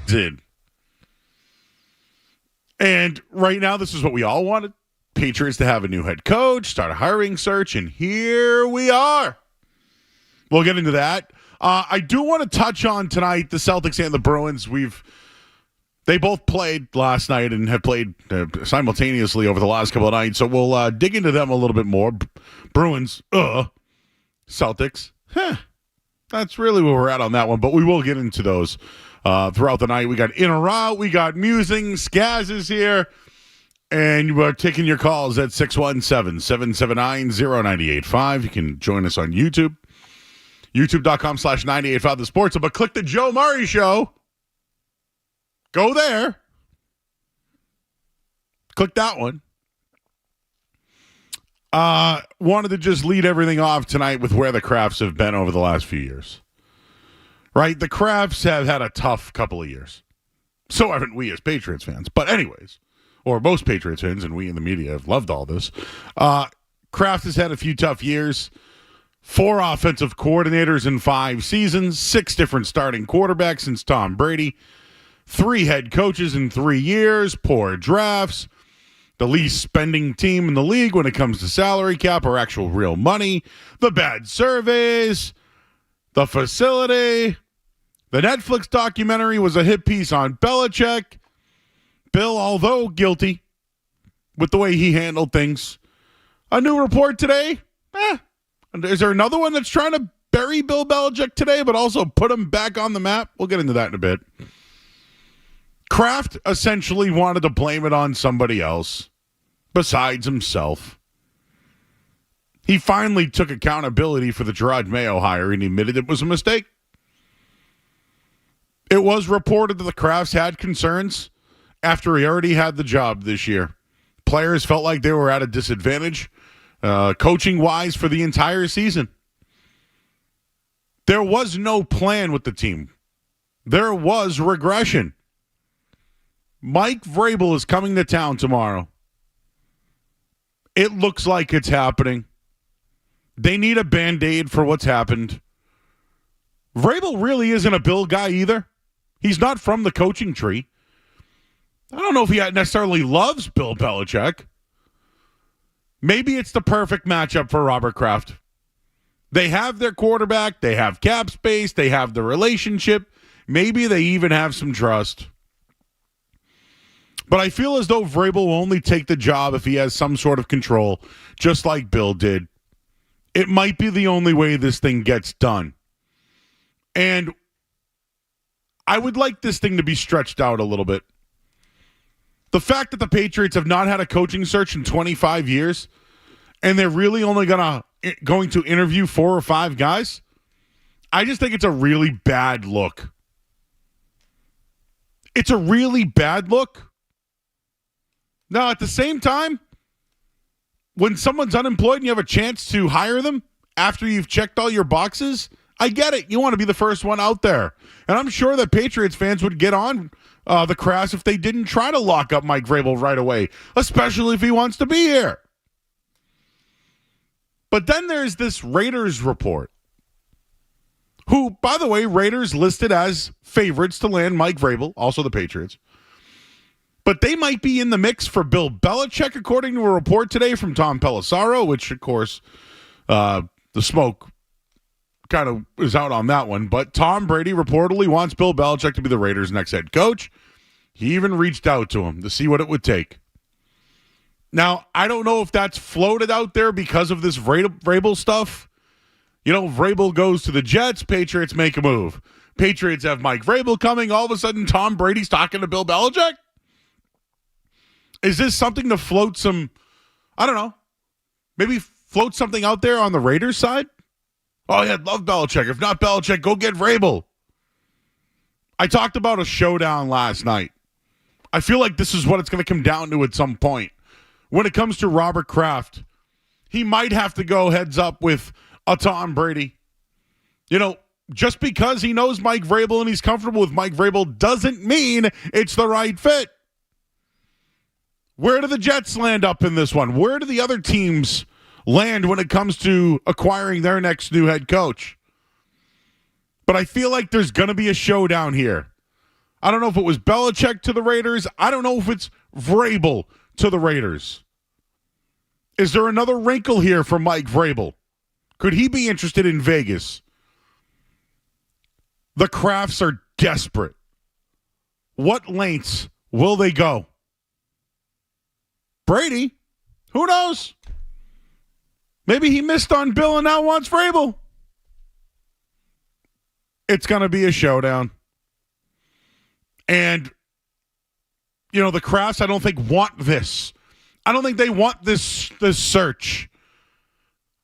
did. And right now, this is what we all wanted. Patriots to have a new head coach, start a hiring search, and here we are. We'll get into that. I do want to touch on tonight the Celtics and the Bruins. They both played last night and have played simultaneously over the last couple of nights, so we'll dig into them a little bit more. Bruins, Celtics, that's really where we're at on that one, but we will get into those throughout the night. We got in or out, we got musing, Skaz is here, and we're taking your calls at 617-779-0985. You can join us on YouTube, youtube.com/985 The Sports, but click the Joe Murray Show. Go there. Click that one. Wanted to just lead everything off tonight with where the Crafts have been over the last few years. Right? The Crafts have had a tough couple of years. So haven't we as Patriots fans. But anyways, or most Patriots fans, and we in the media have loved all this. Kraft has had a few tough years. 4 offensive coordinators in 5 seasons. 6 different starting quarterbacks since Tom Brady. 3 head coaches in 3 years, poor drafts, the least spending team in the league when it comes to salary cap or actual real money, the bad surveys, the facility. The Netflix documentary was a hit piece on Belichick. Bill, although guilty with the way he handled things. A new report today. Is there another one that's trying to bury Bill Belichick today, but also put him back on the map? We'll get into that in a bit. Kraft essentially wanted to blame it on somebody else besides himself. He finally took accountability for the Gerard Mayo hire and admitted it was a mistake. It was reported that the Krafts had concerns after he already had the job this year. Players felt like they were at a disadvantage coaching-wise for the entire season. There was no plan with the team. There was regression. Mike Vrabel is coming to town tomorrow. It looks like it's happening. They need a Band-Aid for what's happened. Vrabel really isn't a Bill guy either. He's not from the coaching tree. I don't know if he necessarily loves Bill Belichick. Maybe it's the perfect matchup for Robert Kraft. They have their quarterback. They have cap space. They have the relationship. Maybe they even have some trust. But I feel as though Vrabel will only take the job if he has some sort of control, just like Bill did. It might be the only way this thing gets done. And I would like this thing to be stretched out a little bit. The fact that the Patriots have not had a coaching search in 25 years, and they're really only going to interview 4 or 5 guys, I just think it's a really bad look. It's a really bad look. Now, at the same time, when someone's unemployed and you have a chance to hire them after you've checked all your boxes, I get it. You want to be the first one out there. And I'm sure that Patriots fans would get on the Krafts if they didn't try to lock up Mike Vrabel right away, especially if he wants to be here. But then there's this Raiders report, who, by the way, Raiders listed as favorites to land Mike Vrabel, also the Patriots. But they might be in the mix for Bill Belichick, according to a report today from Tom Pelissero, which, of course, the smoke kind of is out on that one. But Tom Brady reportedly wants Bill Belichick to be the Raiders' next head coach. He even reached out to him to see what it would take. Now, I don't know if that's floated out there because of this Vrabel stuff. You know, Vrabel goes to the Jets, Patriots make a move. Patriots have Mike Vrabel coming. All of a sudden, Tom Brady's talking to Bill Belichick? Is this something to float some, I don't know, maybe float something out there on the Raiders side? Oh, yeah, love Belichick. If not Belichick, go get Vrabel. I talked about a showdown last night. I feel like this is what it's going to come down to at some point. When it comes to Robert Kraft, he might have to go heads up with a Tom Brady. You know, just because he knows Mike Vrabel and he's comfortable with Mike Vrabel doesn't mean it's the right fit. Where do the Jets land up in this one? Where do the other teams land when it comes to acquiring their next new head coach? But I feel like there's going to be a showdown here. I don't know if it was Belichick to the Raiders. I don't know if it's Vrabel to the Raiders. Is there another wrinkle here for Mike Vrabel? Could he be interested in Vegas? The Crafts are desperate. What lengths will they go? Brady? Who knows? Maybe he missed on Bill and now wants Vrabel. It's going to be a showdown. And, the Crafts, I don't think, want this. I don't think they want this search.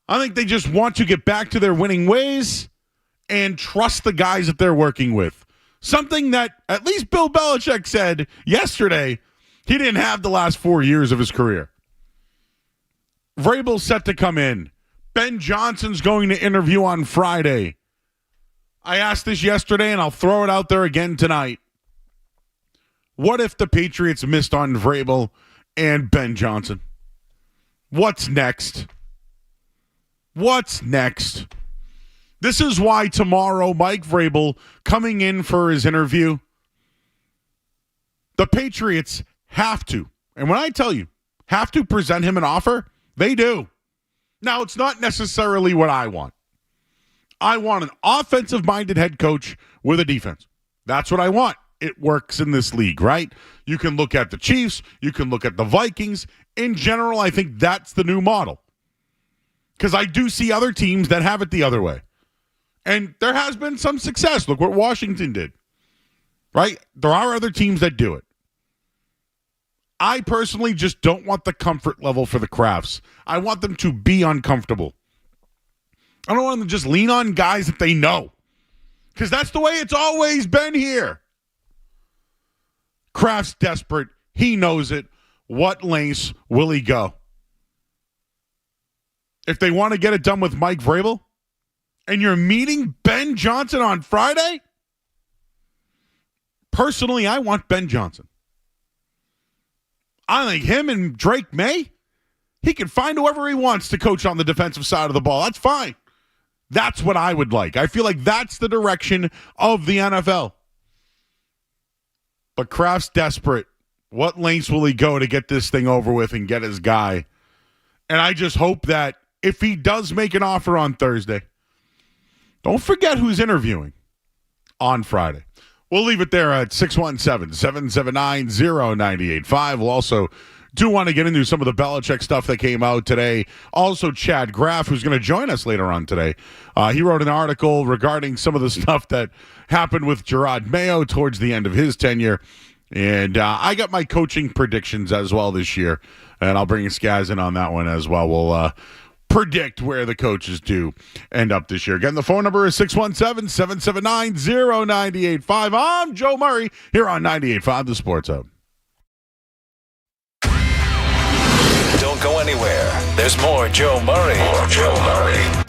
I think they just want to get back to their winning ways and trust the guys that they're working with. Something that at least Bill Belichick said yesterday he didn't have the last 4 years of his career. Vrabel's set to come in. Ben Johnson's going to interview on Friday. I asked this yesterday, and I'll throw it out there again tonight. What if the Patriots missed on Vrabel and Ben Johnson? What's next? What's next? This is why tomorrow, Mike Vrabel coming in for his interview, the Patriots have to, and when I tell you, have to present him an offer, they do. Now, it's not necessarily what I want. I want an offensive-minded head coach with a defense. That's what I want. It works in this league, right? You can look at the Chiefs. You can look at the Vikings. In general, I think that's the new model. Because I do see other teams that have it the other way. And there has been some success. Look what Washington did, right? There are other teams that do it. I personally just don't want the comfort level for the Crafts. I want them to be uncomfortable. I don't want them to just lean on guys that they know. Because that's the way it's always been here. Kraft's desperate. He knows it. What lengths will he go? If they want to get it done with Mike Vrabel, and you're meeting Ben Johnson on Friday, personally, I want Ben Johnson. I think him and Drake May, he can find whoever he wants to coach on the defensive side of the ball. That's fine. That's what I would like. I feel like that's the direction of the NFL. But Kraft's desperate. What lengths will he go to get this thing over with and get his guy? And I just hope that if he does make an offer on Thursday, don't forget who's interviewing on Friday. We'll leave it there at 617-779-0985. We'll also do want to get into some of the Belichick stuff that came out today. Also, Chad Graff, who's going to join us later on today. He wrote an article regarding some of the stuff that happened with Gerard Mayo towards the end of his tenure. And I got my coaching predictions as well this year. And I'll bring Skaz in on that one as well. We'll predict where the coaches do end up this year. Again, the phone number is 617-779-0985. I'm Joe Murray here on 98.5 The Sports Hub. Don't go anywhere. There's more Joe Murray. More Joe Murray.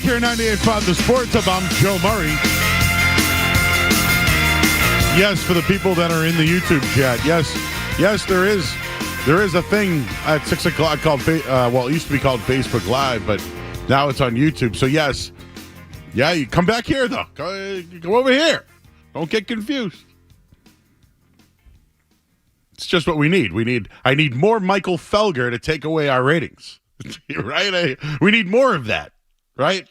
here, 98.5 The Sports Hub. I'm Joe Murray. Yes, for the people that are in the YouTube chat. Yes, there is a thing at 6 o'clock called, it used to be called Facebook Live, but now it's on YouTube. So yes, yeah, you come back here though. Go over here. Don't get confused. It's just what we need. I need more Michael Felger to take away our ratings. Right? We need more of that. Right?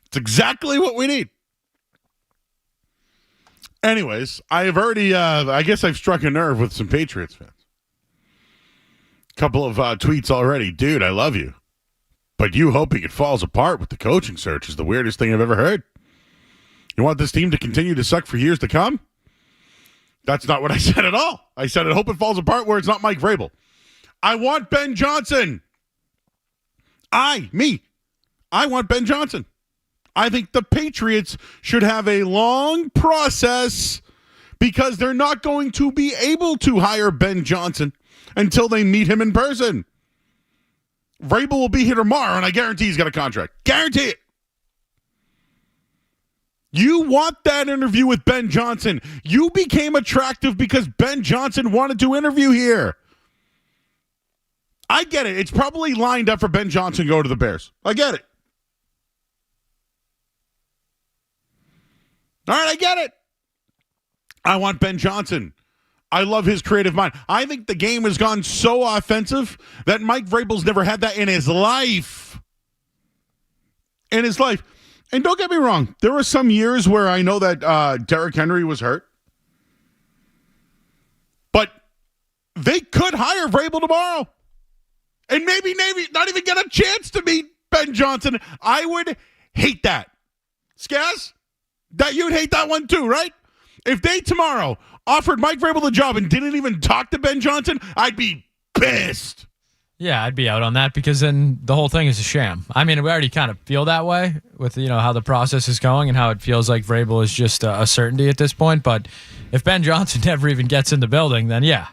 It's exactly what we need. Anyways, I have already, I guess I've struck a nerve with some Patriots fans. Couple of tweets already. Dude, I love you. But you hoping it falls apart with the coaching search is the weirdest thing I've ever heard. You want this team to continue to suck for years to come? That's not what I said at all. I said I hope it falls apart where it's not Mike Vrabel. I want Ben Johnson. I want Ben Johnson. I think the Patriots should have a long process because they're not going to be able to hire Ben Johnson until they meet him in person. Vrabel will be here tomorrow, and I guarantee he's got a contract. Guarantee it. You want that interview with Ben Johnson. You became attractive because Ben Johnson wanted to interview here. I get it. It's probably lined up for Ben Johnson to go to the Bears. I get it. All right, I get it. I want Ben Johnson. I love his creative mind. I think the game has gone so offensive that Mike Vrabel's never had that in his life. In his life. And don't get me wrong, there were some years where I know that Derrick Henry was hurt. But they could hire Vrabel tomorrow. And maybe not even get a chance to meet Ben Johnson. I would hate that. Skaz, that you'd hate that one too, right? If they tomorrow offered Mike Vrabel the job and didn't even talk to Ben Johnson, I'd be pissed. Yeah, I'd be out on that because then the whole thing is a sham. I mean, we already kind of feel that way with, how the process is going and how it feels like Vrabel is just a certainty at this point. But if Ben Johnson never even gets in the building, then yeah,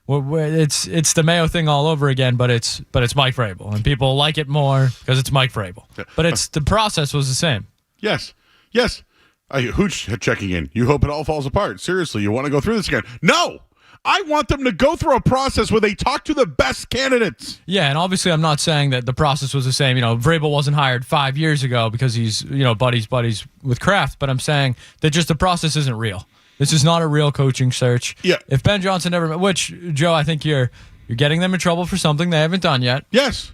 it's the Mayo thing all over again. But it's Mike Vrabel, and people like it more because it's Mike Vrabel. But the process was the same. Yes. Hooch checking in. You hope it all falls apart. Seriously, you want to go through this again? No. I want them to go through a process where they talk to the best candidates. Yeah, and obviously I'm not saying that the process was the same. Vrabel wasn't hired 5 years ago because he's, buddies with Kraft, but I'm saying that just the process isn't real. This is not a real coaching search. Yeah. If Ben Johnson never, which, Joe, I think you're getting them in trouble for something they haven't done yet. Yes.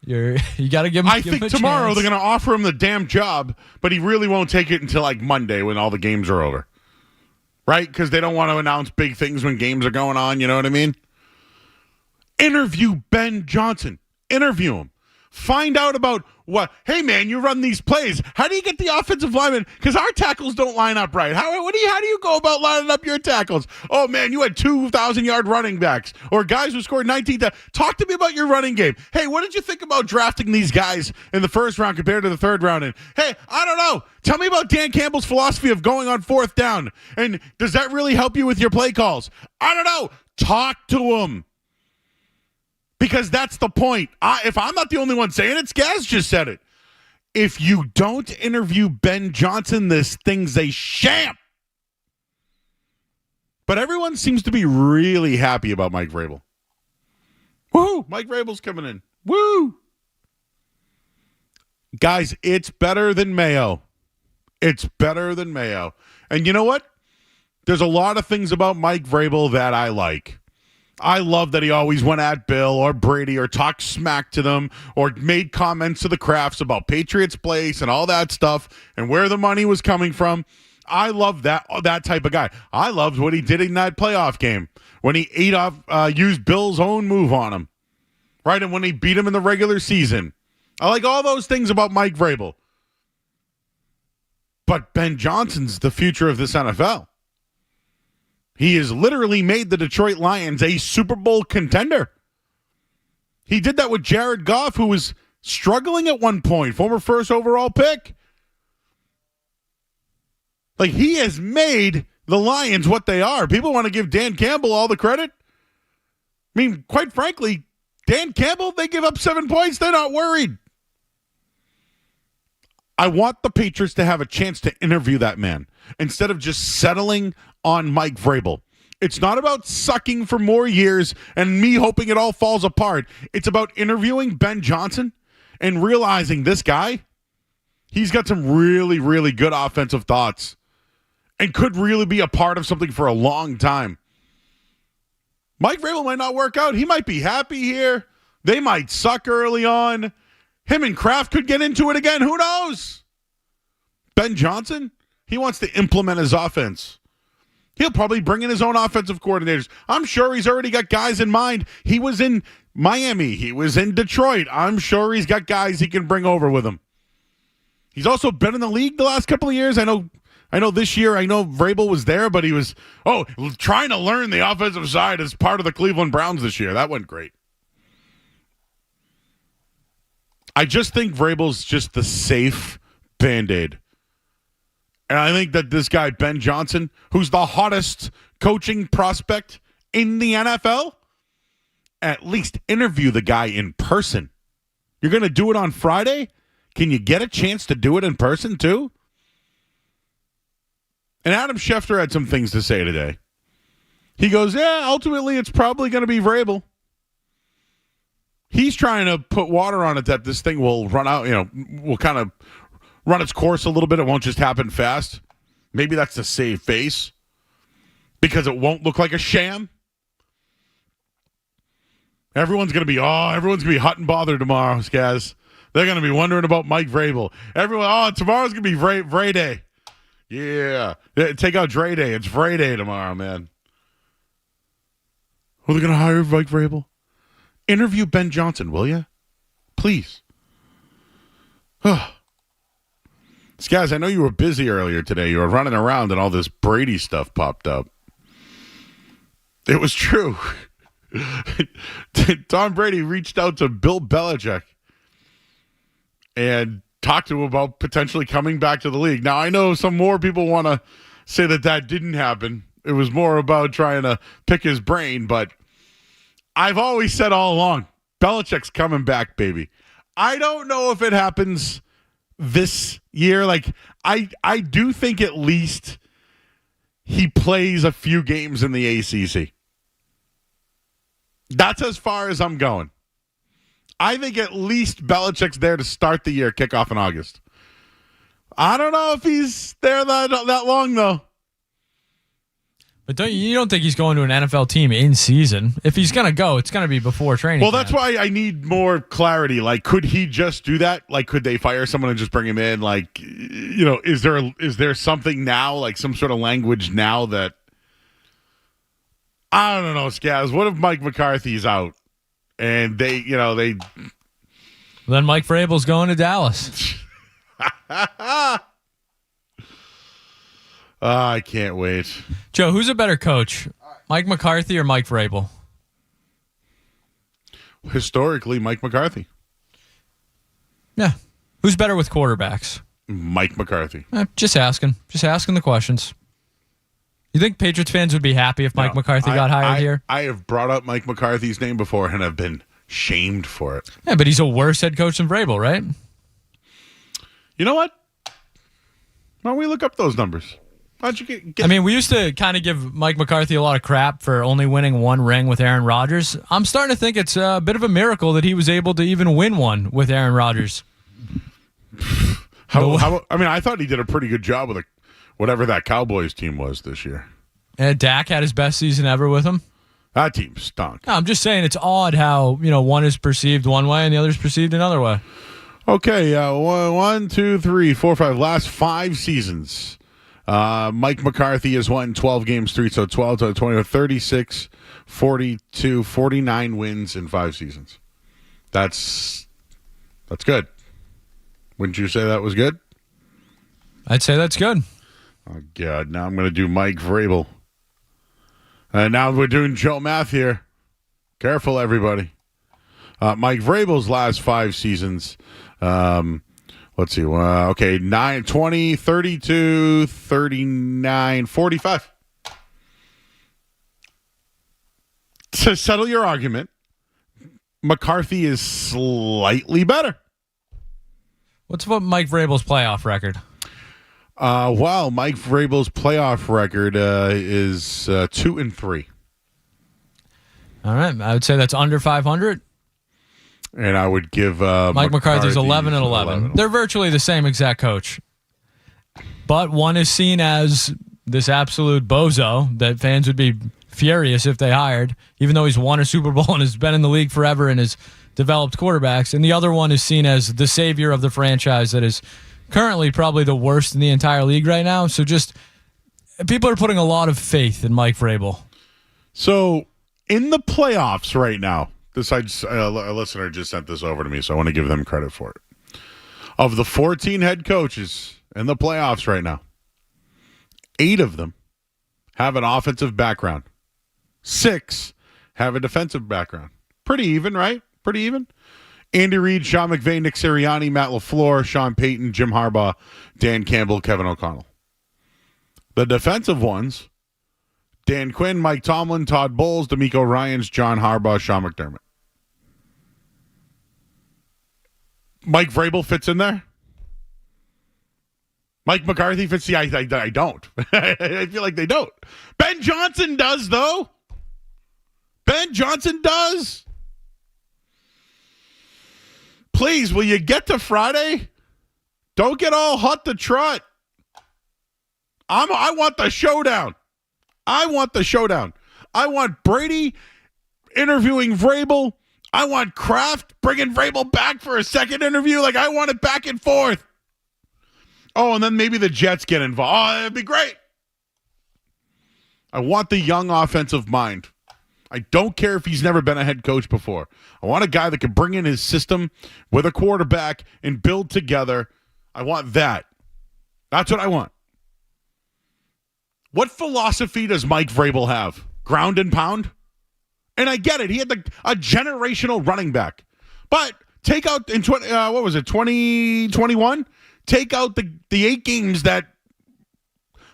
You got to give him I think tomorrow they're going to offer him the damn job, but he really won't take it until like Monday when all the games are over. Right? Because they don't want to announce big things when games are going on. You know what I mean? Interview Ben Johnson. Interview him. Find out about what. Hey, man, you run these plays. How do you get the offensive lineman? Because our tackles don't line up right. How do you go about lining up your tackles? Oh, man, you had 2,000-yard running backs or guys who scored 19. Talk to me about your running game. Hey, what did you think about drafting these guys in the first round compared to the third round? And hey, I don't know. Tell me about Dan Campbell's philosophy of going on fourth down. And does that really help you with your play calls? I don't know. Talk to him. Because that's the point. If I'm not the only one saying it, Skaz just said it. If you don't interview Ben Johnson, this thing's a sham. But everyone seems to be really happy about Mike Vrabel. Woo! Mike Vrabel's coming in. Woo! Guys, it's better than Mayo. It's better than Mayo. And you know what? There's a lot of things about Mike Vrabel that I like. I love that he always went at Bill or Brady or talked smack to them or made comments to the Crafts about Patriots Place and all that stuff and where the money was coming from. I love that type of guy. I loved what he did in that playoff game when he used Bill's own move on him, right? And when he beat him in the regular season. I like all those things about Mike Vrabel. But Ben Johnson's the future of this NFL. He has literally made the Detroit Lions a Super Bowl contender. He did that with Jared Goff, who was struggling at one point, former first overall pick. Like, he has made the Lions what they are. People want to give Dan Campbell all the credit. I mean, quite frankly, Dan Campbell, they give up 7 points, they're not worried. I want the Patriots to have a chance to interview that man instead of just settling on Mike Vrabel. It's not about sucking for more years and me hoping it all falls apart. It's about interviewing Ben Johnson and realizing this guy, he's got some really, really good offensive thoughts and could really be a part of something for a long time. Mike Vrabel might not work out. He might be happy here. They might suck early on. Him and Kraft could get into it again. Who knows? Ben Johnson, he wants to implement his offense. He'll probably bring in his own offensive coordinators. I'm sure he's already got guys in mind. He was in Miami. He was in Detroit. I'm sure he's got guys he can bring over with him. He's also been in the league the last couple of years. I know this year, I know Vrabel was there, but he was, trying to learn the offensive side as part of the Cleveland Browns this year. That went great. I just think Vrabel's just the safe Band-Aid. And I think that this guy, Ben Johnson, who's the hottest coaching prospect in the NFL, at least interview the guy in person. You're going to do it on Friday? Can you get a chance to do it in person too? And Adam Schefter had some things to say today. He goes, ultimately it's probably going to be Vrabel. He's trying to put water on it that this thing will run out, will kind of run its course a little bit. It won't just happen fast. Maybe that's to save face because it won't look like a sham. Everyone's going to be hot and bothered tomorrow, guys. They're going to be wondering about Mike Vrabel. Tomorrow's going to be Vray Day. Yeah. Take out Dre Day. It's Vray Day tomorrow, man. Are they going to hire Mike Vrabel? Interview Ben Johnson, will you? Please. Guys, I know you were busy earlier today. You were running around and all this Brady stuff popped up. It was true. Tom Brady reached out to Bill Belichick and talked to him about potentially coming back to the league. Now, I know some more people want to say that didn't happen. It was more about trying to pick his brain, but I've always said all along, Belichick's coming back, baby. I don't know if it happens this year. I do think at least he plays a few games in the ACC. That's as far as I'm going. I think at least Belichick's there to start the year, kickoff in August. I don't know if he's there that long, though. But you don't think he's going to an NFL team in season? If he's going to go, it's going to be before training camp. That's why I need more clarity. Could he just do that? Could they fire someone and just bring him in? Is there something now, some sort of language now that I don't know, Scaz. What if Mike McCarthy's out and they Then Mike Vrabel's going to Dallas. I can't wait. Joe, who's a better coach? Mike McCarthy or Mike Vrabel? Historically, Mike McCarthy. Yeah. Who's better with quarterbacks? Mike McCarthy. Just asking. Just asking the questions. You think Patriots fans would be happy if Mike McCarthy got hired here? I have brought up Mike McCarthy's name before and have been shamed for it. Yeah, but he's a worse head coach than Vrabel, right? You know what? Why don't we look up those numbers? How'd you get I mean, we used to kind of give Mike McCarthy a lot of crap for only winning one ring with Aaron Rodgers. I'm starting to think it's a bit of a miracle that he was able to even win one with Aaron Rodgers. I thought he did a pretty good job with whatever that Cowboys team was this year. And Dak had his best season ever with him. That team stunk. No, I'm just saying it's odd how, one is perceived one way and the other is perceived another way. Okay, 1, 2, 3, 4, 5. Last 5 seasons. Mike McCarthy has won 12 games, 3, so 12 to 20, 36, 42, 49 wins in 5 seasons. That's good. Wouldn't you say that was good? I'd say that's good. Oh, God. Now I'm going to do Mike Vrabel. And now we're doing Joe Math here. Careful, everybody. Mike Vrabel's last 5 seasons. Let's see. 9, 20, 32, 39, 45. To settle your argument, McCarthy is slightly better. What's Mike Vrabel's playoff record? Well, Mike Vrabel's playoff record is 2-3. All right, I would say that's under 500. And I would give Mike McCarthy's 11-11. They're virtually the same exact coach. But one is seen as this absolute bozo that fans would be furious if they hired, even though he's won a Super Bowl and has been in the league forever and has developed quarterbacks. And the other one is seen as the savior of the franchise that is currently probably the worst in the entire league right now. So just people are putting a lot of faith in Mike Vrabel. So in the playoffs right now, a listener just sent this over to me, so I want to give them credit for it. Of the 14 head coaches in the playoffs right now, 8 of them have an offensive background. 6 have a defensive background. Pretty even, right? Pretty even. Andy Reid, Sean McVay, Nick Sirianni, Matt LaFleur, Sean Payton, Jim Harbaugh, Dan Campbell, Kevin O'Connell. The defensive ones, Dan Quinn, Mike Tomlin, Todd Bowles, D'Amico Ryans, John Harbaugh, Sean McDermott. Mike Vrabel fits in there? Mike McCarthy fits? I don't. I feel like they don't. Ben Johnson does, though. Ben Johnson does. Please, will you get to Friday? Don't get all hot to trot. I want the showdown. I want the showdown. I want Brady interviewing Vrabel. I want Kraft bringing Vrabel back for a second interview. Like, I want it back and forth. Oh, and then maybe the Jets get involved. Oh, that'd be great. I want the young offensive mind. I don't care if he's never been a head coach before. I want a guy that can bring in his system with a quarterback and build together. I want that. That's what I want. What philosophy does Mike Vrabel have? Ground and pound? And I get it. He had a generational running back. But take out in 2021? Take out the 8 games that,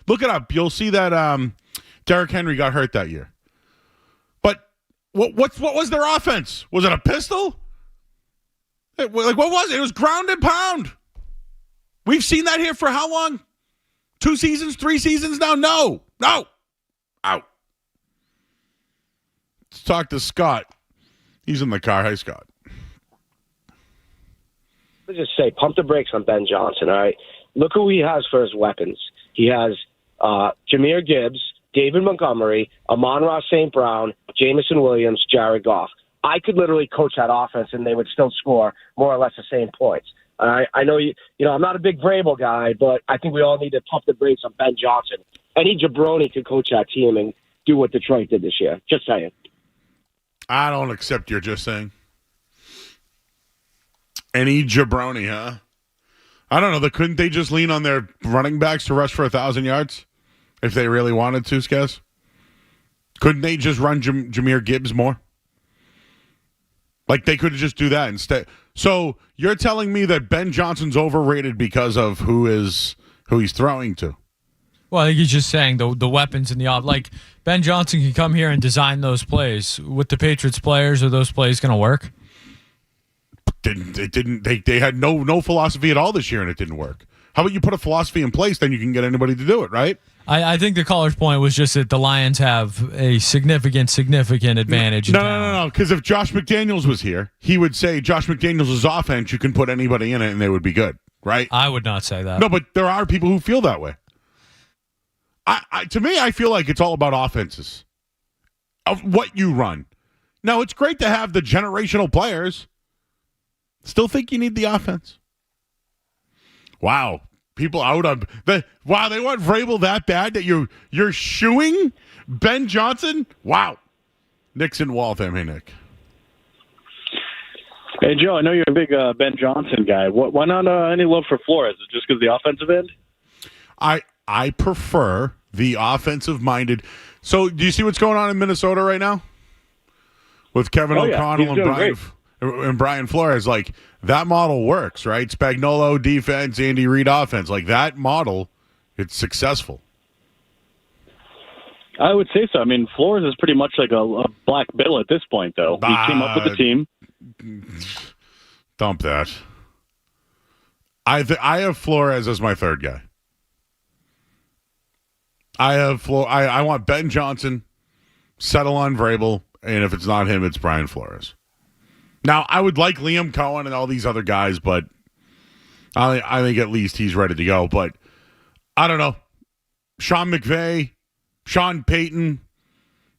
look it up. You'll see that Derrick Henry got hurt that year. But what was their offense? Was it a pistol? What was it? It was ground and pound. We've seen that here for how long? 2 seasons, 3 seasons now? No. Out. Let's talk to Scott. He's in the car. Hi, Scott. Let's just say, pump the brakes on Ben Johnson, all right? Look who he has for his weapons. He has Jahmyr Gibbs, David Montgomery, Amon-Ra St. Brown, Jamison Williams, Jared Goff. I could literally coach that offense, and they would still score more or less the same points. I know I'm not a big Vrabel guy, but I think we all need to pump the brakes on Ben Johnson. Any jabroni could coach that team and do what Detroit did this year. Just saying. I don't accept your just saying. Any jabroni, huh? I don't know. Couldn't they just lean on their running backs to rush for 1,000 yards if they really wanted to, Skez? Couldn't they just run Jahmyr Gibbs more? Like, they could just do that instead. So you're telling me that Ben Johnson's overrated because of who he's throwing to? Well, I think he's just saying the weapons in the off. Like, Ben Johnson can come here and design those plays. With the Patriots players, are those plays going to work? They had no philosophy at all this year, and it didn't work. How about you put a philosophy in place, then you can get anybody to do it, right? I think the caller's point was just that the Lions have a significant advantage. No. Because if Josh McDaniels was here, he would say Josh McDaniels' offense, you can put anybody in it, and they would be good, right? I would not say that. No, but there are people who feel that way. To me, I feel like it's all about offenses, of what you run. Now, it's great to have the generational players. Still think you need the offense. Wow. People out on they want Vrabel that bad that you're shooing Ben Johnson? Wow. Nick's in Waltham. Hey, Nick. Hey, Joe, I know you're a big Ben Johnson guy. Why not any love for Flores? Is it just because the offensive end? I prefer the offensive-minded. So, do you see what's going on in Minnesota right now? With Kevin O'Connell and Brian Flores. Like, that model works, right? Spagnuolo defense, Andy Reid offense. Like, that model, it's successful. I would say so. I mean, Flores is pretty much like a Black Bill at this point, though. He came up with the team. Dump that. I have Flores as my third guy. I want Ben Johnson, settle on Vrabel, and if it's not him, it's Brian Flores. Now, I would like Liam Cohen and all these other guys, but I think at least he's ready to go. But I don't know. Sean McVay, Sean Payton,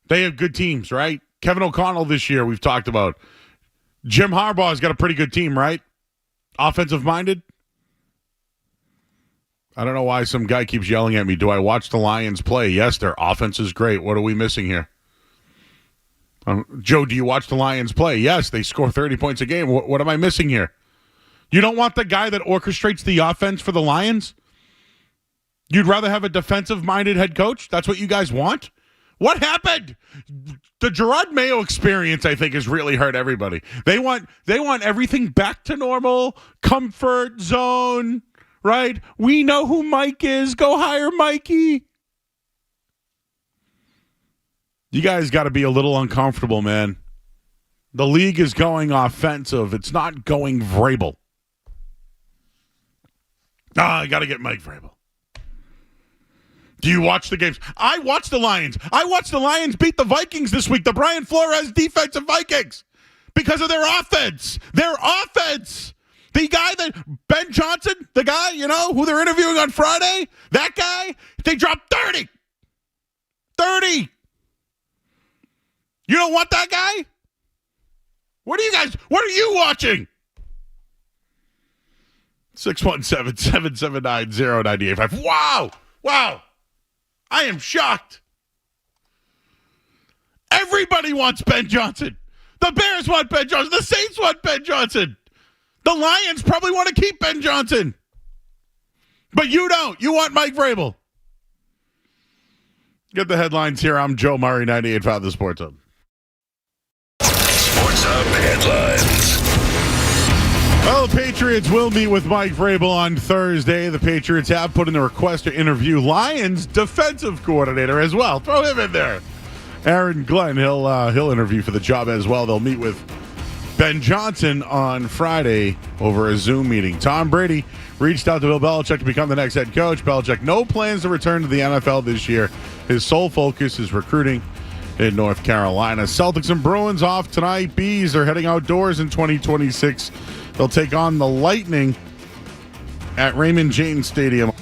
they have good teams, right? Kevin O'Connell this year, we've talked about. Jim Harbaugh's got a pretty good team, right? Offensive-minded. I don't know why some guy keeps yelling at me. Do I watch the Lions play? Yes, their offense is great. What are we missing here? Joe, do you watch the Lions play? Yes, they score 30 points a game. What am I missing here? You don't want the guy that orchestrates the offense for the Lions? You'd rather have a defensive-minded head coach? That's what you guys want? What happened? The Gerard Mayo experience, I think, has really hurt everybody. They want everything back to normal, comfort zone, right? We know who Mike is. Go hire Mikey. You guys got to be a little uncomfortable, man. The league is going offensive. It's not going Vrabel. I got to get Mike Vrabel. Do you watch the games? I watch the Lions. I watched the Lions beat the Vikings this week, the Brian Flores defensive Vikings, because of their offense. Their offense. The guy that, Ben Johnson, the guy, who they're interviewing on Friday, that guy, they dropped 30. 30. You don't want that guy? What are you watching? 617-779-0985. Wow. I am shocked. Everybody wants Ben Johnson. The Bears want Ben Johnson. The Saints want Ben Johnson. The Lions probably want to keep Ben Johnson. But you don't. You want Mike Vrabel. Get the headlines here. I'm Joe Murray, 98.5 The Sports Hub. Sports Hub headlines. Well, the Patriots will meet with Mike Vrabel on Thursday. The Patriots have put in a request to interview Lions defensive coordinator as well. Throw him in there. Aaron Glenn, he'll interview for the job as well. They'll meet with Ben Johnson on Friday over a Zoom meeting. Tom Brady reached out to Bill Belichick to become the next head coach. Belichick, no plans to return to the NFL this year. His sole focus is recruiting in North Carolina. Celtics and Bruins off tonight. Bees are heading outdoors in 2026. They'll take on the Lightning at Raymond James Stadium.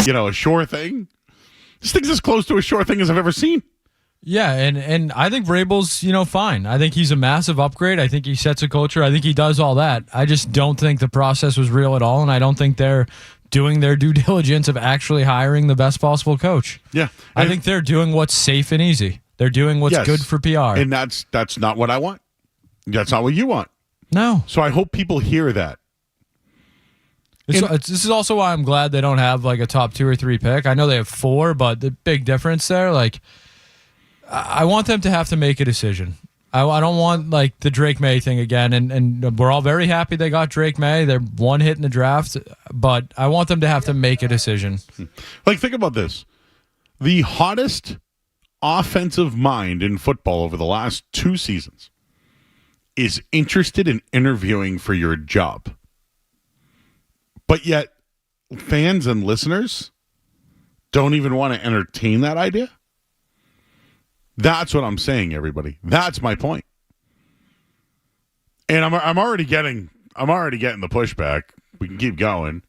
a sure thing. This thing's as close to a sure thing as I've ever seen. Yeah, and I think Vrabel's, fine. I think he's a massive upgrade. I think he sets a culture. I think he does all that. I just don't think the process was real at all, and I don't think they're doing their due diligence of actually hiring the best possible coach. Yeah. I think they're doing what's safe and easy. They're doing what's good for PR. And that's not what I want. That's not what you want. No. So I hope people hear that. This is also why I'm glad they don't have like a top 2 or 3 pick. I know they have 4, but the big difference there, like, I want them to have to make a decision. I don't want like the Drake May thing again, and we're all very happy they got Drake May. They're one hit in the draft, but I want them to have to make a decision. Like, think about this. The hottest offensive mind in football over the last 2 seasons is interested in interviewing for your job. But yet, fans and listeners don't even want to entertain that idea. That's what I'm saying, everybody. That's my point. And I'm already getting the pushback. We can keep going.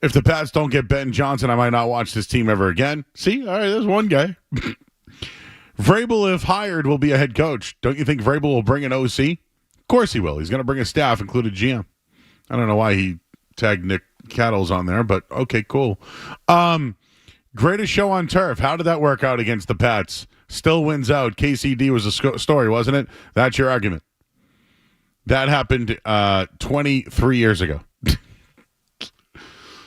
If the Pats don't get Ben Johnson, I might not watch this team ever again. See? All right, there's one guy. Vrabel, if hired, will be a head coach. Don't you think Vrabel will bring an OC? Of course he will. He's going to bring a staff, including GM. I don't know why he tagged Nick Cattles on there, but okay, cool. Greatest show on turf. How did that work out against the Pats? Still wins out. KCD was a story, wasn't it? That's your argument. That happened 23 years ago.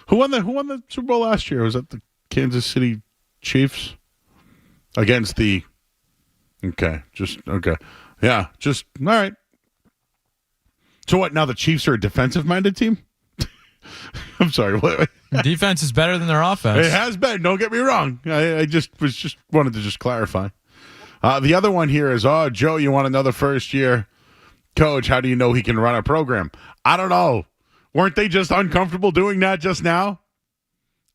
Who won the Super Bowl last year? Was that the Kansas City Chiefs against the? Okay. Yeah. Just all right. So what? Now the Chiefs are a defensive-minded team. I'm sorry. What? Defense is better than their offense. It has been. Don't get me wrong. I just wanted to clarify. The other one here is, Joe, you want another first-year coach? How do you know he can run a program? I don't know. Weren't they just uncomfortable doing that just now?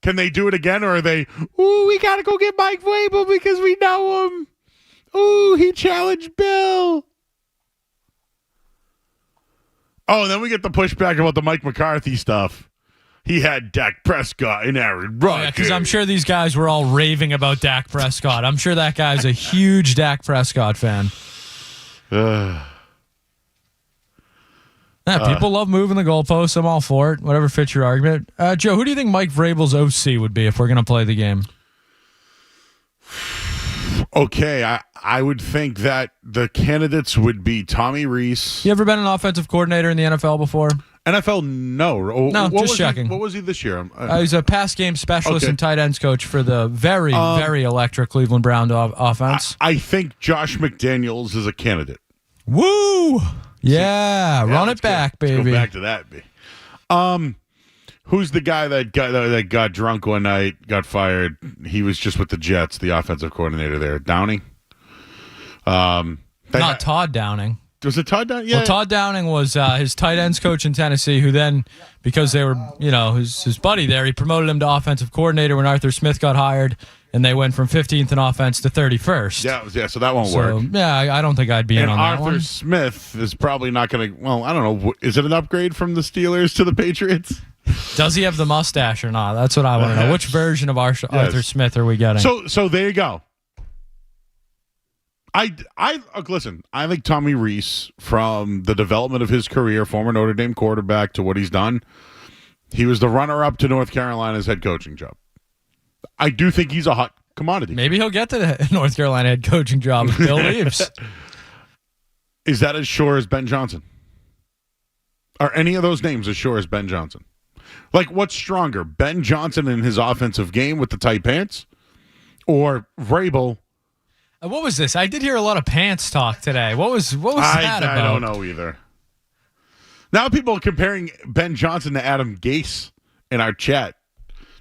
Can they do it again, or are they, we got to go get Mike Vrabel because we know him. He challenged Bill. Oh, and then we get the pushback about the Mike McCarthy stuff. He had Dak Prescott and Aaron Rodgers. Yeah, because I'm sure these guys were all raving about Dak Prescott. I'm sure that guy's a huge Dak Prescott fan. People love moving the goalposts. I'm all for it. Whatever fits your argument. Joe, who do you think Mike Vrabel's OC would be if we're going to play the game? Okay, I would think that the candidates would be Tommy Rees. You ever been an offensive coordinator in the NFL before? NFL, no. No, just checking. What was he this year? He's a pass game specialist and tight ends coach for the very, very electric Cleveland Brown offense. I think Josh McDaniels is a candidate. Woo! Yeah, run it back, baby. Let's go back to that. Who's the guy that got drunk one night, got fired? He was just with the Jets, the offensive coordinator there. Downing? Not Todd Downing. Was it Todd Downing? Yeah. Well, Todd Downing was his tight ends coach in Tennessee, who then, because they were, his buddy there, he promoted him to offensive coordinator when Arthur Smith got hired, and they went from 15th in offense to 31st. Yeah, so that won't work. Yeah, I don't think I'd be in on that one. Arthur Smith is probably not going to, well, I don't know. Is it an upgrade from the Steelers to the Patriots? Does he have the mustache or not? That's what I want to know. Which version of Arthur Smith are we getting? So there you go. Listen, I think Tommy Rees, from the development of his career, former Notre Dame quarterback, to what he's done, he was the runner-up to North Carolina's head coaching job. I do think he's a hot commodity. Maybe he'll get the North Carolina head coaching job if Bill leaves. Is that as sure as Ben Johnson? Are any of those names as sure as Ben Johnson? Like, what's stronger, Ben Johnson in his offensive game with the tight pants, or Vrabel? What was this? I did hear a lot of pants talk today. What was that about? I don't know either. Now people are comparing Ben Johnson to Adam Gase in our chat.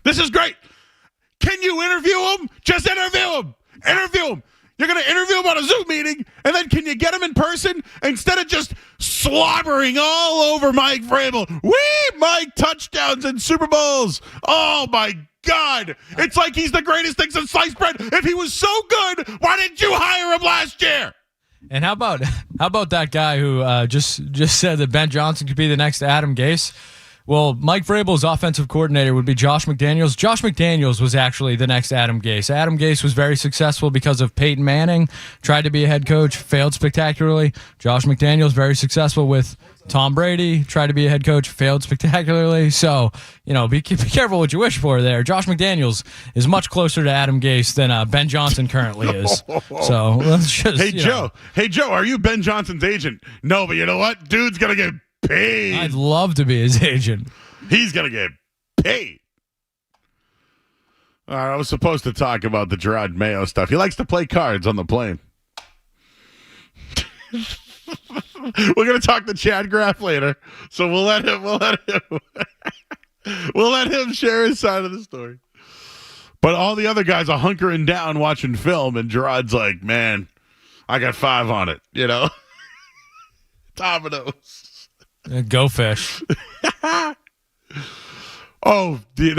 This is great. Can you interview him? Just interview him. Interview him. You're going to interview him on a Zoom meeting, and then can you get him in person instead of just slobbering all over Mike Vrabel? Mike, touchdowns and Super Bowls. Oh, my God. It's like he's the greatest thing since sliced bread. If he was so good, why didn't you hire him last year? And how about that guy who just said that Ben Johnson could be the next Adam Gase? Well, Mike Vrabel's offensive coordinator would be Josh McDaniels. Josh McDaniels was actually the next Adam Gase. Adam Gase was very successful because of Peyton Manning. Tried to be a head coach, failed spectacularly. Josh McDaniels very successful with Tom Brady. Tried to be a head coach, failed spectacularly. So, be careful what you wish for there. Josh McDaniels is much closer to Adam Gase than Ben Johnson currently is. So let's just. Hey Joe, are you Ben Johnson's agent? No, but you know what? Dude's gonna get paid. I'd love to be his agent. He's gonna get paid. All right, I was supposed to talk about the Gerard Mayo stuff. He likes to play cards on the plane. We're gonna talk to Chad Graff later, so we'll let him share his side of the story. But all the other guys are hunkering down watching film, and Gerard's like, "Man, I got 5 on it." Dominoes. Go fish. There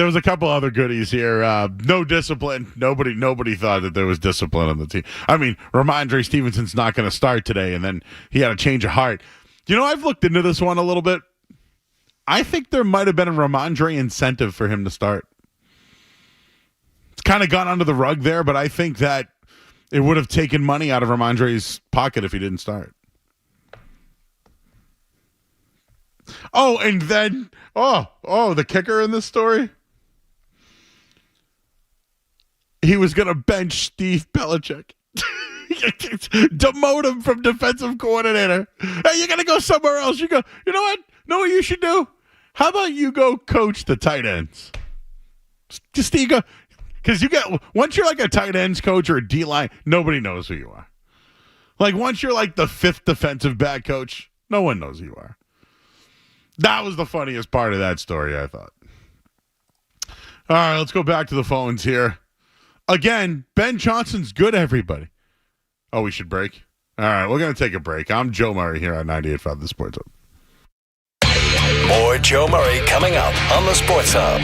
was a couple other goodies here. No discipline. Nobody thought that there was discipline on the team. I mean, Ramondre Stevenson's not going to start today, and then he had a change of heart. I've looked into this one a little bit. I think there might have been a Ramondre incentive for him to start. It's kind of gone under the rug there, but I think that it would have taken money out of Ramondre's pocket if he didn't start. Oh, and then, the kicker in this story? He was going to bench Steve Belichick. Demote him from defensive coordinator. Hey, you're going to go somewhere else. You know what? Know what you should do? How about you go coach the tight ends? Just go. Because once you're like a tight ends coach or a D-line, nobody knows who you are. Like once you're like the 5th defensive back coach, no one knows who you are. That was the funniest part of that story, I thought. All right, let's go back to the phones here. Again, Ben Johnson's good, everybody. Oh, we should break? All right, we're going to take a break. I'm Joe Murray here on 98.5 The Sports Hub. More Joe Murray coming up on the Sports Hub.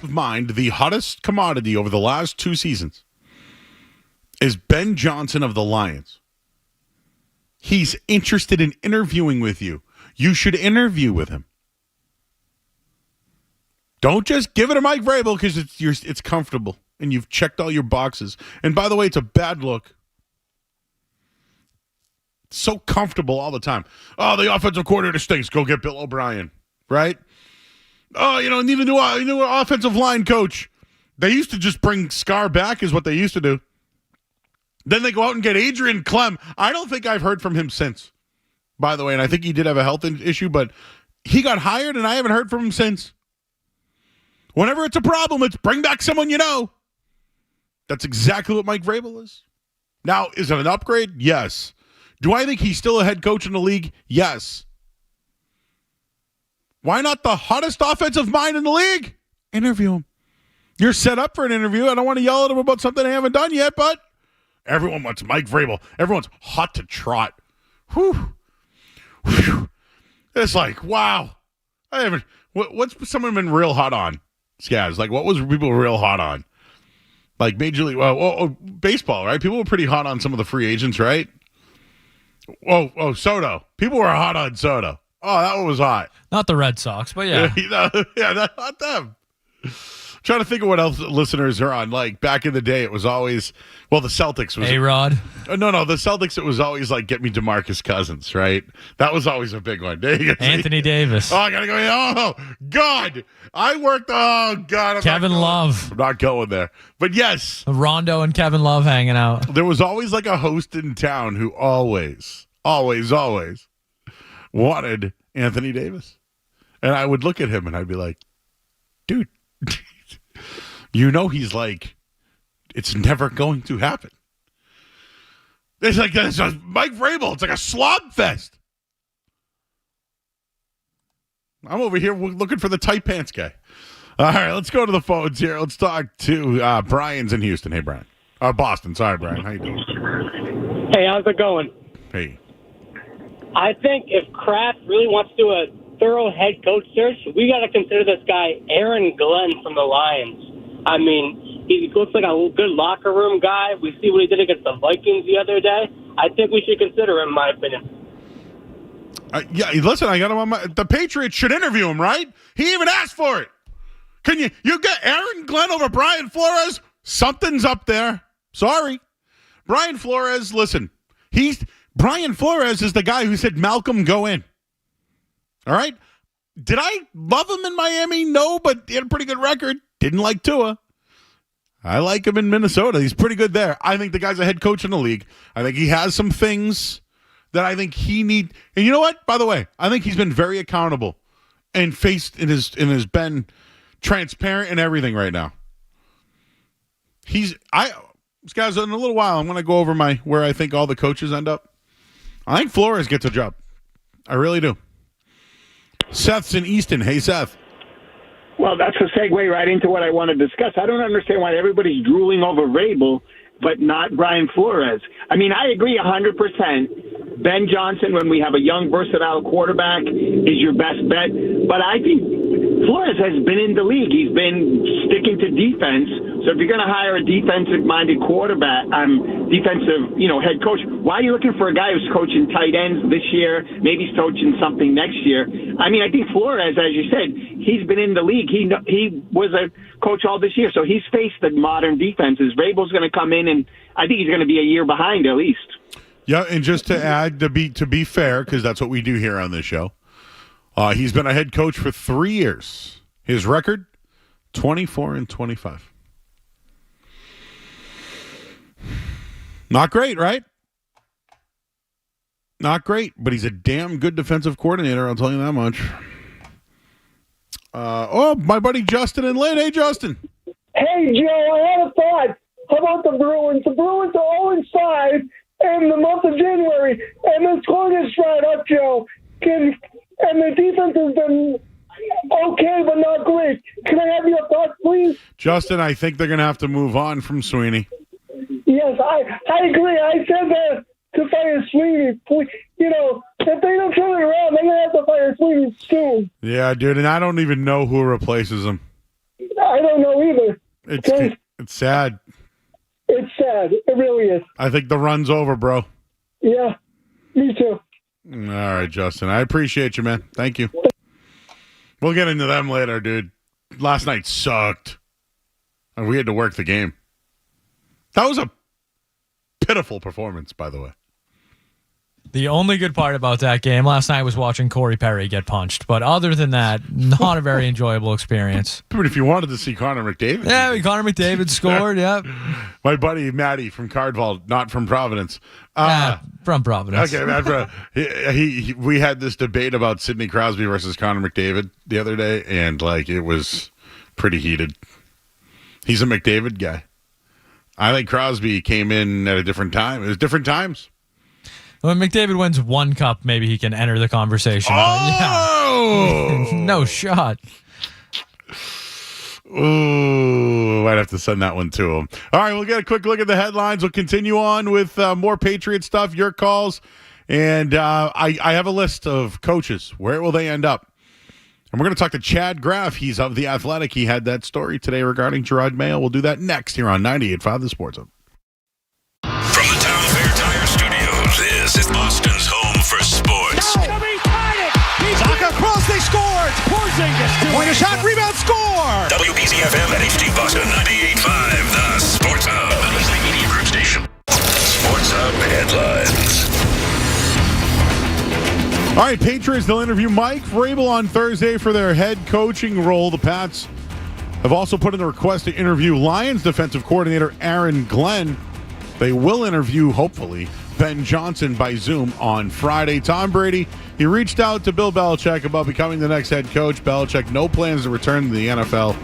mind, the hottest commodity over the last 2 seasons is Ben Johnson of the Lions. He's interested in interviewing with you. You should interview with him. Don't just give it to Mike Vrabel because it's comfortable and you've checked all your boxes. And by the way, it's a bad look. It's so comfortable all the time. Oh, the offensive coordinator stinks. Go get Bill O'Brien, right? Oh, need a new offensive line coach. They used to just bring Scar back is what they used to do. Then they go out and get Adrian Clem. I don't think I've heard from him since, by the way. And I think he did have a health issue, but he got hired and I haven't heard from him since. Whenever it's a problem, it's bring back someone you know. That's exactly what Mike Vrabel is. Now, is it an upgrade? Yes. Do I think he's still a head coach in the league? Yes. Why not the hottest offensive mind in the league? Interview him. You're set up for an interview. I don't want to yell at him about something I haven't done yet, but everyone wants Mike Vrabel. Everyone's hot to trot. Whew. Whew. It's like, wow. What's someone been real hot on? Scaz, like what was people real hot on? Like Major League, baseball, right? People were pretty hot on some of the free agents, right? Soto. People were hot on Soto. Oh, that one was hot. Not the Red Sox, but yeah. Not them. Trying to think of what else listeners are on. Like back in the day, it was always the Celtics was A-Rod. No, the Celtics. It was always like get me DeMarcus Cousins, right? That was always a big one. Anthony Davis. Oh, I gotta go. Oh God, I worked. Oh God, Kevin Love. I'm not going there. But yes, Rondo and Kevin Love hanging out. There was always like a host in town who always wanted Anthony Davis, and I would look at him and I'd be like, dude. He's like, it's never going to happen. It's like it's Mike Vrabel. It's like a slog fest. I'm over here looking for the tight pants guy. All right, let's go to the phones here. Let's talk to Brian's in Houston. Hey, Brian. Boston. Sorry, Brian. How you doing? Hey, how's it going? Hey. I think if Kraft really wants to do a thorough head coach search, we got to consider this guy Aaron Glenn from the Lions. I mean, he looks like a good locker room guy. We see what he did against the Vikings the other day. I think we should consider him, in my opinion. Listen, I got him on the Patriots should interview him, right? He even asked for it. Can you get Aaron Glenn over Brian Flores? Something's up there. Sorry. Brian Flores, listen, Brian Flores is the guy who said, Malcolm, go in. All right? Did I love him in Miami? No, but he had a pretty good record. Didn't like Tua. I like him in Minnesota. He's pretty good there. I think the guy's a head coach in the league. I think he has some things that I think he need. And you know what? By the way, I think he's been very accountable and has been transparent in everything right now. This guy's in a little while. I'm going to go over where I think all the coaches end up. I think Flores gets a job. I really do. Seth's in Easton. Hey, Seth. Well, that's a segue right into what I want to discuss. I don't understand why everybody's drooling over Vrabel, but not Brian Flores. I mean, I agree 100%. Ben Johnson, when we have a young, versatile quarterback, is your best bet. But I think Flores has been in the league. He's been sticking to defense. So if you're going to hire a defensive-minded quarterback, defensive, head coach, why are you looking for a guy who's coaching tight ends this year? Maybe he's coaching something next year. I mean, I think Flores, as you said, he's been in the league. He was a coach all this year, so he's faced the modern defenses. Vrabel's going to come in, and I think he's going to be a year behind at least. Yeah, and just to add, to be fair, because that's what we do here on this show, he's been a head coach for 3 years. His record, 24-25. Not great, right? Not great, but he's a damn good defensive coordinator, I'll tell you that much. My buddy Justin and Lynn. Hey, Justin. Hey, Joe, I had a thought. How about the Bruins? The Bruins are 0-5 in the month of January, and the score is dried up, Joe. And the defense has been okay, but not great. Can I have your thoughts, please? Justin, I think they're going to have to move on from Sweeney. Yes, I agree. I said that to fire Sweeney. If they don't turn it around, they're going to have to fire Sweeney soon. Yeah, dude, and I don't even know who replaces him. I don't know either. It's sad. It's sad. It really is. I think the run's over, bro. Yeah, me too. All right, Justin. I appreciate you, man. Thank you. We'll get into them later, dude. Last night sucked. And we had to work the game. That was a pitiful performance, by the way. The only good part about that game last night was watching Corey Perry get punched. But other than that, not a very enjoyable experience. But if you wanted to see Connor McDavid. Yeah, Connor McDavid scored, yep. My buddy Matty from Cardval, not from Providence. From Providence. Okay, man. We had this debate about Sidney Crosby versus Connor McDavid the other day, and it was pretty heated. He's a McDavid guy. I think Crosby came in at a different time. It was different times. When McDavid wins one cup, maybe he can enter the conversation. Oh! Yeah. No shot. Ooh, might have to send that one to him. All right, we'll get a quick look at the headlines. We'll continue on with more Patriot stuff, your calls. And I have a list of coaches. Where will they end up? And we're going to talk to Chad Graff. He's of The Athletic. He had that story today regarding Gerard Mayo. We'll do that next here on 98.5 The Sports Hub. From the Town Fair Tire Studios, this is Boston's home for sports. Zaka cross, they scored. Point a shot, rebound, score. WBZFM and HD Boston 98.5, The Sports Hub. The Media Group Station. Sports Hub headlines. All right, Patriots, they'll interview Mike Vrabel on Thursday for their head coaching role. The Pats have also put in the request to interview Lions defensive coordinator Aaron Glenn. They will interview, hopefully, Ben Johnson by Zoom on Friday. Tom Brady, he reached out to Bill Belichick about becoming the next head coach. Belichick, no plans to return to the NFL.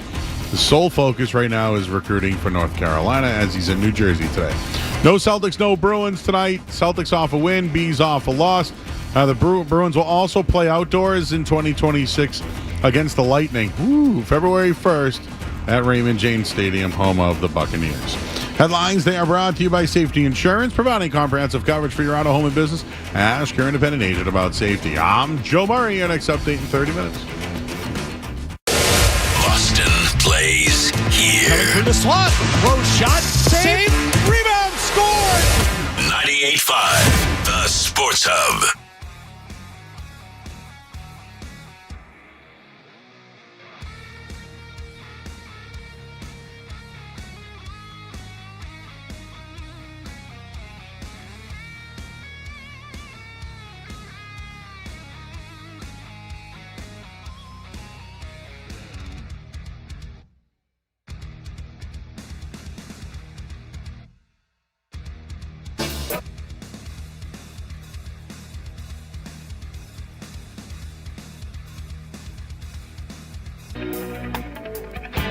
The sole focus right now is recruiting for North Carolina as he's in New Jersey today. No Celtics, no Bruins tonight. Celtics off a win, Bees off a loss. The Bruins will also play outdoors in 2026 against the Lightning. February 1st at Raymond James Stadium, home of the Buccaneers. Headlines, they are brought to you by Safety Insurance, providing comprehensive coverage for your auto, home, and business. Ask your independent agent about safety. I'm Joe Murray. Your next update in 30 minutes. Boston plays here. Through the slot, throw shot, save, rebound, scored. 98.5, The Sports Hub.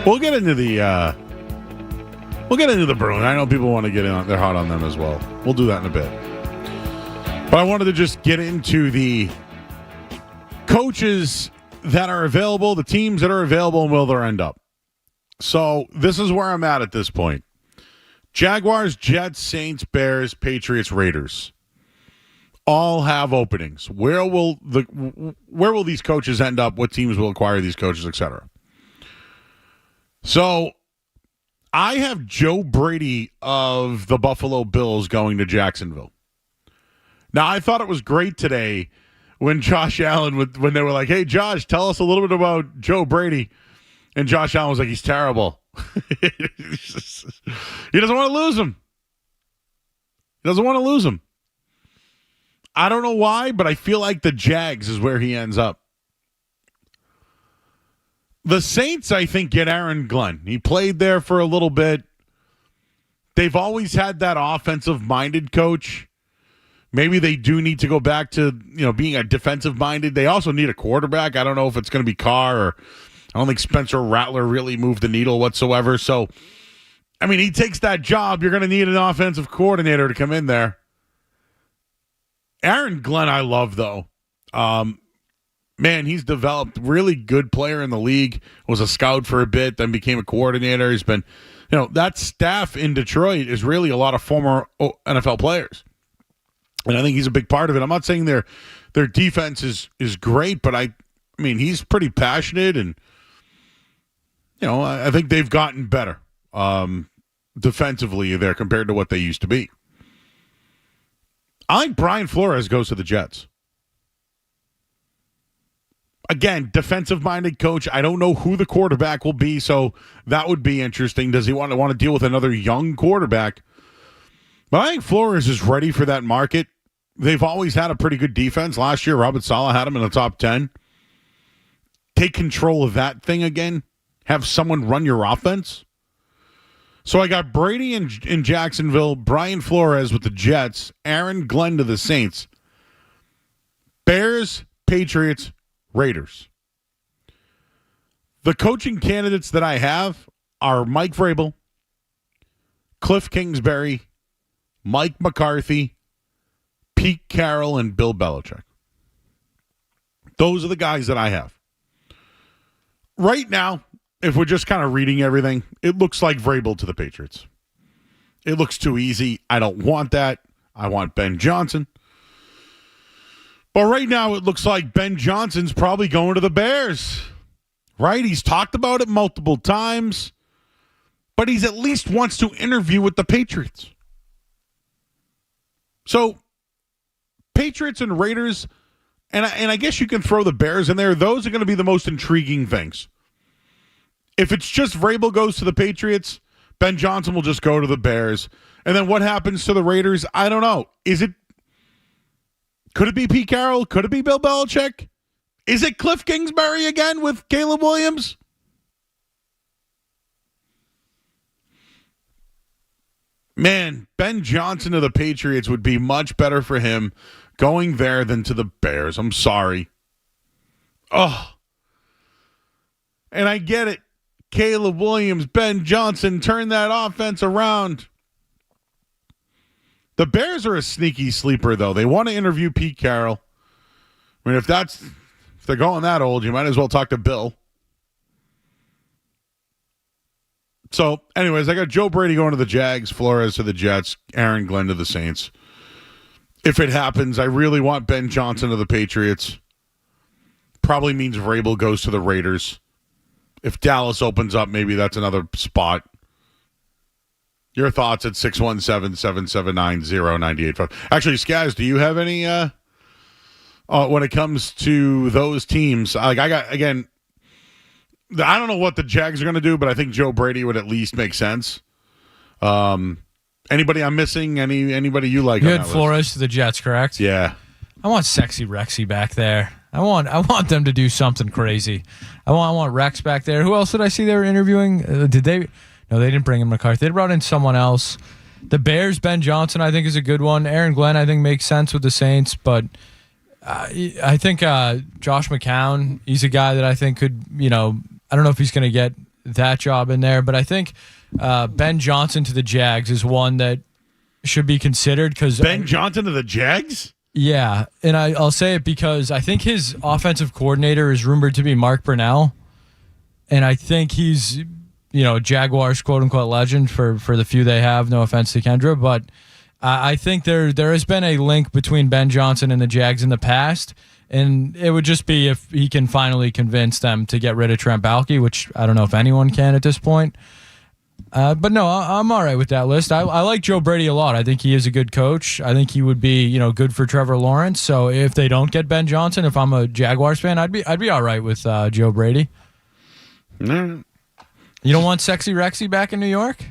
We'll get into the Bruins. I know people want to get in. They're hot on them as well. We'll do that in a bit. But I wanted to just get into the coaches that are available, the teams that are available, and where they'll end up. So this is where I'm at this point. Jaguars, Jets, Saints, Bears, Patriots, Raiders all have openings. Where will these coaches end up? What teams will acquire these coaches, etc.? So I have Joe Brady of the Buffalo Bills going to Jacksonville. Now, I thought it was great today when Josh Allen, when they were like, hey, Josh, tell us a little bit about Joe Brady. And Josh Allen was like, he's terrible. He doesn't want to lose him. He doesn't want to lose him. I don't know why, but I feel like the Jags is where he ends up. The Saints, I think, get Aaron Glenn. He played there for a little bit. They've always had that offensive-minded coach. Maybe they do need to go back to, being a defensive-minded. They also need a quarterback. I don't know if it's going to be Carr or I don't think Spencer Rattler really moved the needle whatsoever. So, he takes that job. You're going to need an offensive coordinator to come in there. Aaron Glenn, I love, though. Man, he's developed really good player in the league, was a scout for a bit, then became a coordinator. He's been, that staff in Detroit is really a lot of former NFL players. And I think he's a big part of it. I'm not saying their defense is great, but he's pretty passionate and I think they've gotten better defensively there compared to what they used to be. I think Brian Flores goes to the Jets. Again, defensive-minded coach. I don't know who the quarterback will be, so that would be interesting. Does he want to deal with another young quarterback? But I think Flores is ready for that market. They've always had a pretty good defense. Last year, Robert Saleh had him in the top 10. Take control of that thing again. Have someone run your offense. So I got Brady in Jacksonville, Brian Flores with the Jets, Aaron Glenn to the Saints. Bears, Patriots, Raiders. The coaching candidates that I have are Mike Vrabel, Cliff Kingsbury, Mike McCarthy, Pete Carroll, and Bill Belichick. Those are the guys that I have. Right now, if we're just kind of reading everything, it looks like Vrabel to the Patriots. It looks too easy. I don't want that. I want Ben Johnson. But right now, it looks like Ben Johnson's probably going to the Bears. Right? He's talked about it multiple times. But he's at least wants to interview with the Patriots. So, Patriots and Raiders, and I guess you can throw the Bears in there. Those are going to be the most intriguing things. If it's just Vrabel goes to the Patriots, Ben Johnson will just go to the Bears. And then what happens to the Raiders? I don't know. Could it be Pete Carroll? Could it be Bill Belichick? Is it Cliff Kingsbury again with Caleb Williams? Man, Ben Johnson to the Patriots would be much better for him going there than to the Bears. I'm sorry. Oh. And I get it. Caleb Williams, Ben Johnson, turn that offense around. The Bears are a sneaky sleeper, though. They want to interview Pete Carroll. I mean, if they're going that old, you might as well talk to Bill. So, anyways, I got Joe Brady going to the Jags, Flores to the Jets, Aaron Glenn to the Saints. If it happens, I really want Ben Johnson to the Patriots. Probably means Vrabel goes to the Raiders. If Dallas opens up, maybe that's another spot. Your thoughts at 617-779-0985. Actually, Skaz, do you have any when it comes to those teams? I don't know what the Jags are going to do, but I think Joe Brady would at least make sense. Anybody I'm missing? Anybody you like? You on had that Flores list? to the Jets, correct? Yeah. I want sexy Rexy back there. I want them to do something crazy. I want Rex back there. Who else did I see they were interviewing? Did they? No, they didn't bring in McCarthy. They brought in someone else. The Bears, Ben Johnson, I think is a good one. Aaron Glenn, I think makes sense with the Saints, but I think Josh McCown, he's a guy that I think could, I don't know if he's going to get that job in there, but I think Ben Johnson to the Jags is one that should be considered because Ben Johnson to the Jags? Yeah, and I'll say it because I think his offensive coordinator is rumored to be Mark Brunell, and I think he's, Jaguars quote-unquote legend for the few they have, no offense to Kendra, but I think there has been a link between Ben Johnson and the Jags in the past, and it would just be if he can finally convince them to get rid of Trent Baalke, which I don't know if anyone can at this point. But no, I'm all right with that list. I like Joe Brady a lot. I think he is a good coach. I think he would be, good for Trevor Lawrence. So if they don't get Ben Johnson, if I'm a Jaguars fan, I'd be all right with Joe Brady. Mm. You don't want sexy Rexy back in New York?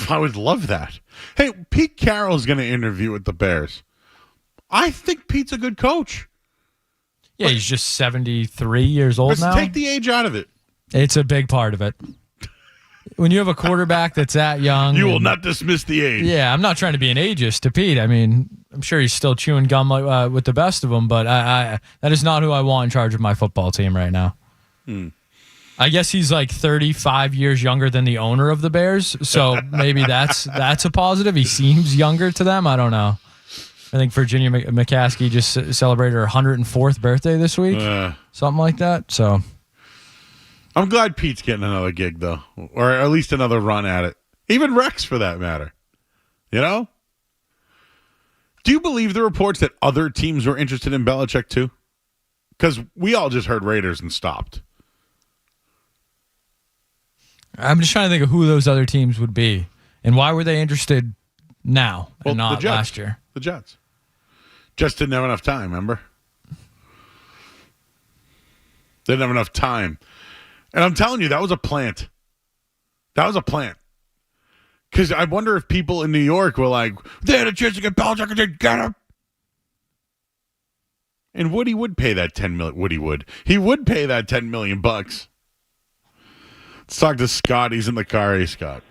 I would love that. Hey, Pete Carroll's going to interview with the Bears. I think Pete's a good coach. Yeah, he's just 73 years old now. Take the age out of it. It's a big part of it. When you have a quarterback that's that young. You will not dismiss the age. Yeah, I'm not trying to be an ageist to Pete. I mean, I'm sure he's still chewing gum with the best of them, but that is not who I want in charge of my football team right now. I guess he's like 35 years younger than the owner of the Bears, so maybe that's a positive. He seems younger to them. I don't know. I think Virginia McCaskey just celebrated her 104th birthday this week, something like that. So I'm glad Pete's getting another gig, though, or at least another run at it. Even Rex, for that matter. Do you believe the reports that other teams were interested in Belichick, too? Because we all just heard Raiders and stopped. I'm just trying to think of who those other teams would be and why were they interested now and not last year. The Jets. Just didn't have enough time, remember? Didn't have enough time. And I'm telling you, that was a plant. That was a plant. Because I wonder if people in New York were like, they had a chance to get Belichick and they get him. And Woody would pay that $10 million. Woody would. He would pay that $10 million bucks. Let's talk to Scott. He's in the car. Hey, Scott.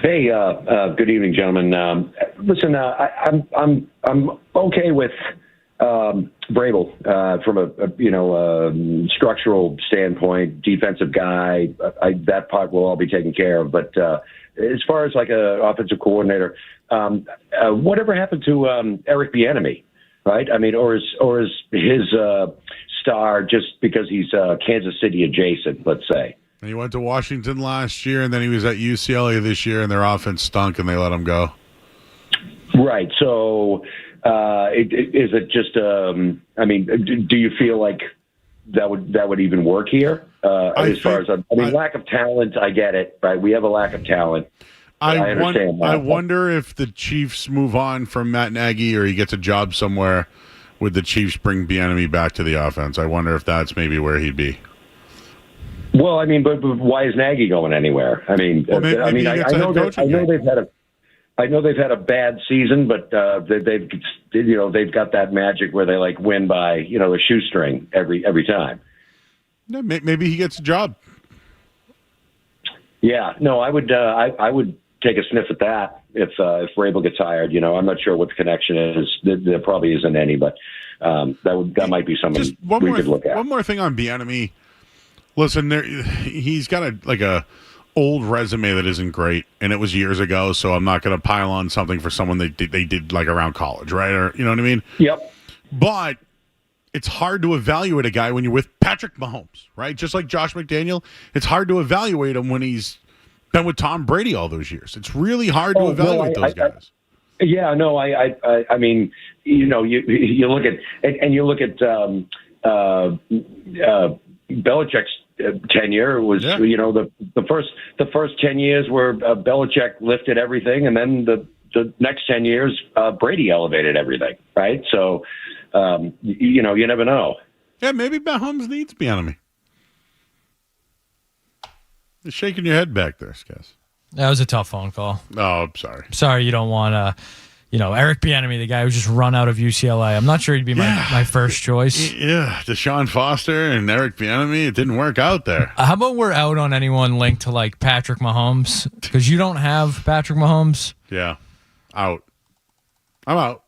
Hey, good evening, gentlemen. Listen, I'm okay with Vrabel from a structural standpoint, defensive guy. That part will all be taken care of. But as far as like an offensive coordinator, whatever happened to Eric Bieniemy? Right? I mean, or is his star just because he's Kansas City adjacent, let's say? And he went to Washington last year, and then he was at UCLA this year, and their offense stunk, and they let him go. Right. So is it just, I mean, do you feel like that would even work here? Lack of talent, I get it, right? We have a lack of talent. I understand that. I wonder if the Chiefs move on from Matt Nagy or he gets a job somewhere with the Chiefs bring Bieniemy back to the offense. I wonder if that's maybe where he'd be. Well, I mean, but why is Nagy going anywhere? I mean, I know they've had a bad season, but they've got that magic where they like win by a shoestring every time. Yeah, maybe he gets a job. Yeah, no, I would take a sniff at that if Vrabel gets hired. I'm not sure what the connection is. There probably isn't any, but that might be something we could look at. One more thing on Bieniemy. Listen, he's got a old resume that isn't great, and it was years ago. So I'm not going to pile on something for someone they did like around college, right? Or you know what I mean? Yep. But it's hard to evaluate a guy when you're with Patrick Mahomes, right? Just like Josh McDaniel, it's hard to evaluate him when he's been with Tom Brady all those years. It's really hard to evaluate those guys. I mean, you look at Belichick's tenure was the first 10 years where Belichick lifted everything, and then the next 10 years Brady elevated everything, right? So you never know. Yeah, maybe Mahomes needs Bieniemy. You're shaking your head back there, Skess. That was a tough phone call. Oh, I'm sorry. Sorry you don't want Eric Bieniemy, the guy who just run out of UCLA. I'm not sure he'd be my first choice. Yeah, Deshaun Foster and Eric Bieniemy, it didn't work out there. How about we're out on anyone linked to like Patrick Mahomes? Because you don't have Patrick Mahomes. Yeah, out. I'm out.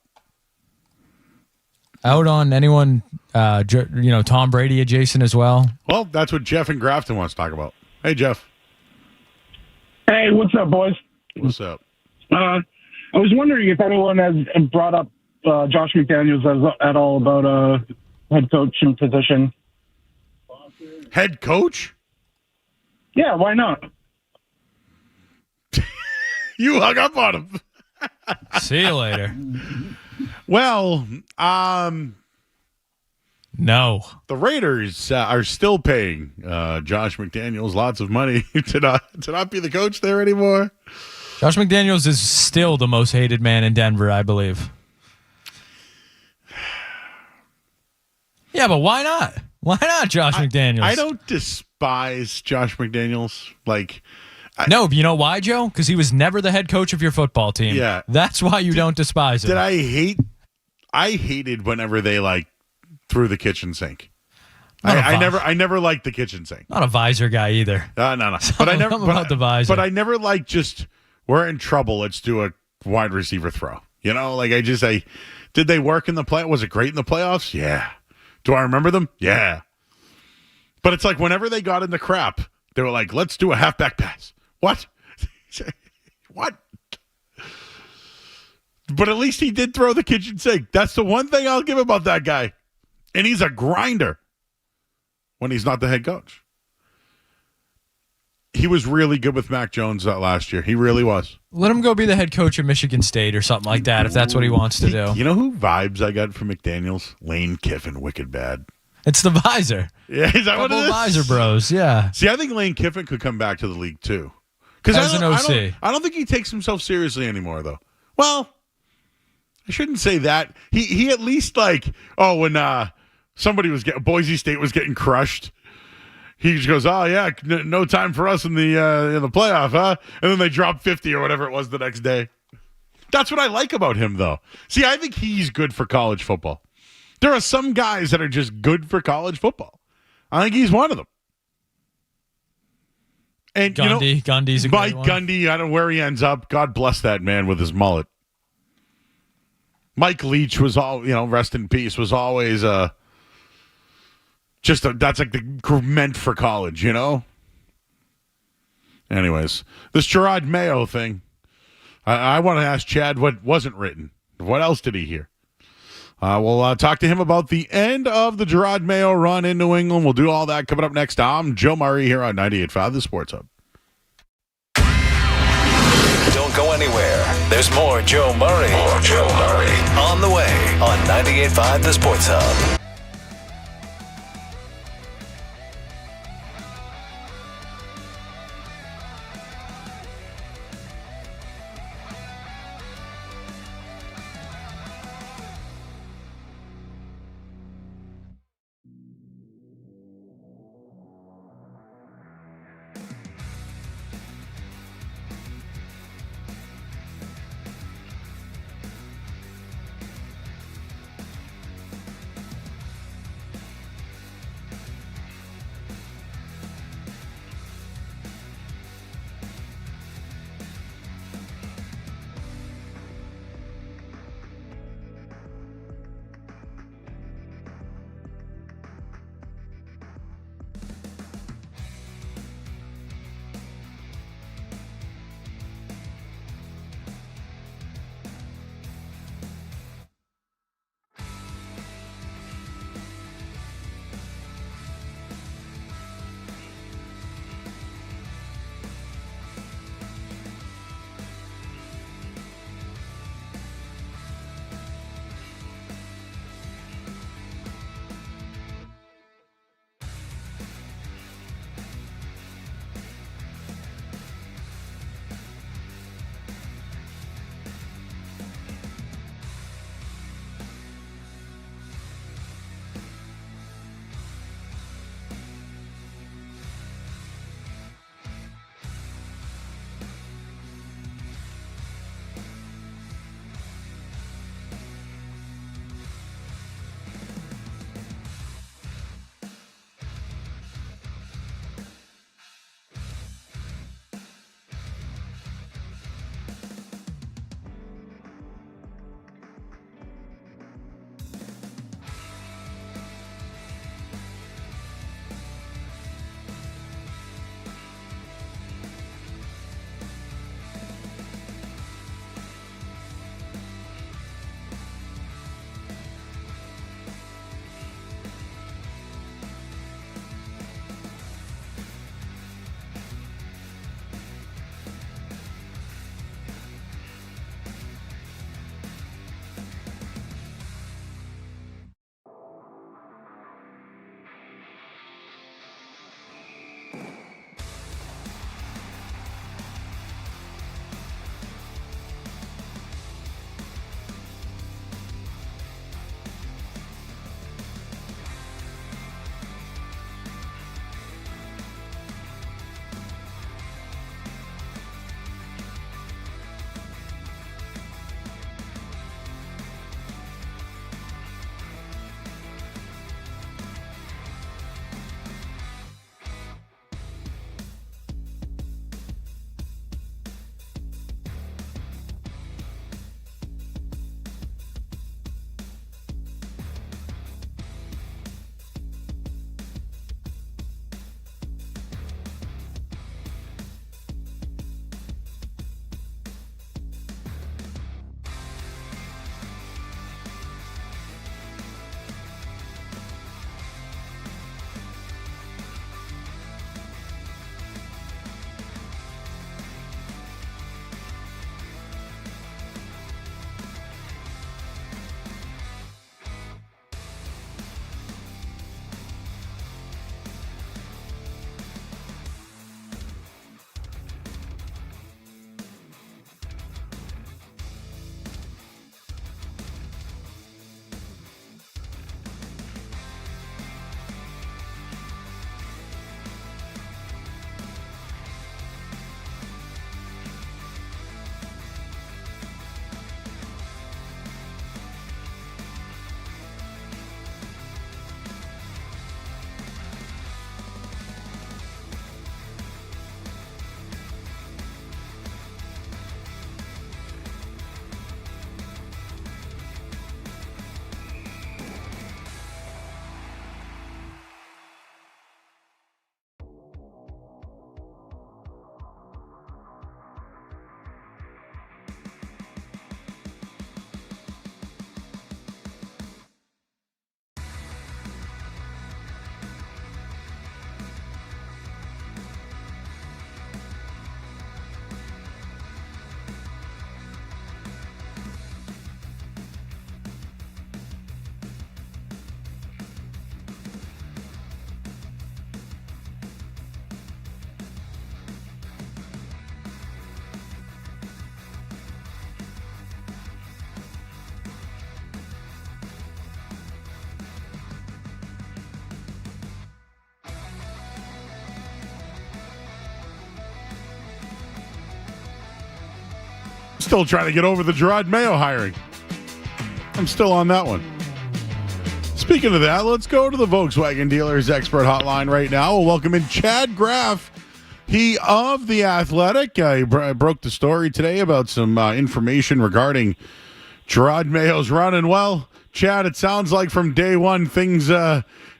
Out on anyone, Tom Brady adjacent as well. Well, that's what Jeff in Grafton wants to talk about. Hey, Jeff. Hey, what's up, boys? What's up? I was wondering if anyone has brought up Josh McDaniels at all about a head coaching position. Head coach? Yeah, why not? You hung up on him. See you later. Well, no. The Raiders are still paying Josh McDaniels lots of money to not be the coach there anymore. Josh McDaniels is still the most hated man in Denver, I believe. Yeah, but why not? Why not Josh McDaniels? I don't despise Josh McDaniels. No, you know why, Joe? Because he was never the head coach of your football team. Yeah. That's why you don't despise him. I hated whenever they threw the kitchen sink. I never liked the kitchen sink. Not a visor guy either. No. But I never about the visor. But I never just we're in trouble. Let's do a wide receiver throw. Did they work in the play? Was it great in the playoffs? Yeah. Do I remember them? Yeah. But it's like whenever they got in the crap, they were like, let's do a halfback pass. What? What? But at least he did throw the kitchen sink. That's the one thing I'll give about that guy. And he's a grinder when he's not the head coach. He was really good with Mac Jones last year. He really was. Let him go be the head coach of Michigan State or something like that if that's what he wants to do. You know who vibes I got from McDaniels? Lane Kiffin, wicked bad. It's the visor. Yeah, is that what it is? Visor bros, yeah. See, I think Lane Kiffin could come back to the league too. Because As an OC. I don't think he takes himself seriously anymore, though. Well, I shouldn't say that. He at least when somebody was Boise State was getting crushed, he just goes, "Oh yeah, no time for us in the playoff, huh?" And then they drop 50 or whatever it was the next day. That's what I like about him, though. See, I think he's good for college football. There are some guys that are just good for college football. I think he's one of them. And Gundy's a Mike great one. Gundy, I don't know where he ends up. God bless that man with his mullet. Mike Leach was rest in peace, was always that's like the meant for college, Anyways, this Gerard Mayo thing, I want to ask Chad what wasn't written. What else did he hear? We'll talk to him about the end of the Gerard Mayo run in New England. We'll do all that coming up next. I'm Joe Murray here on 98.5 The Sports Hub. Don't go anywhere. There's more Joe Murray. On the way on 98.5 The Sports Hub. still trying to get over the Gerard Mayo hiring. I'm still on that one. Speaking of that, let's go to the Volkswagen Dealers Expert Hotline right now. We'll welcome in Chad Graff. He of The Athletic. I broke the story today about some information regarding Gerard Mayo's run. And, well, Chad, it sounds like from day one things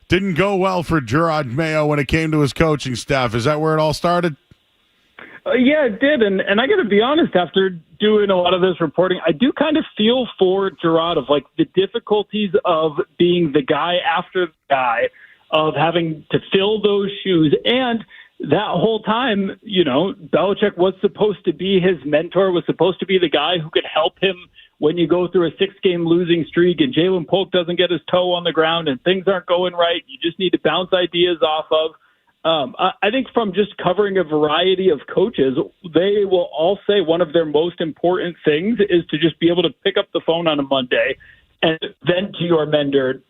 didn't go well for Gerard Mayo when it came to his coaching staff. Is that where it all started? Yeah, it did. And I got to be honest, after doing a lot of this reporting, I do kind of feel for Gerard of like the difficulties of being the guy after the guy, of having to fill those shoes. And that whole time, you know, Belichick was supposed to be his mentor, was supposed to be the guy who could help him when you go through a 6-game losing streak and Jalen Polk doesn't get his toe on the ground and things aren't going right. You just need to bounce ideas off of. I think from just covering a variety of coaches, they will all say one of their most important things is to just be able to pick up the phone on a Monday and vent to your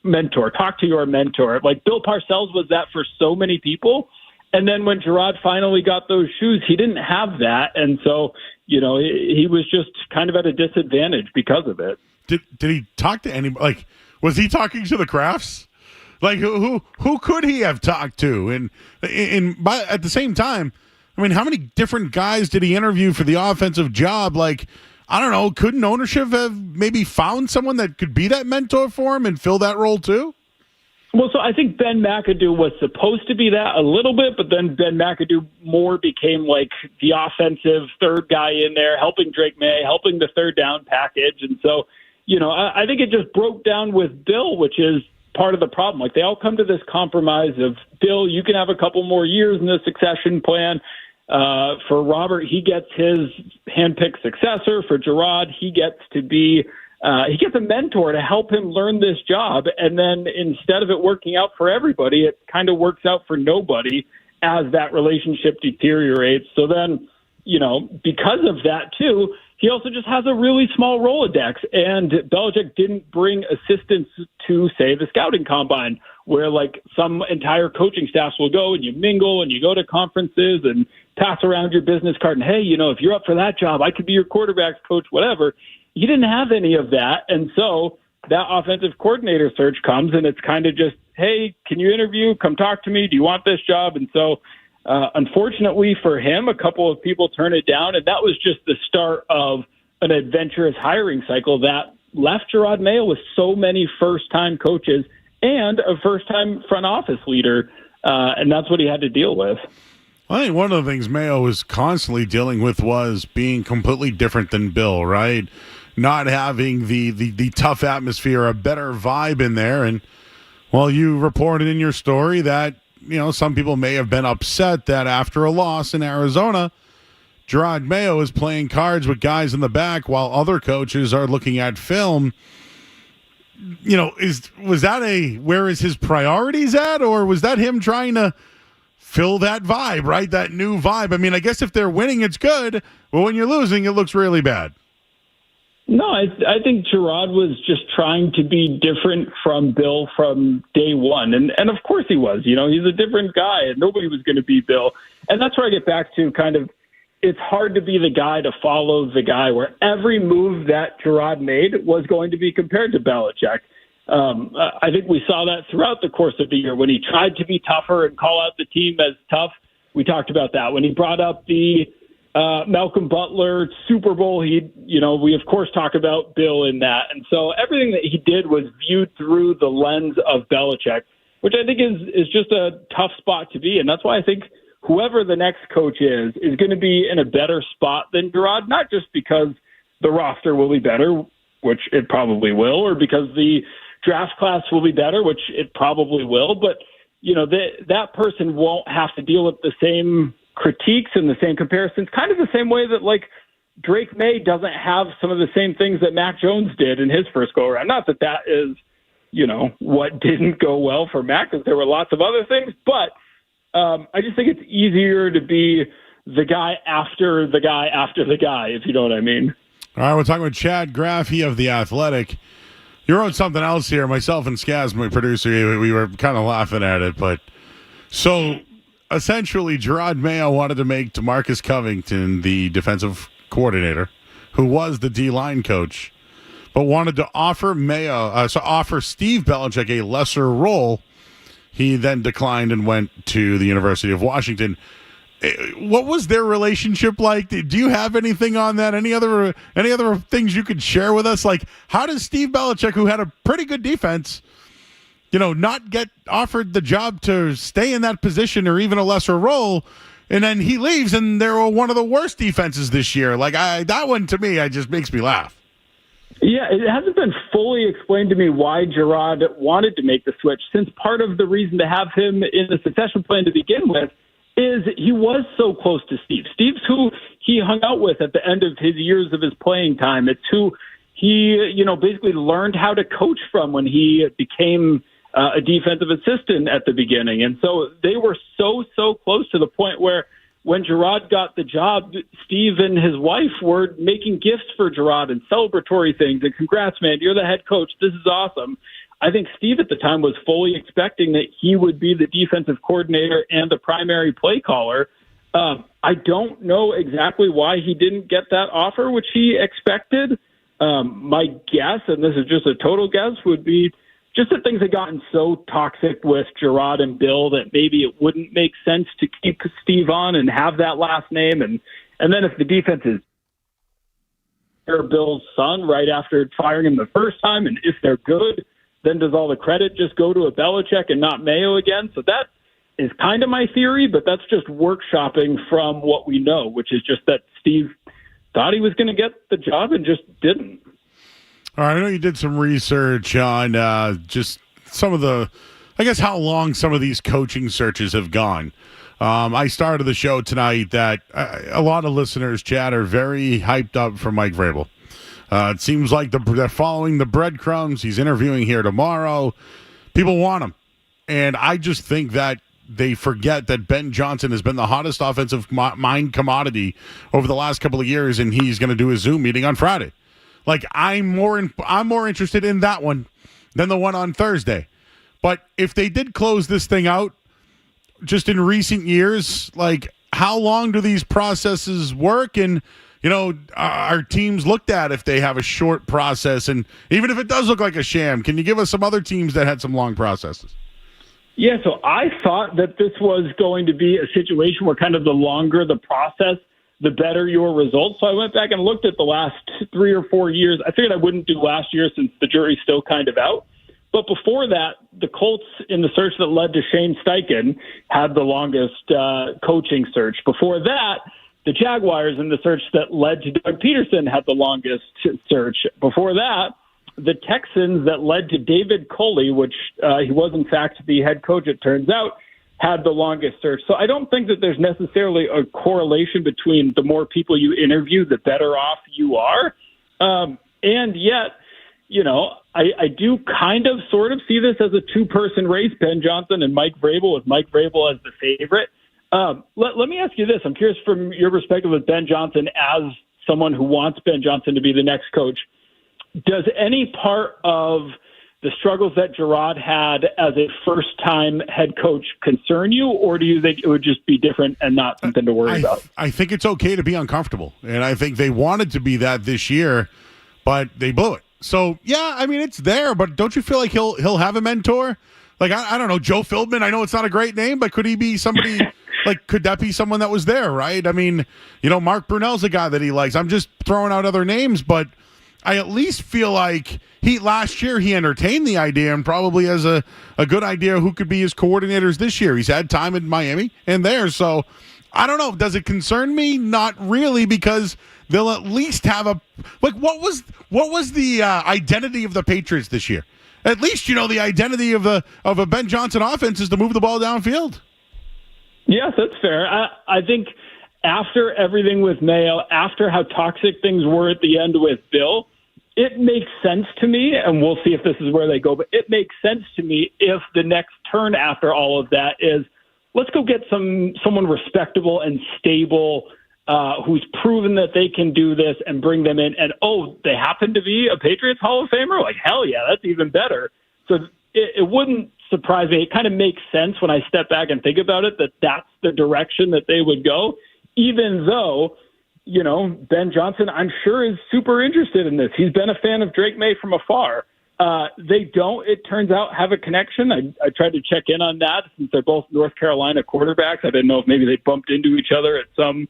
mentor, talk to your mentor. Like Bill Parcells was that for so many people. And then when Gerard finally got those shoes, he didn't have that. And so, you know, he was just kind of at a disadvantage because of it. Did he talk to anybody? Like, was he talking to the Crafts? Like, who could he have talked to? But at the same time, I mean, how many different guys did he interview for the offensive job? Like, I don't know, couldn't ownership have maybe found someone that could be that mentor for him and fill that role too? Well, so I think Ben McAdoo was supposed to be that a little bit, but then Ben McAdoo more became like the offensive third guy in there, helping Drake May, helping the third down package. And so, you know, I think it just broke down with Bill, which is part of the problem. Like, they all come to this compromise of, Bill, you can have a couple more years in the succession plan. For Robert, he gets his handpicked successor. For Gerard, he gets to be he gets a mentor to help him learn this job. And then instead of it working out for everybody, it kind of works out for nobody as that relationship deteriorates. So then, you know, because of that too, he also just has a really small Rolodex, and Belichick didn't bring assistants to, say, the scouting combine, where like some entire coaching staffs will go and you mingle and you go to conferences and pass around your business card and, hey, you know, if you're up for that job, I could be your quarterback's coach, whatever. He didn't have any of that, and so that offensive coordinator search comes, and it's kind of just, hey, can you interview? Come talk to me. Do you want this job? And so unfortunately for him, a couple of people turned it down, and that was just the start of an adventurous hiring cycle that left Gerard Mayo with so many first-time coaches and a first-time front office leader, and that's what he had to deal with. I think one of the things Mayo was constantly dealing with was being completely different than Bill, right? Not having the tough atmosphere, a better vibe in there. And, well, you reported in your story that, you know, some people may have been upset that after a loss in Arizona, Gerard Mayo is playing cards with guys in the back while other coaches are looking at film. You know, was that where is his priorities at, or was that him trying to fill that vibe, right? That new vibe. I mean, I guess if they're winning, it's good, but when you're losing, it looks really bad. No, I think Gerard was just trying to be different from Bill from day one. And of course he was. You know, he's a different guy, and nobody was going to be Bill. And that's where I get back to kind of, it's hard to be the guy to follow the guy, where every move that Gerard made was going to be compared to Belichick. I think we saw that throughout the course of the year when he tried to be tougher and call out the team as tough. We talked about that. When he brought up the Malcolm Butler Super Bowl, we of course talk about Bill in that. And so everything that he did was viewed through the lens of Belichick, which I think is just a tough spot to be. And that's why I think whoever the next coach is going to be in a better spot than Gerard, not just because the roster will be better, which it probably will, or because the draft class will be better, which it probably will, but you know, that person won't have to deal with the same critiques and the same comparisons, kind of the same way that like Drake May doesn't have some of the same things that Mac Jones did in his first go around. Not that that is, you know, what didn't go well for Mac, because there were lots of other things, but I just think it's easier to be the guy after the guy after the guy, if you know what I mean. All right, we're talking with Chad Graff of The Athletic. You wrote something else here. Myself and Skaz, my producer, we were kind of laughing at it. But so essentially, Gerard Mayo wanted to make DeMarcus Covington the defensive coordinator who was the D-line coach, but wanted to offer offer Steve Belichick a lesser role. He then declined and went to the University of Washington. What was their relationship like? Do you have anything on that? Any other things you could share with us? Like, how does Steve Belichick, who had a pretty good defense, not get offered the job to stay in that position or even a lesser role, and then he leaves and they're one of the worst defenses this year? Like, that one to me, just makes me laugh. Yeah, it hasn't been fully explained to me why Gerard wanted to make the switch, since part of the reason to have him in the succession plan to begin with is he was so close to Steve. Steve's who he hung out with at the end of his years of his playing time. It's who he, basically learned how to coach from when he became a defensive assistant at the beginning. And so they were so close to the point where when Gerard got the job, Steve and his wife were making gifts for Gerard and celebratory things. And congrats, man, you're the head coach. This is awesome. I think Steve at the time was fully expecting that he would be the defensive coordinator and the primary play caller. I don't know exactly why he didn't get that offer, which he expected. My guess, and this is just a total guess, would be just that things had gotten so toxic with Gerard and Bill that maybe it wouldn't make sense to keep Steve on and have that last name. And then if the defense is Bill's son right after firing him the first time, and if they're good, then does all the credit just go to a Belichick and not Mayo again? So that is kind of my theory, but that's just workshopping from what we know, which is just that Steve thought he was going to get the job and just didn't. All right, I know you did some research on just some of the, I guess, how long some of these coaching searches have gone. I started the show tonight that a lot of listeners, Chad, are very hyped up for Mike Vrabel. It seems like they're following the breadcrumbs. He's interviewing here tomorrow. People want him. And I just think that they forget that Ben Johnson has been the hottest offensive mind commodity over the last couple of years, and he's going to do a Zoom meeting on Friday. Like, I'm more interested in that one than the one on Thursday. But if they did close this thing out just in recent years, like, how long do these processes work? And are teams looked at if they have a short process? And even if it does look like a sham, can you give us some other teams that had some long processes? Yeah, so I thought that this was going to be a situation where kind of the longer the process, the better your results. So I went back and looked at the last 3 or 4 years. I figured I wouldn't do last year since the jury's still kind of out. But before that, the Colts in the search that led to Shane Steichen had the longest coaching search. Before that, the Jaguars in the search that led to Doug Peterson had the longest search. Before that, the Texans that led to David Culley, which he was in fact the head coach, it turns out, had the longest search. So I don't think that there's necessarily a correlation between the more people you interview, the better off you are. And yet, I do kind of sort of see this as a two-person race, Ben Johnson and Mike Vrabel, with Mike Vrabel as the favorite. Let me ask you this. I'm curious from your perspective with Ben Johnson as someone who wants Ben Johnson to be the next coach. Does any part of the struggles that Gerard had as a first-time head coach concern you, or do you think it would just be different and not something to worry about? I think it's okay to be uncomfortable, and I think they wanted to be that this year, but they blew it. So, yeah, I mean, it's there, but don't you feel like he'll have a mentor? Like, I don't know, Joe Philbin, I know it's not a great name, but could he be somebody like, could that be someone that was there, right? I mean, Mark Brunell's a guy that he likes. I'm just throwing out other names, but I at least feel like last year he entertained the idea and probably has a good idea who could be his coordinators this year. He's had time in Miami and there. So I don't know. Does it concern me? Not really, because they'll at least have what was the identity of the Patriots this year? At least, the identity of a Ben Johnson offense is to move the ball downfield. Yes, that's fair. I think after everything with Mayo, after how toxic things were at the end with Bill, it makes sense to me, and we'll see if this is where they go, but it makes sense to me if the next turn after all of that is, let's go get someone respectable and stable who's proven that they can do this and bring them in. And, they happen to be a Patriots Hall of Famer? Like, hell yeah, that's even better. So it wouldn't surprise me. It kind of makes sense when I step back and think about it that that's the direction that they would go, even though Ben Johnson, I'm sure, is super interested in this. He's been a fan of Drake May from afar. They don't, it turns out, have a connection. I tried to check in on that since they're both North Carolina quarterbacks. I didn't know if maybe they bumped into each other at some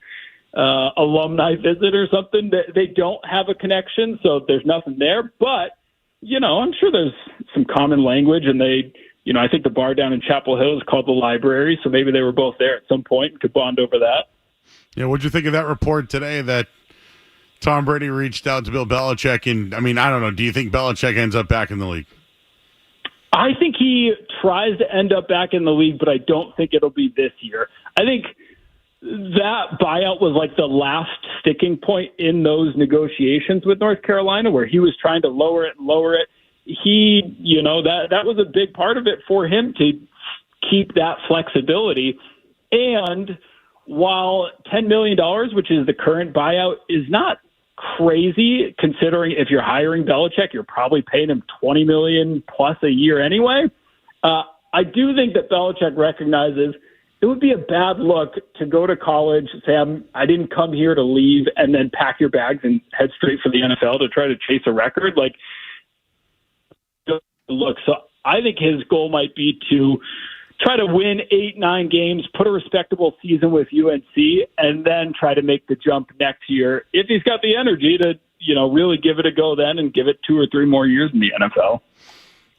alumni visit or something. They don't have a connection, so there's nothing there. But, I'm sure there's some common language, and I think the bar down in Chapel Hill is called the Library, so maybe they were both there at some point and could bond over that. Yeah, what'd you think of that report today that Tom Brady reached out to Bill Belichick? And, I don't know, do you think Belichick ends up back in the league? I think he tries to end up back in the league, but I don't think it'll be this year. I think that buyout was like the last sticking point in those negotiations with North Carolina, where he was trying to lower it. He, that was a big part of it for him to keep that flexibility. And while $10 million, which is the current buyout, is not crazy, considering if you're hiring Belichick, you're probably paying him $20 million plus a year anyway. I do think that Belichick recognizes it would be a bad look to go to college, say, I didn't come here to leave, and then pack your bags and head straight for the NFL to try to chase a record. Look, so I think his goal might be to try to win 8-9 games, put a respectable season with UNC, and then try to make the jump next year if he's got the energy to, really give it a go then and give it 2 or 3 more years in the NFL.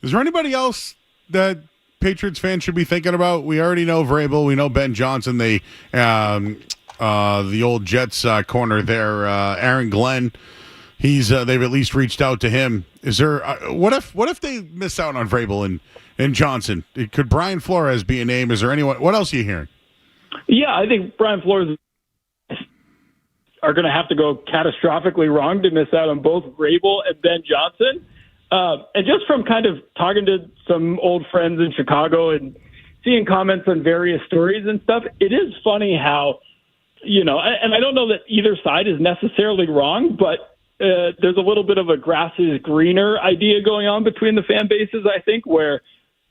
Is there anybody else that Patriots fans should be thinking about? We already know Vrabel. We know Ben Johnson. The old Jets corner there, Aaron Glenn. They've at least reached out to him. Is there what if they miss out on Vrabel and Johnson? Could Brian Flores be a name? Is there anyone? What else are you hearing? Yeah, I think Brian Flores are going to have to go catastrophically wrong to miss out on both Vrabel and Ben Johnson. And just from kind of talking to some old friends in Chicago and seeing comments on various stories and stuff, it is funny how, and I don't know that either side is necessarily wrong, but there's a little bit of a grass is greener idea going on between the fan bases, I think, where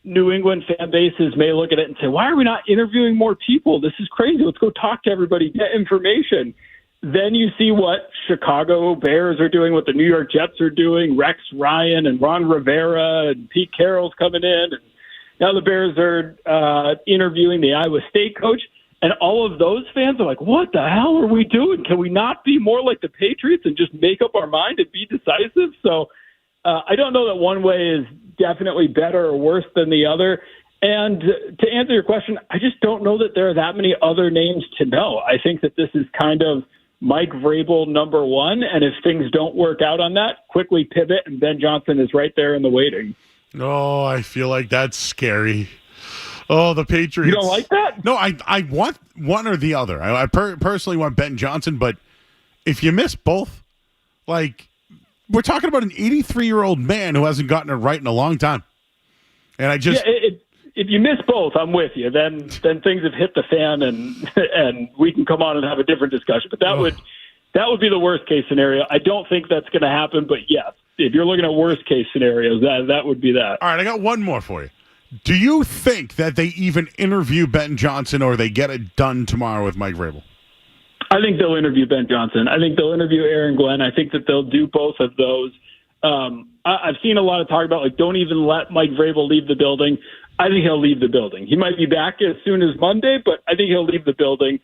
New England fan bases may look at it and say, why are we not interviewing more people? This is crazy. Let's go talk to everybody, get information. Then you see what Chicago Bears are doing, what the New York Jets are doing, Rex Ryan and Ron Rivera and Pete Carroll's coming in. And now the Bears are interviewing the Iowa State coach. And all of those fans are like, what the hell are we doing? Can we not be more like the Patriots and just make up our mind and be decisive? So I don't know that one way is definitely better or worse than the other. And to answer your question, I just don't know that there are that many other names to know. I think that this is kind of Mike Vrabel number one. And if things don't work out on that, quickly pivot, and Ben Johnson is right there in the waiting. Oh, I feel like that's scary. Oh, the Patriots. You don't like that? No, I want one or the other. I personally want Ben Johnson, but if you miss both, we're talking about an 83-year-old man who hasn't gotten it right in a long time. And I just... Yeah, if you miss both, I'm with you. Then things have hit the fan, and we can come on and have a different discussion. But that would be the worst case scenario. I don't think that's going to happen, but yes, if you're looking at worst case scenarios, that would be that. All right, I got one more for you. Do you think that they even interview Ben Johnson, or they get it done tomorrow with Mike Vrabel? I think they'll interview Ben Johnson. I think they'll interview Aaron Glenn. I think that they'll do both of those. I've seen a lot of talk about, don't even let Mike Vrabel leave the building. I think he'll leave the building. He might be back as soon as Monday, but I think he'll leave the building.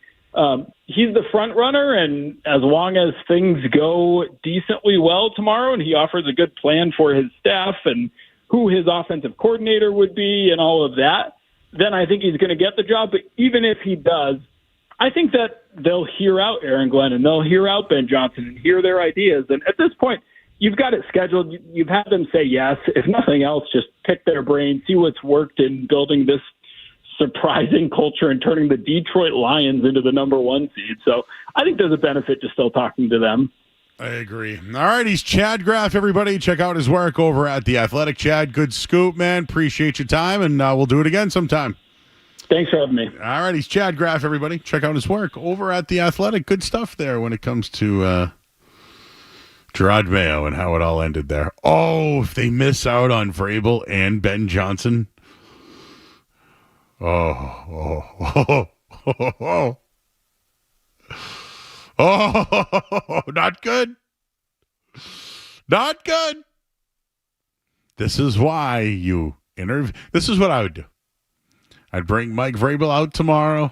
He's the front runner, and as long as things go decently well tomorrow and he offers a good plan for his staff and who his offensive coordinator would be and all of that, then I think he's going to get the job. But even if he does, I think that they'll hear out Aaron Glenn and they'll hear out Ben Johnson and hear their ideas. And at this point, you've got it scheduled. You've had them say yes. If nothing else, just pick their brain, see what's worked in building this surprising culture and turning the Detroit Lions into the number one seed. So I think there's a benefit to still talking to them. I agree. All right, he's Chad Graff, everybody. Check out his work over at The Athletic. Chad, good scoop, man. Appreciate your time, and we'll do it again sometime. Thanks for having me. All right, he's Chad Graff, everybody. Check out his work over at The Athletic. Good stuff there when it comes to Gerard Mayo and how it all ended there. Oh, if they miss out on Vrabel and Ben Johnson. Oh. Oh, not good. Not good. This is why you interview. This is what I would do. I'd bring Mike Vrabel out tomorrow.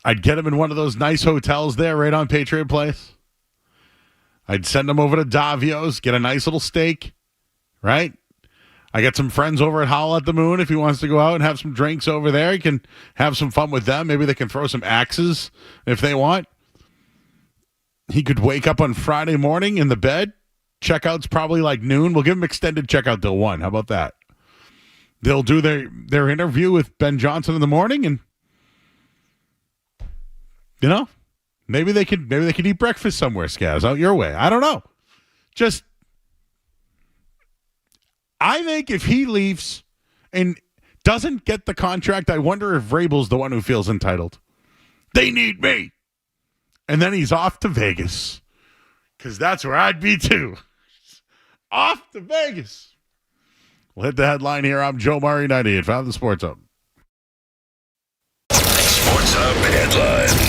I'd get him in one of those nice hotels there right on Patriot Place. I'd send him over to Davio's, get a nice little steak, right? I got some friends over at Howl at the Moon. If he wants to go out and have some drinks over there, he can have some fun with them. Maybe they can throw some axes if they want. He could wake up on Friday morning in the bed. Checkout's probably like noon. We'll give him extended checkout till 1. How about that? They'll do their interview with Ben Johnson in the morning, and maybe they could eat breakfast somewhere, Scaz, out your way. I don't know. I think if he leaves and doesn't get the contract, I wonder if Vrabel's the one who feels entitled. They need me. And then he's off to Vegas. Because that's where I'd be too. Off to Vegas. We'll hit the headline here. I'm Joe Murray, 98. Found the Sports Hub. Sports Hub headlines.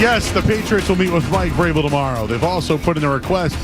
Yes, the Patriots will meet with Mike Vrabel tomorrow. They've also put in a request.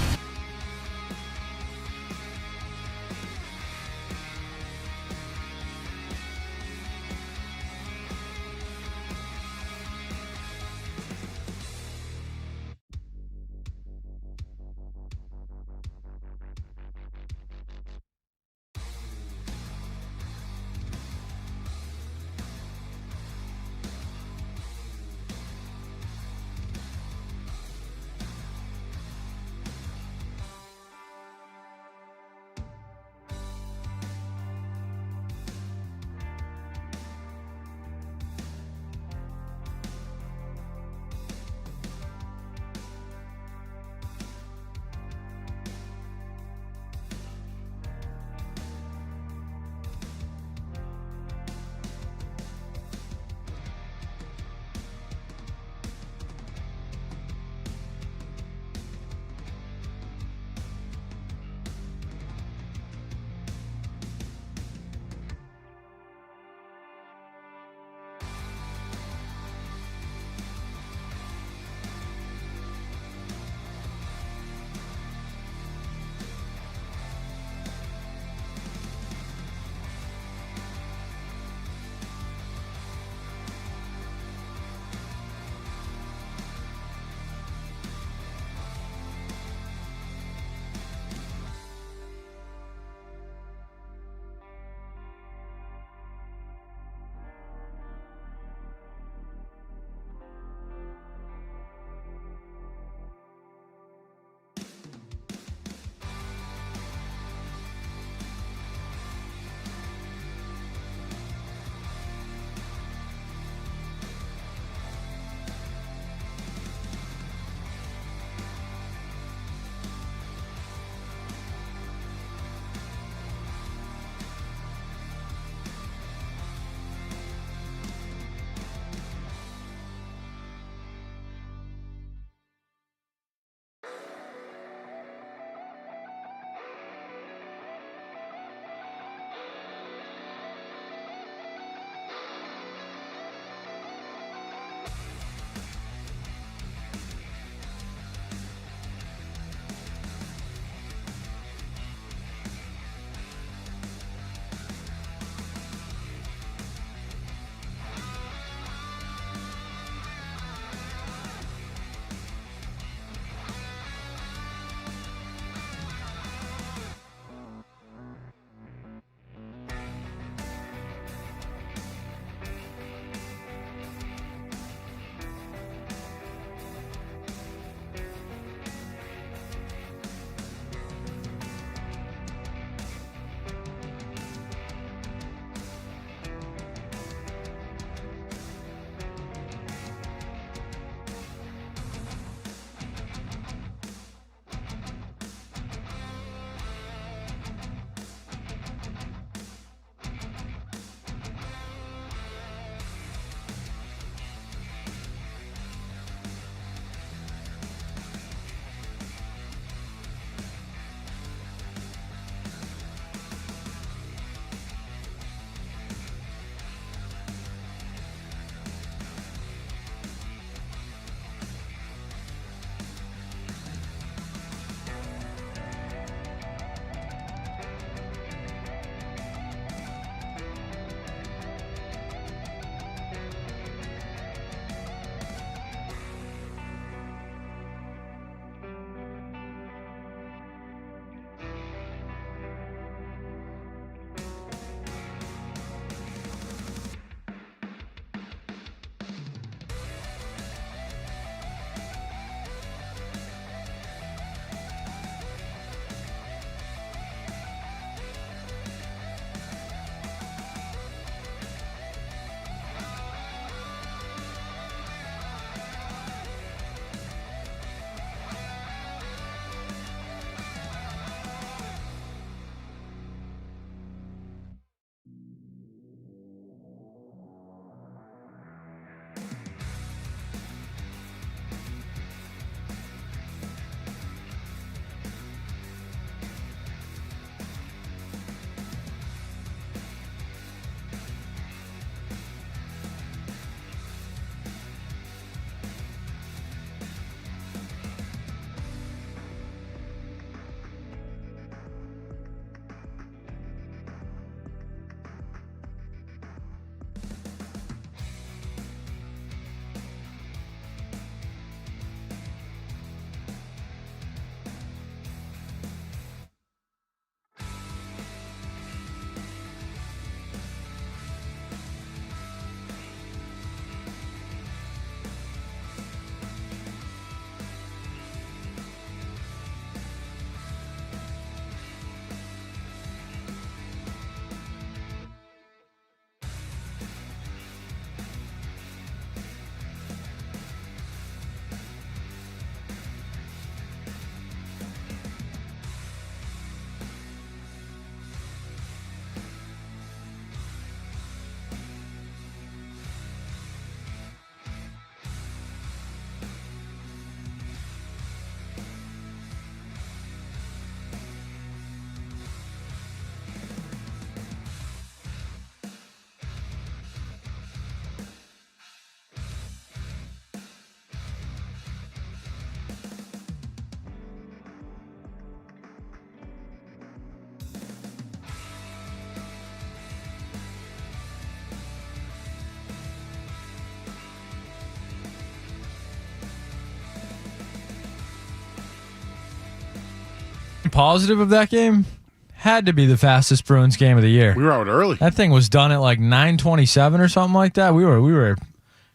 positive of that game, had to be the fastest Bruins game of the year. We were out early. That thing was done at like 9:27 or something like that. We were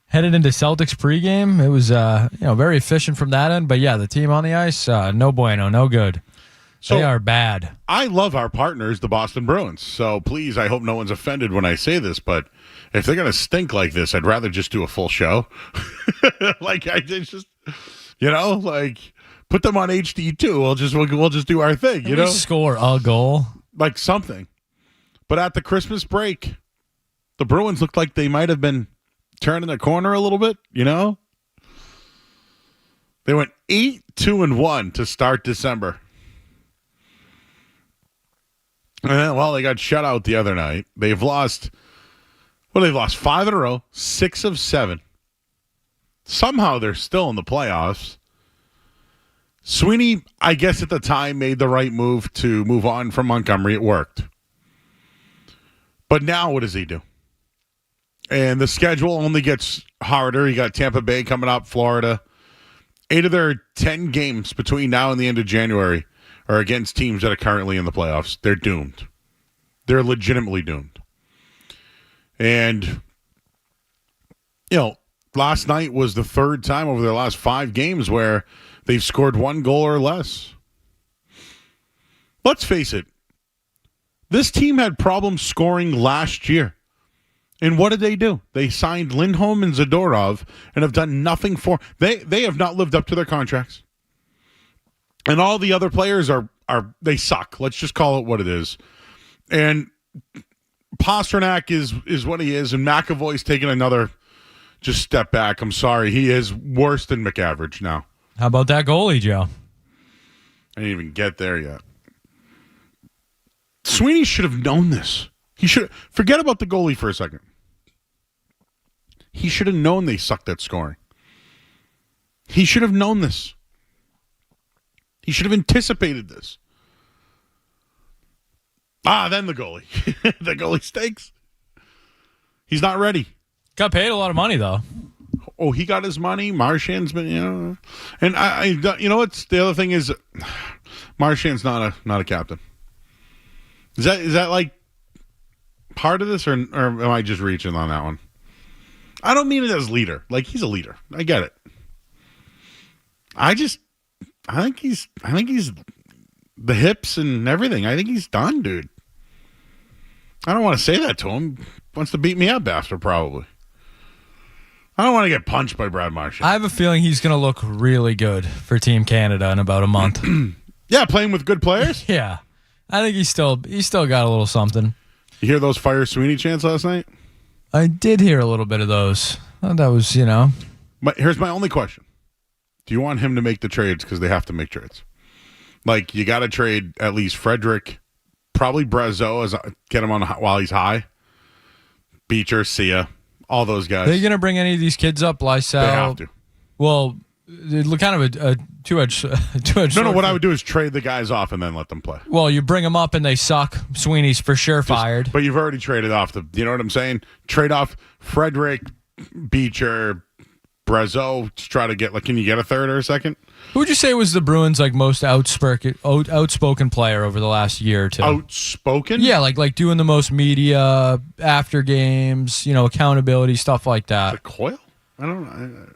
headed into Celtics pregame. It was very efficient from that end. But yeah, the team on the ice, no bueno, no good. So they are bad. I love our partners, the Boston Bruins. So please, I hope no one's offended when I say this, but if they're going to stink like this, I'd rather just do a full show. Like I just, put them on HD too. We'll just do our thing. Can we score a goal, like something. But at the Christmas break, the Bruins looked like they might have been turning the corner a little bit. They went 8-2-1 to start December. And then, they got shut out the other night. They've lost 5 in a row, 6 of 7. Somehow they're still in the playoffs. Sweeney, I guess at the time, made the right move to move on from Montgomery. It worked. But now what does he do? And the schedule only gets harder. You got Tampa Bay coming up, Florida. 8 of their 10 games between now and the end of January are against teams that are currently in the playoffs. They're doomed. They're legitimately doomed. And, last night was the third time over their last 5 games where they've scored 1 goal or less. Let's face it. This team had problems scoring last year. And what did they do? They signed Lindholm and Zadorov and have done nothing for... They have not lived up to their contracts. And all the other players they suck. Let's just call it what it is. And Pastrnak is what he is, and McAvoy's taking another just step back. I'm sorry. He is worse than McAverage now. How about that goalie, Joe? I didn't even get there yet. Sweeney should have known this. He should forget about the goalie for a second. He should have known they sucked at scoring. He should have known this. He should have anticipated this. Then the goalie. The goalie stinks. He's not ready. Got paid a lot of money, though. Oh, he got his money. Marchand's been, And what's the other thing is, Marchand's not a captain. Is that like part of this, or am I just reaching on that one? I don't mean it as leader. Like, he's a leader. I get it. I think he's the hips and everything. I think he's done, dude. I don't want to say that to him. He wants to beat me up after, probably. I don't want to get punched by Brad Marchand. I have a feeling he's going to look really good for Team Canada in about a month. Yeah, playing with good players? Yeah. I think he's still got a little something. You hear those Fire Sweeney chants last night? I did hear a little bit of those. That was, But here's my only question. Do you want him to make the trades because they have to make trades? Like, you got to trade at least Frederick, probably Brazeau, get him on while he's high. Beecher, Sia, all those guys. Are they going to bring any of these kids up, Lysell? They have to. Well, it look kind of a two-edged No, what I would do is trade the guys off and then let them play. Well, you bring them up and they suck. Sweeney's for sure fired. But you've already traded off you know what I'm saying? Trade off Frederick, Beecher, Brazeau to try to get, can you get a third or a second? Who would you say was the Bruins' most outspoken player over the last year or two? Outspoken? Yeah, like doing the most media after games, accountability, stuff like that. The Coyle? I don't know.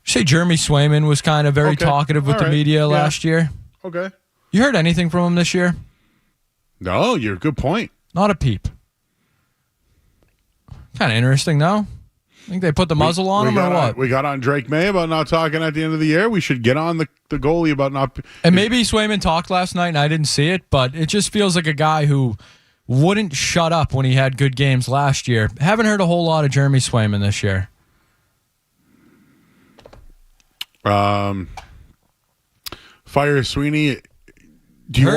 Say Jeremy Swayman was kind of very talkative with the media last year. Okay. You heard anything from him this year? No, you're a good point. Not a peep. Kind of interesting, though. I think they put the muzzle on him or what? We got on Drake May about not talking at the end of the year. We should get on the goalie about not... And maybe Swayman talked last night and I didn't see it, but it just feels like a guy who wouldn't shut up when he had good games last year. Haven't heard a whole lot of Jeremy Swayman this year. Fire Sweeney. Do you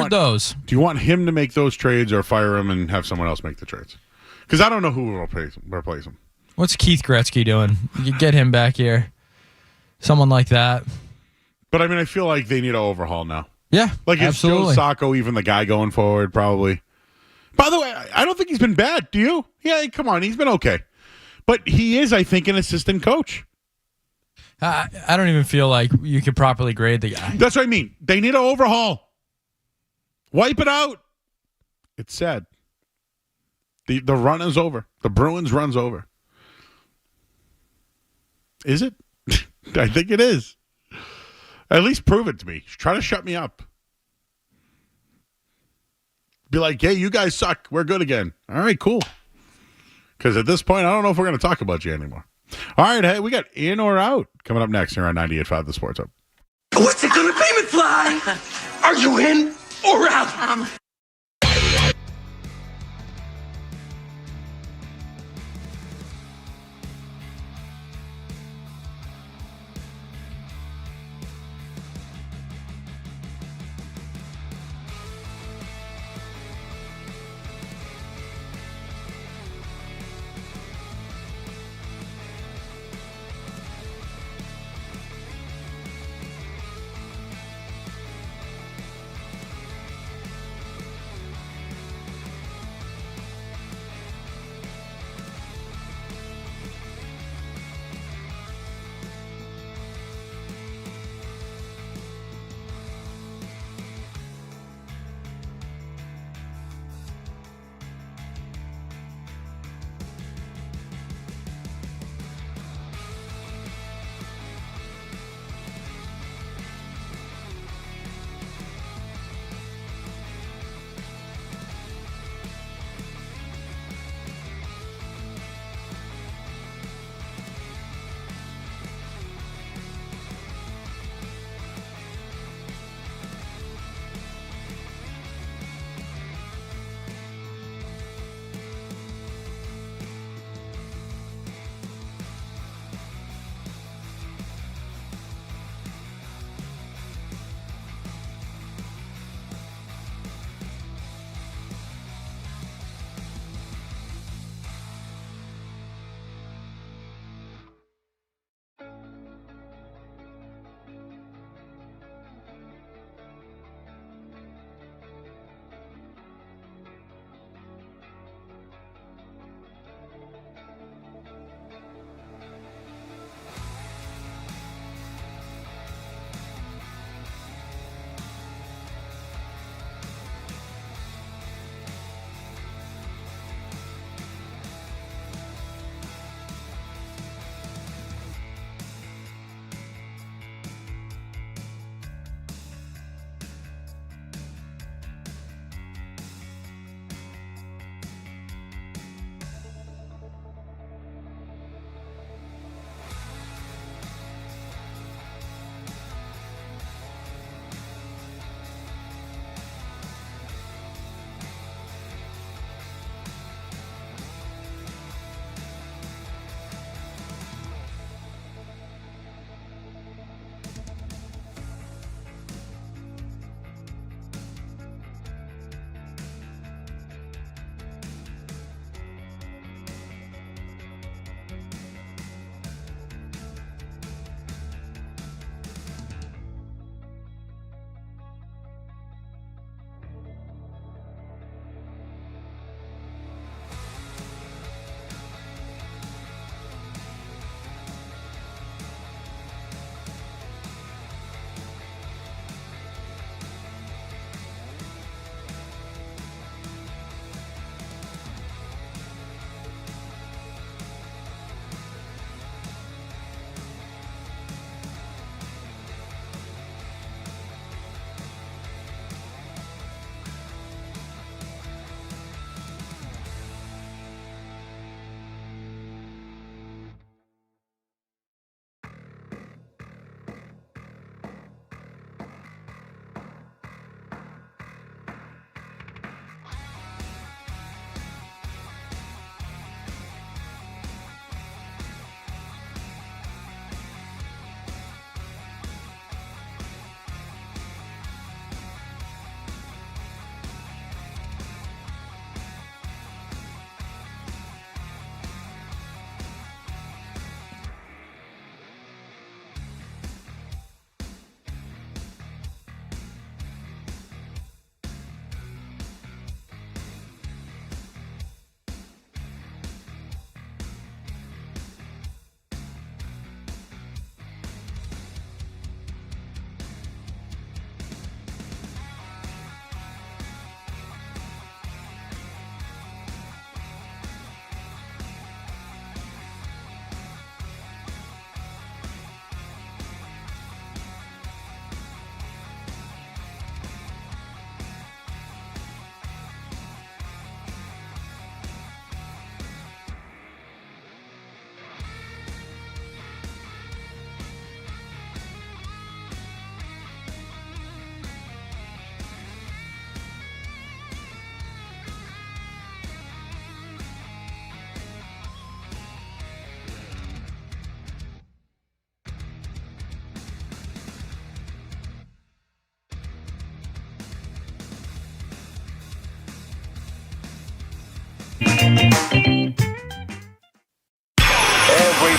want him to make those trades or fire him and have someone else make the trades? Because I don't know who will replace him. What's Keith Gretzky doing? You get him back here. Someone like that. But, I feel like they need an overhaul now. Yeah, absolutely. Is Joe Sacco even the guy going forward? Probably. By the way, I don't think he's been bad. Do you? Yeah, come on. He's been okay. But he is, I think, an assistant coach. I don't even feel like you could properly grade the guy. That's what I mean. They need an overhaul. Wipe it out. It's sad. The run is over. The Bruins run's over. Is it? I think it is. At least prove it to me. Try to shut me up. Be like, hey, you guys suck. We're good again. All right, cool. Because at this point, I don't know if we're going to talk about you anymore. All right, hey, we got in or out coming up next here on 98.5 The Sports Hub. What's it gonna be, McFly? Are you in or out?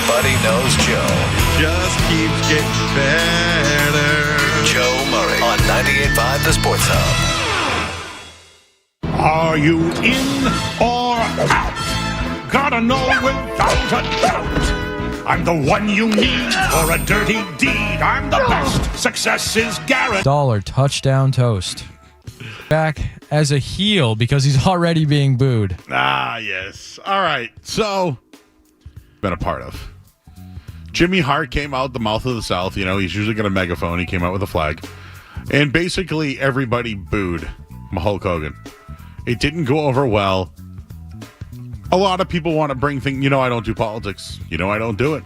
Everybody knows Joe. Just keeps getting better. Joe Murray on 98.5 The Sports Hub. Are you in or out? Gotta know without a doubt. I'm the one you need for a dirty deed. I'm the best. Success is guaranteed. Dollar touchdown toast. Back as a heel because he's already being booed. Ah, yes. All right. So, been a part of. Jimmy Hart came out the mouth of the South. You know, he's usually got a megaphone. He came out with a flag. And basically everybody booed Hulk Hogan. It didn't go over well. A lot of people want to bring things, I don't do politics. I don't do it.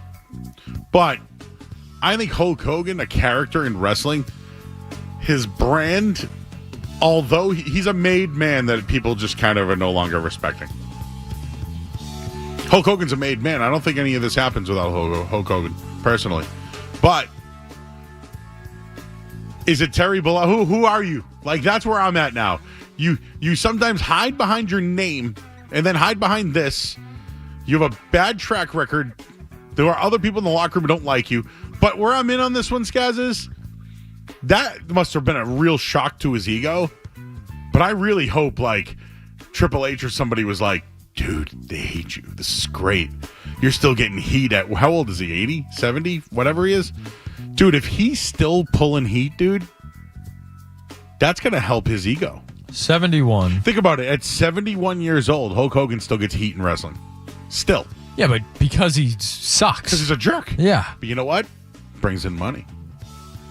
But I think Hulk Hogan, a character in wrestling, his brand, although he's a made man that people just kind of are no longer respecting. Hulk Hogan's a made man. I don't think any of this happens without Hulk Hogan, personally. But is it Terry Bollea? Who are you? Like, that's where I'm at now. You sometimes hide behind your name and then hide behind this. You have a bad track record. There are other people in the locker room who don't like you. But where I'm in on this one, Skaz, is that must have been a real shock to his ego. But I really hope, like, Triple H or somebody was like, dude, they hate you. This is great. You're still getting heat at, how old is he, 80, 70, whatever he is? Dude, if he's still pulling heat, dude, that's going to help his ego. 71. Think about it. At 71 years old, Hulk Hogan still gets heat in wrestling. Still. Yeah, but because he sucks. Because he's a jerk. Yeah. But you know what? Brings in money.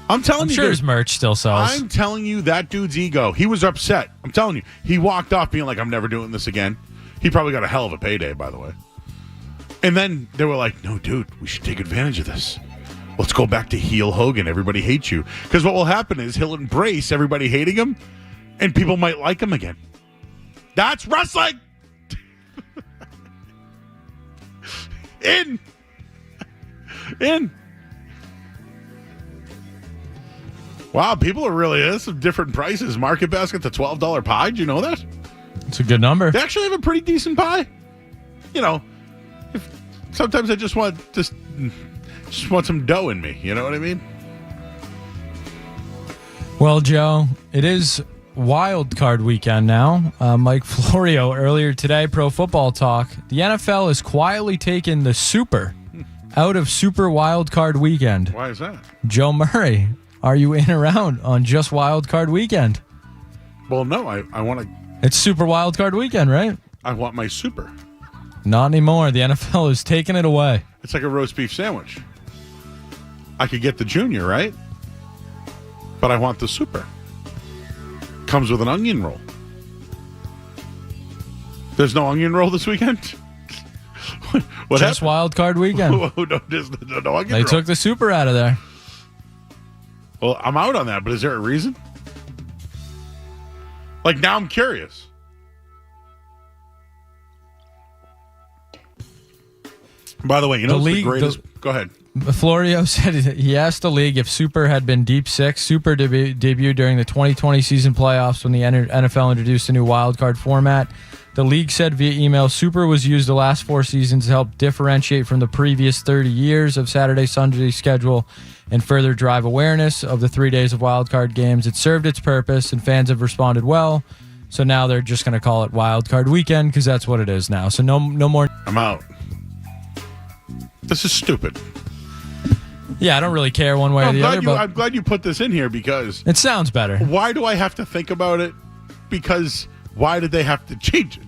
I'm telling you. I'm sure his merch still sells. I'm telling you, that dude's ego. He was upset. I'm telling you. He walked off being like, I'm never doing this again. He probably got a hell of a payday, by the way. And then they were like, no, dude, we should take advantage of this. Let's go back to heel Hogan. Everybody hates you. Because what will happen is he'll embrace everybody hating him, and people might like him again. That's wrestling. In. Wow, people are really, there's some different prices. Market Basket, the $12 pie. Do you know that? It's a good number. They actually have a pretty decent pie. Sometimes I just want some dough in me. You know what I mean? Well, Joe, it is wild card weekend now. Mike Florio earlier today, Pro Football Talk. The NFL has quietly taken the Super out of Super Wild Card Weekend. Why is that? Joe Murray, are you in or out on just Wild Card Weekend? Well, no, I want to. It's Super Wild Card Weekend, right? I want my Super. Not anymore. The NFL is taking it away. It's like a roast beef sandwich. I could get the Junior, right? But I want the Super. Comes with an onion roll. There's no onion roll this weekend? What just happened? Wild Card Weekend. There's no onion They roll. took the Super out of there. Well, I'm out on that, but is there a reason? Like, now I'm curious. By the way, you know what's the greatest? Go ahead. Florio said he asked the league if Super had been Deep Six. Super debuted during the 2020 season playoffs when the NFL introduced a new wild card format. The league said via email, Super was used the last 4 seasons to help differentiate from the previous 30 years of Saturday-Sunday schedule and further drive awareness of the 3 days of wild card games. It served its purpose, and fans have responded well. So now they're just going to call it Wild Card Weekend because that's what it is now. So no more. I'm out. This is stupid. Yeah, I don't really care one way or the other. But I'm glad you put this in here because it sounds better. Why do I have to think about it? Because why did they have to change it?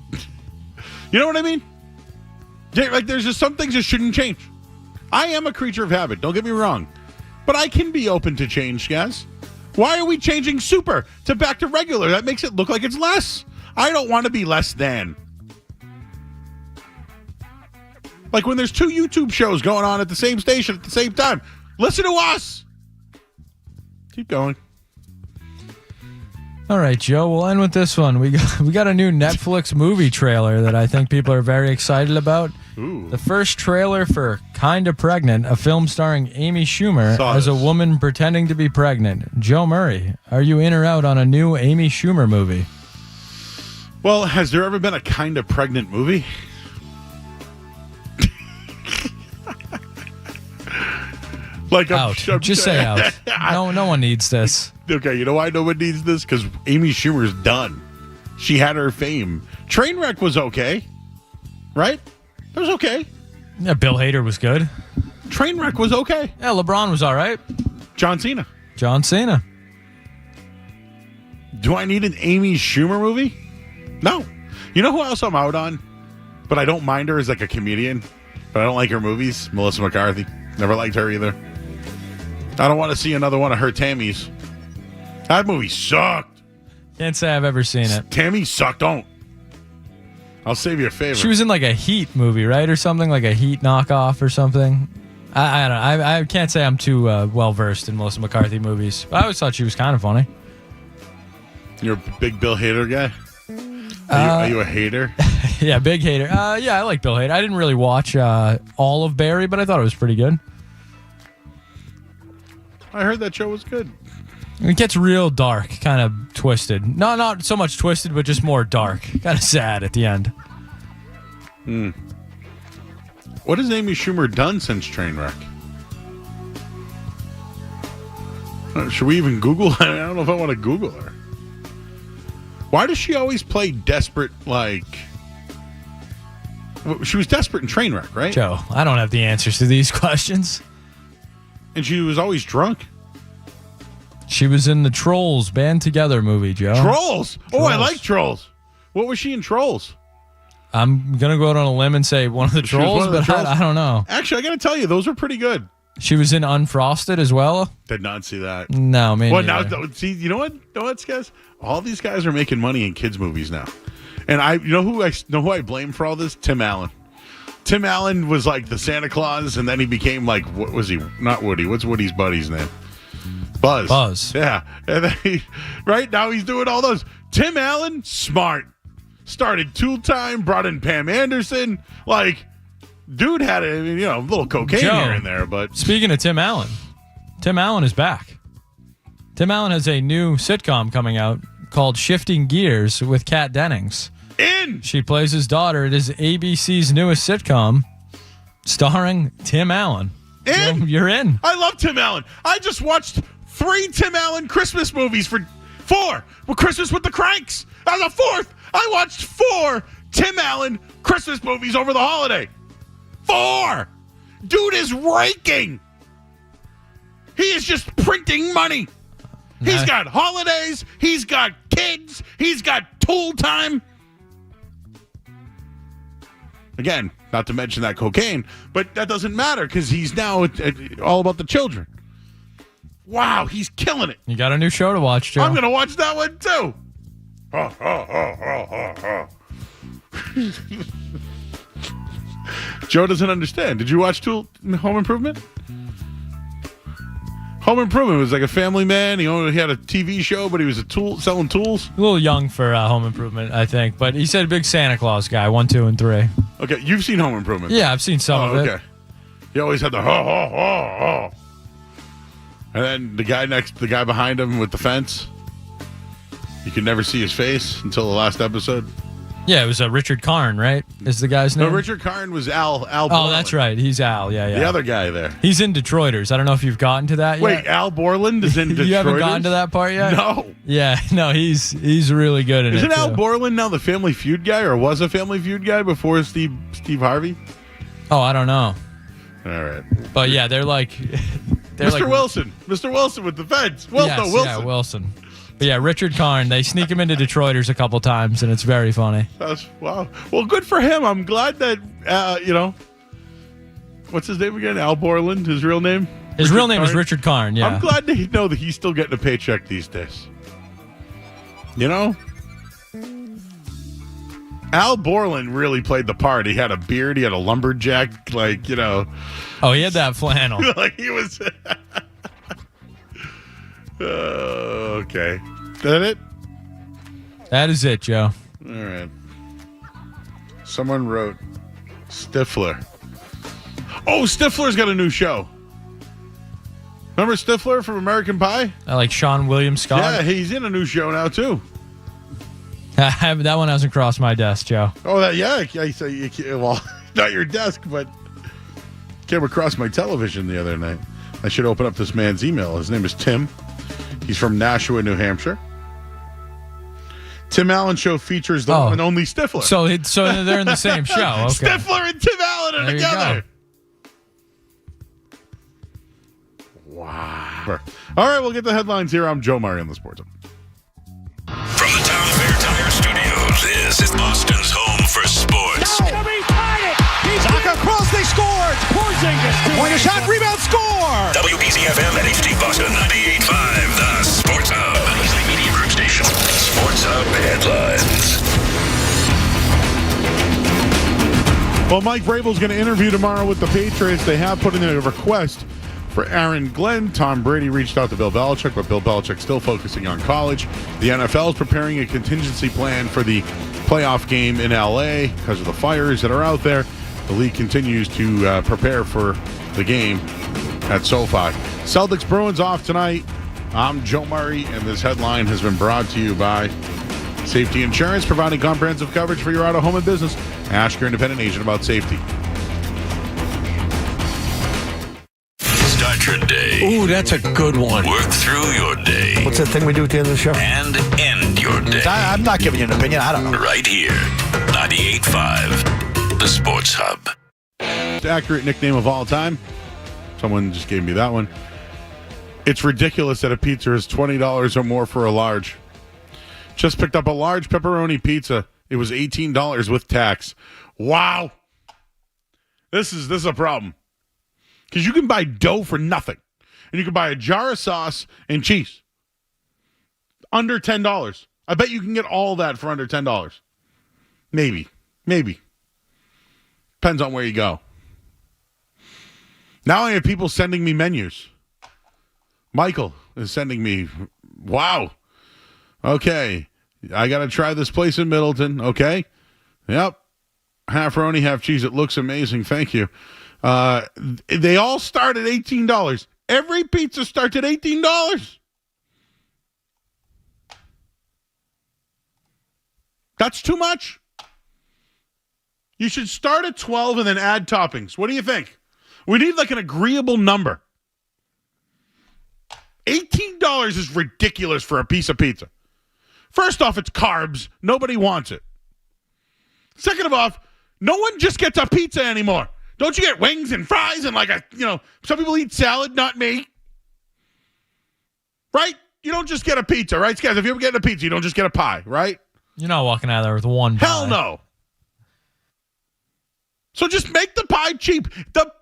You know what I mean? Like, there's just some things that shouldn't change. I am a creature of habit. Don't get me wrong. But I can be open to change, guys. Why are we changing Super to back to regular? That makes it look like it's less. I don't want to be less than. Like when there's 2 YouTube shows going on at the same station at the same time. Listen to us. Keep going. All right, Joe, we'll end with this one. We got a new Netflix movie trailer that I think people are very excited about. Ooh. The first trailer for Kinda Pregnant, a film starring Amy Schumer as a woman pretending to be pregnant. Joe Murray, are you in or out on a new Amy Schumer movie? Well, has there ever been a Kinda Pregnant movie? Like Out. Just say out. No one needs this. Okay, you know why no one needs this? Because Amy Schumer's done. She had her fame. Trainwreck was okay, right? It was okay. Yeah, Bill Hader was good. Trainwreck was okay. Yeah, LeBron was all right. John Cena. Do I need an Amy Schumer movie? No. You know who else I'm out on? But I don't mind her as like a comedian. But I don't like her movies. Melissa McCarthy. Never liked her either. I don't want to see another one of her Tammys. That movie sucked. Can't say I've ever seen it. Tammy sucked. Don't. I'll save you a favor. She was in like a Heat movie, right? Or something like a Heat knockoff or something. I don't know. I can't say I'm too well versed in Melissa McCarthy movies. But I always thought she was kind of funny. You're a big Bill Hader guy? Are you a hater? Yeah, big hater. Yeah, I like Bill Hader. I didn't really watch all of Barry, but I thought it was pretty good. I heard that show was good. It gets real dark, kind of twisted. No, not so much twisted, but just more dark. Kind of sad at the end. What has Amy Schumer done since Trainwreck? Should we even Google? I don't know if I want to Google her. Why does she always play desperate, like... She was desperate in Trainwreck, right? Joe, I don't have the answers to these questions. And she was always drunk. She was in the Trolls Band Together movie, Joe. Trolls? Oh, I like Trolls. What was she in Trolls? I'm going to go out on a limb and say one of the Trolls, but I don't know. Actually, I got to tell you, those were pretty good. She was in Unfrosted as well? Did not see that. No, man. Well, now, see, you know what? Guys? All these guys are making money in kids' movies now. And you know who I blame for all this? Tim Allen. Tim Allen was like the Santa Claus, and then he became like, what was he? Not Woody. What's Woody's buddy's name? Buzz. Yeah. And then right now he's doing all those. Tim Allen, smart. Started Tool Time, brought in Pam Anderson. Like, dude had a little cocaine here and there. But speaking of Tim Allen is back. Tim Allen has a new sitcom coming out called Shifting Gears with Kat Dennings. She plays his daughter. It is ABC's newest sitcom starring Tim Allen. So you're in. I love Tim Allen. I just watched 3 Tim Allen Christmas movies for 4. Well, Christmas with the Cranks. On the 4th, I watched 4 Tim Allen Christmas movies over the holiday. 4. Dude is raking. He is just printing money. He's got holidays. He's got kids. He's got Tool Time. Again, not to mention that cocaine, but that doesn't matter because he's now all about the children. Wow, he's killing it. You got a new show to watch, Joe. I'm going to watch that one, too. Joe doesn't understand. Did you watch Home Improvement? Home Improvement was like a family man. He had a TV show, but he was selling tools. A little young for Home Improvement, I think. But he said a big Santa Claus guy, 1, 2, and 3. Okay, you've seen Home Improvement. Yeah, I've seen some of it. Okay. He always had the ho. And then the guy behind him with the fence, you could never see his face until the last episode. Yeah, it was Richard Karn, right? Is the guy's name? No, Richard Karn was Al Borland. Oh, that's right. He's Al. Yeah. The other guy there. He's in Detroiters. I don't know if you've gotten to that yet. Wait, Al Borland is in Detroiters? You haven't gotten to that part yet? No. Yeah, no, he's really good in it. Isn't Al Borland now the Family Feud guy, or was a Family Feud guy before Steve Harvey? Oh, I don't know. All right. But yeah, they're like... Mr. Wilson. Mr. Wilson with the fence. Wilson. Yeah, Wilson. But yeah, Richard Karn, they sneak him into Detroiters a couple times, and it's very funny. Wow. Well, good for him. I'm glad that, what's his name again? Al Borland, his real name? His real name is Richard Karn, yeah. I'm glad to know that he's still getting a paycheck these days. You know? Al Borland really played the part. He had a beard. He had a lumberjack, Oh, he had that flannel. like he was... okay. Is that it? That is it, Joe. All right. Someone wrote Stifler. Oh, Stifler's got a new show. Remember Stifler from American Pie? I like Sean William Scott. Yeah, he's in a new show now, too. That one hasn't crossed my desk, Joe. Oh, I say, well, not your desk, but came across my television the other night. I should open up this man's email. His name is Tim. He's from Nashua, New Hampshire. Tim Allen Show features the one and only Stifler. So they're in the same show. Okay. Stifler and Tim Allen are together. Wow. All right, we'll get the headlines here. I'm Joe Murray on the Sports Hub. From the Town Fair Tire Studios, this is Boston's home for sports. Zaka cross, they scored. Porzingis. Point a shot, rebound, score. WBCFM and HD Boston 98.5, the Sports Hub. Media Group Station. Sports Hub headlines. Well, Mike Vrabel's going to interview tomorrow with the Patriots. They have put in a request for Aaron Glenn. Tom Brady reached out to Bill Belichick, but Bill Belichick's still focusing on college. The NFL is preparing a contingency plan for the playoff game in L.A. because of the fires that are out there. The league continues to prepare for the game at SoFi. Celtics Bruins off tonight. I'm Joe Murray, and this headline has been brought to you by Safety Insurance, providing comprehensive coverage for your auto, home, and business. Ask your independent agent about safety. Start your day. Ooh, that's a good one. Work through your day. What's that thing we do at the end of the show? And end your day. I'm not giving you an opinion. I don't know. Right here. 98.5. The Sports Hub. Accurate nickname of all time. Someone just gave me that one. It's ridiculous that a pizza is $20 or more for a large. Just picked up a large pepperoni pizza. It was $18 with tax. Wow. This is a problem. Because you can buy dough for nothing. And you can buy a jar of sauce and cheese. Under $10. I bet you can get all that for under $10. Maybe. Depends on where you go. Now I have people sending me menus. Michael is sending me, wow. Okay. I got to try this place in Middleton. Okay. Yep. Half roni, half cheese. It looks amazing. Thank you. They all start at $18. Every pizza starts at $18. That's too much. You should start at 12 and then add toppings. What do you think? We need like an agreeable number. $18 is ridiculous for a piece of pizza. First off, it's carbs. Nobody wants it. Second of all, no one just gets a pizza anymore. Don't you get wings and fries and some people eat salad, not me. Right? You don't just get a pizza, right? Guys, if you ever get a pizza, you don't just get a pie, right? You're not walking out of there with one pie. Hell no. So just make the pie cheap. The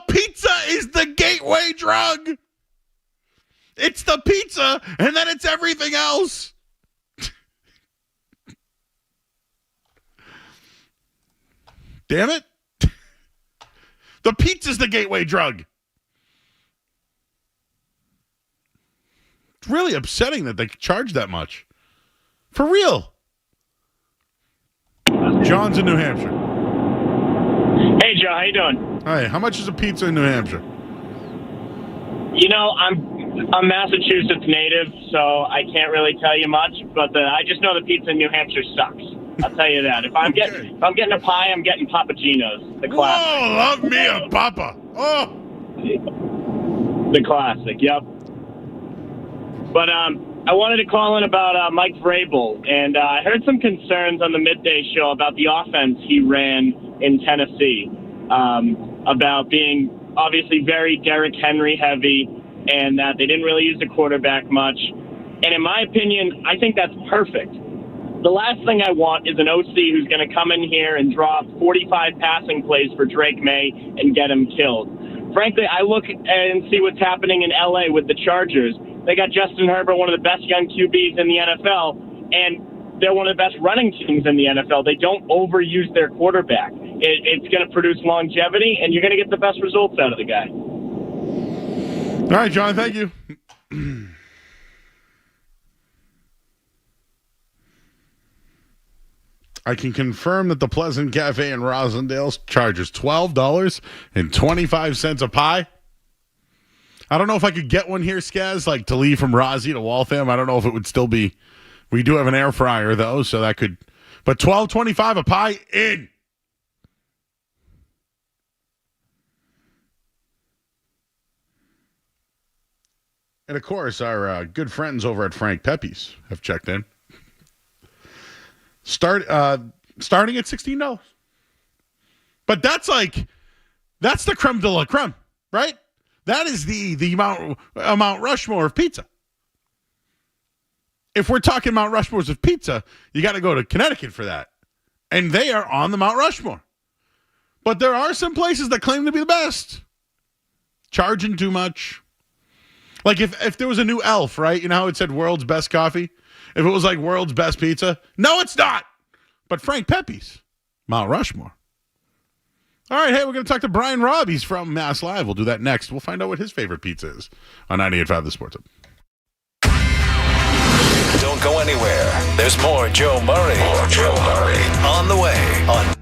pizza is the gateway drug. It's the pizza, and then it's everything else. Damn it. The pizza's the gateway drug. It's really upsetting that they charge that much. For real. John's in New Hampshire. Hey, Joe, how you doing? Hi, how much is a pizza in New Hampshire? You know, I'm Massachusetts native, so I can't really tell you much, but I just know the pizza in New Hampshire sucks. I'll tell you that. If I'm getting a pie, I'm getting Papa Gino's, the classic. Oh, love me a Papa. Oh. The classic, yep. But I wanted to call in about Mike Vrabel, and I heard some concerns on the midday show about the offense he ran in Tennessee, about being obviously very Derrick Henry heavy, and that they didn't really use the quarterback much. And in my opinion, I think that's perfect. The last thing I want is an OC who's going to come in here and draw 45 passing plays for Drake May and get him killed. Frankly, I look and see what's happening in L.A. with the Chargers. They got Justin Herbert, one of the best young QBs in the NFL, and they're one of the best running teams in the NFL. They don't overuse their quarterback. It's going to produce longevity, and you're going to get the best results out of the guy. All right, John, thank you. I can confirm that the Pleasant Cafe in Rosendale charges $12.25 a pie. I don't know if I could get one here, Skaz, like to leave from Rossi to Waltham. I don't know if it would still be. We do have an air fryer, though, so that could. But $12.25 a pie in. And, of course, our good friends over at Frank Pepe's have checked in. Starting at $16. But that's the creme de la creme, right? That is the Mount Rushmore of pizza. If we're talking Mount Rushmores of pizza, you got to go to Connecticut for that. And they are on the Mount Rushmore. But there are some places that claim to be the best. Charging too much. Like if there was a new Elf, right? You know how it said world's best coffee? If it was like world's best pizza? No, it's not. But Frank Pepe's, Mount Rushmore. All right, hey, we're going to talk to Brian Robb. He's from Mass Live. We'll do that next. We'll find out what his favorite pizza is on 98.5 The Sports Hub. Don't go anywhere. There's more Joe Murray. On the way on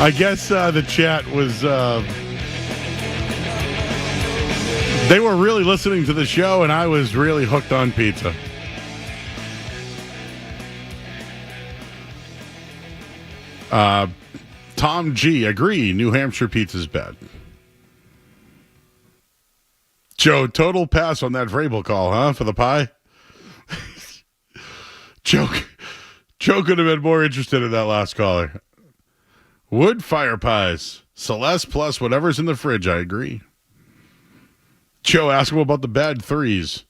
I guess the chat was. They were really listening to the show, and I was really hooked on pizza. Tom G. Agree. New Hampshire pizza's bad. Joe, total pass on that Vrabel call, huh? For the pie? Joe could have been more interested in that last caller. Wood fire pies. Celeste plus whatever's in the fridge. I agree. Joe, ask him about the bad threes.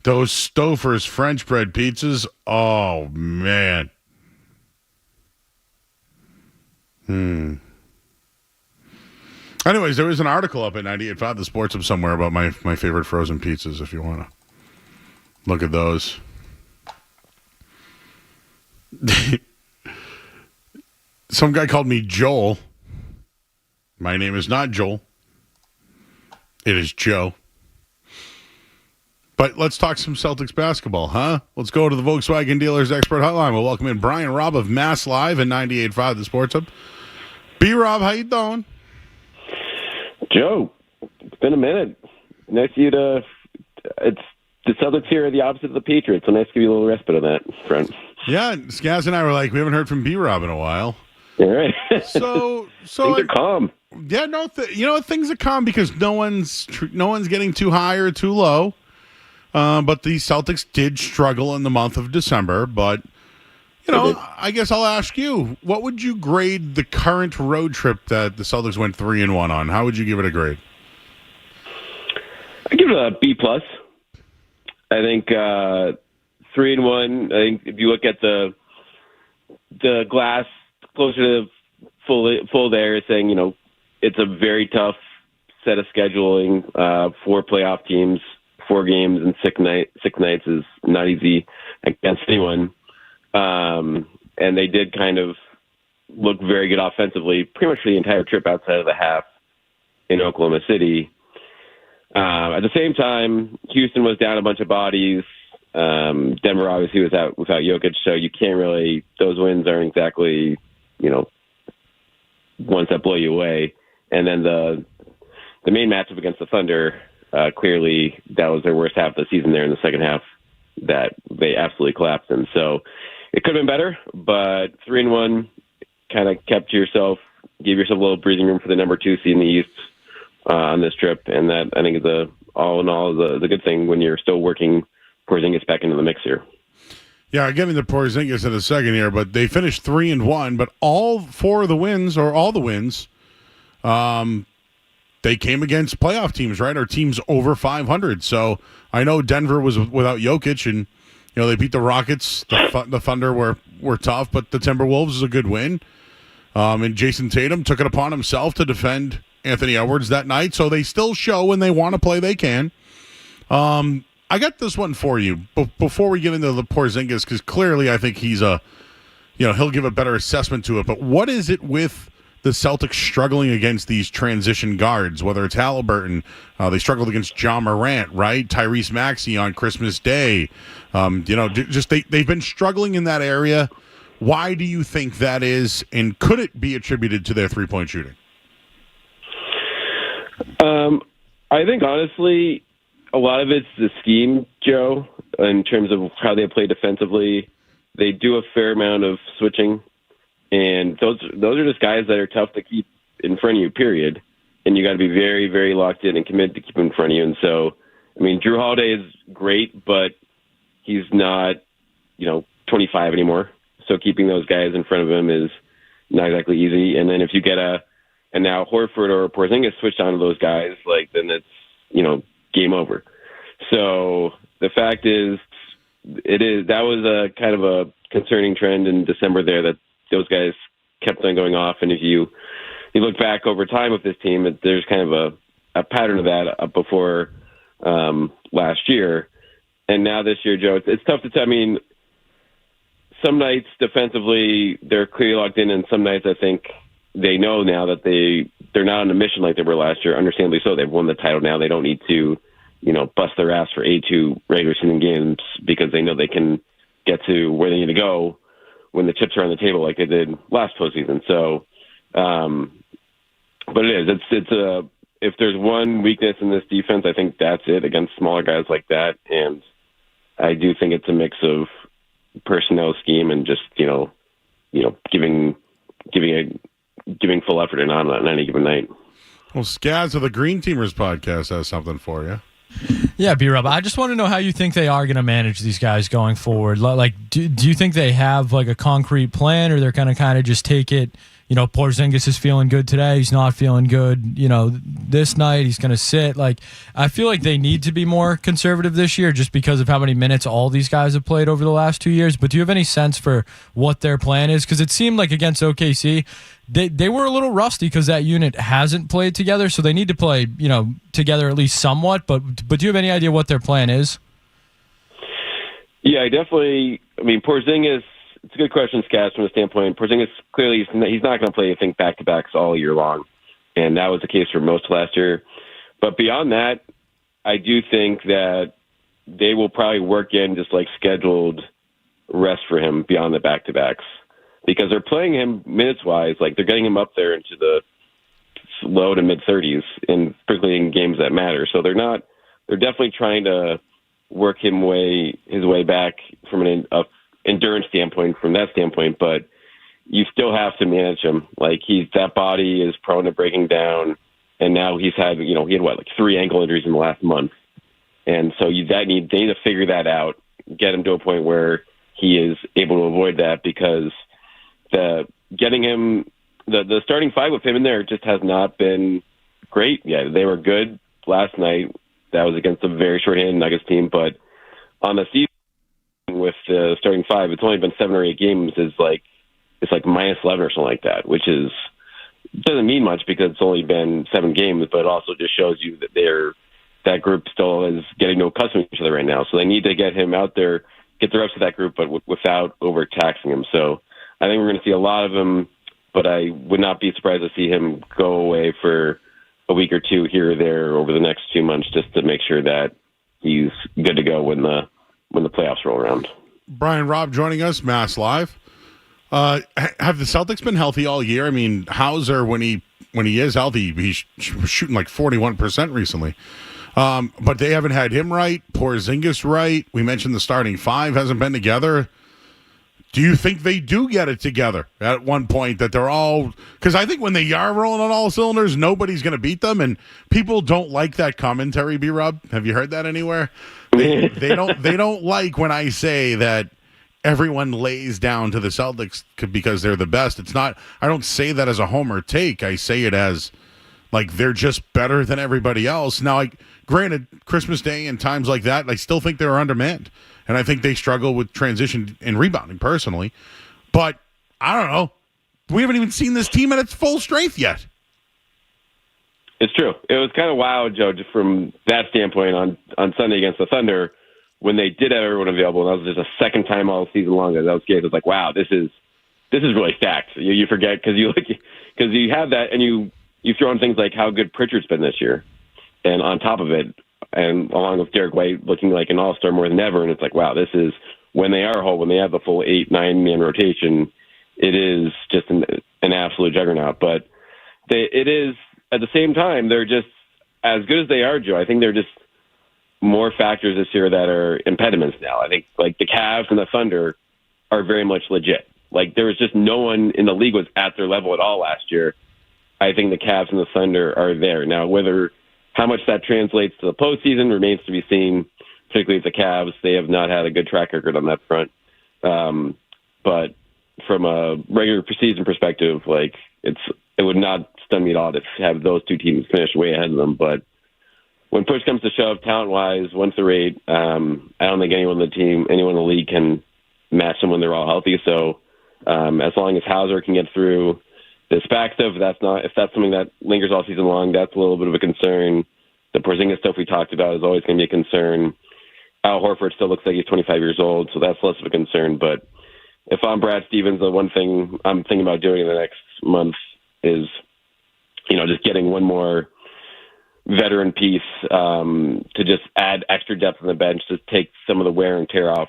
Those Stouffer's French bread pizzas. Oh, man. Anyways, there was an article up at 98.5 The Sports Hub somewhere about my favorite frozen pizzas, if you want to look at those. Some guy called me Joel. My name is not Joel. It is Joe. But let's talk some Celtics basketball, huh? Let's go to the Volkswagen Dealers Expert Hotline. We'll welcome in Brian Robb of Mass Live and 98.5 The Sports Hub. B-Rob, how you doing? Joe, it's been a minute. Nice of you to. It's the Celtics here are the opposite of the Patriots, so nice to give you a little respite on that front. Yeah, Skaz and I were like, we haven't heard from B-Rob in a while. All right. So things are calm. Yeah, no, things are calm because no one's getting too high or too low. But the Celtics did struggle in the month of December. But I guess I'll ask you, what would you grade the current road trip that the Celtics went 3-1 on? How would you give it a grade? I give it a B+. I think 3-1. I think if you look at the glass closer to full there, saying it's a very tough set of scheduling for playoff teams. 4 games in 6 nights is not easy against anyone. And they did kind of look very good offensively pretty much the entire trip outside of the half in Oklahoma City. At the same time, Houston was down a bunch of bodies. Denver obviously was out without Jokic, so you can't really – those wins aren't exactly, ones that blow you away. And then the main matchup against the Thunder, clearly that was their worst half of the season there in the second half that they absolutely collapsed in. So it could have been better, but 3-1 kind of gave yourself a little breathing room for the number 2 seed in the East on this trip. And that, I think, is all in all, is a good thing when you're still working Porzingis back into the mix here. Yeah, getting the Porzingis in a second here, but they finished 3-1, but all the wins, they came against playoff teams, right? Or teams over 500. So I know Denver was without Jokic, and they beat the Rockets. The Thunder were tough, but the Timberwolves is a good win. And Jason Tatum took it upon himself to defend Anthony Edwards that night. So they still show when they want to play, they can. I got this one for you before we get into the Porzingis, because clearly I think he's he'll give a better assessment to it. But what is it with the Celtics struggling against these transition guards, whether it's Halliburton, they struggled against John Morant, right? Tyrese Maxey on Christmas Day. They've been struggling in that area. Why do you think that is, and could it be attributed to their three-point shooting? I think, honestly, a lot of it's the scheme, Joe, in terms of how they play defensively. They do a fair amount of switching. And those are just guys that are tough to keep in front of you, period. And you got to be very, very locked in and committed to keep in front of you. And so, Drew Holiday is great, but he's not, 25 anymore. So keeping those guys in front of him is not exactly easy. And then if you get and now Horford or Porzingis switched onto those guys, then it's, game over. So the fact is, that was a kind of a concerning trend in December there, that those guys kept on going off. And if you look back over time with this team, there's kind of a pattern of that before last year. And now this year, Joe, it's tough to tell. Some nights defensively, they're clearly locked in, and some nights I think they know now that they're not on a mission like they were last year. Understandably so. They've won the title now. They don't need to, bust their ass for 82 regular season games because they know they can get to where they need to go when the chips are on the table like they did last postseason. So, but it is. It's if there's one weakness in this defense, I think that's it against smaller guys like that. And I do think it's a mix of personnel scheme and just giving full effort and on any given night. Well, Skaz of the Green Teamers podcast has something for you. Yeah, B-Rob, I just want to know how you think they are going to manage these guys going forward. Like, do you think they have like a concrete plan, or they're going to kind of just take it? Porzingis is feeling good today. He's not feeling good, this night. He's going to sit. Like, I feel like they need to be more conservative this year just because of how many minutes all these guys have played over the last 2 years. But do you have any sense for what their plan is? Because it seemed like against OKC, they were a little rusty because that unit hasn't played together. So they need to play, together at least somewhat. But do you have any idea what their plan is? Yeah, Porzingis, it's a good question, Scats, from the standpoint. Porzingis, clearly, he's not going to play, I think, back-to-backs all year long. And that was the case for most of last year. But beyond that, I do think that they will probably work in just like scheduled rest for him beyond the back-to-backs. Because they're playing him minutes-wise, like they're getting him up there into the low to mid-30s, and particularly in games that matter. So they're definitely trying to work his way back from an endurance standpoint, from that standpoint, but you still have to manage him. Like that body is prone to breaking down, and now he had 3 ankle injuries in the last month, and so they need to figure that out, get him to a point where he is able to avoid that, because the starting 5 with him in there just has not been great yet. They were good last night. That was against a very short-handed Nuggets team, but on the season, with the starting 5, it's only been 7 or 8 games. It's like -11 or something like that, which doesn't mean much because it's only been 7 games, but it also just shows you that that group still is getting no accustom to each other right now. So they need to get him out there, get the rest of that group, but without overtaxing him. So I think we're going to see a lot of him, but I would not be surprised to see him go away for a week or 2 here or there over the next 2 months, just to make sure that he's good to go when the playoffs roll around. Brian Robb joining us, Mass Live. Have the Celtics been healthy all year? I mean, Hauser, when he is healthy, he's shooting like 41% recently. But they haven't had him right. Porzingis right. We mentioned the starting 5 hasn't been together. Do you think they do get it together at one point, that they're all – because I think when they are rolling on all cylinders, nobody's going to beat them, and people don't like that commentary, B-Rob. Have you heard that anywhere? They don't like when I say that everyone lays down to the Celtics because they're the best. It's not – I don't say that as a homer take. I say it as like they're just better than everybody else. Now, granted, Christmas Day and times like that, I still think they're undermanned. And I think they struggle with transition and rebounding personally. But I don't know. We haven't even seen this team at its full strength yet. It's true. It was kind of wild, Joe, just from that standpoint on Sunday against the Thunder, when they did have everyone available. And that was just a second time all season long that was games. I was like, wow, this is really stacked. You forget because you have that, and you throw in things like how good Pritchard's been this year, and on top of it, and along with Derek White looking like an all-star more than ever. And it's like, wow, this is when they are whole, when they have the full 8-9-man rotation, it is just an absolute juggernaut. But it is, at the same time, they're just as good as they are, Joe. I think they're just more factors this year that are impediments now. I think like the Cavs and the Thunder are very much legit. Like there was just no one in the league was at their level at all last year. I think the Cavs and the Thunder are there. Now, how much that translates to the postseason remains to be seen, particularly with the Cavs. They have not had a good track record on that front. But from a regular season perspective, like it would not stun me at all to have those two teams finish way ahead of them. But when push comes to shove, talent-wise, 1 through 8, I don't think anyone in the league can match them when they're all healthy. So as long as Hauser can get through this back stuff, if that's something that lingers all season long, that's a little bit of a concern. The Porzingis stuff we talked about is always going to be a concern. Al Horford still looks like he's 25 years old, so that's less of a concern. But if I'm Brad Stevens, the one thing I'm thinking about doing in the next month is, just getting one more veteran piece to just add extra depth on the bench to take some of the wear and tear off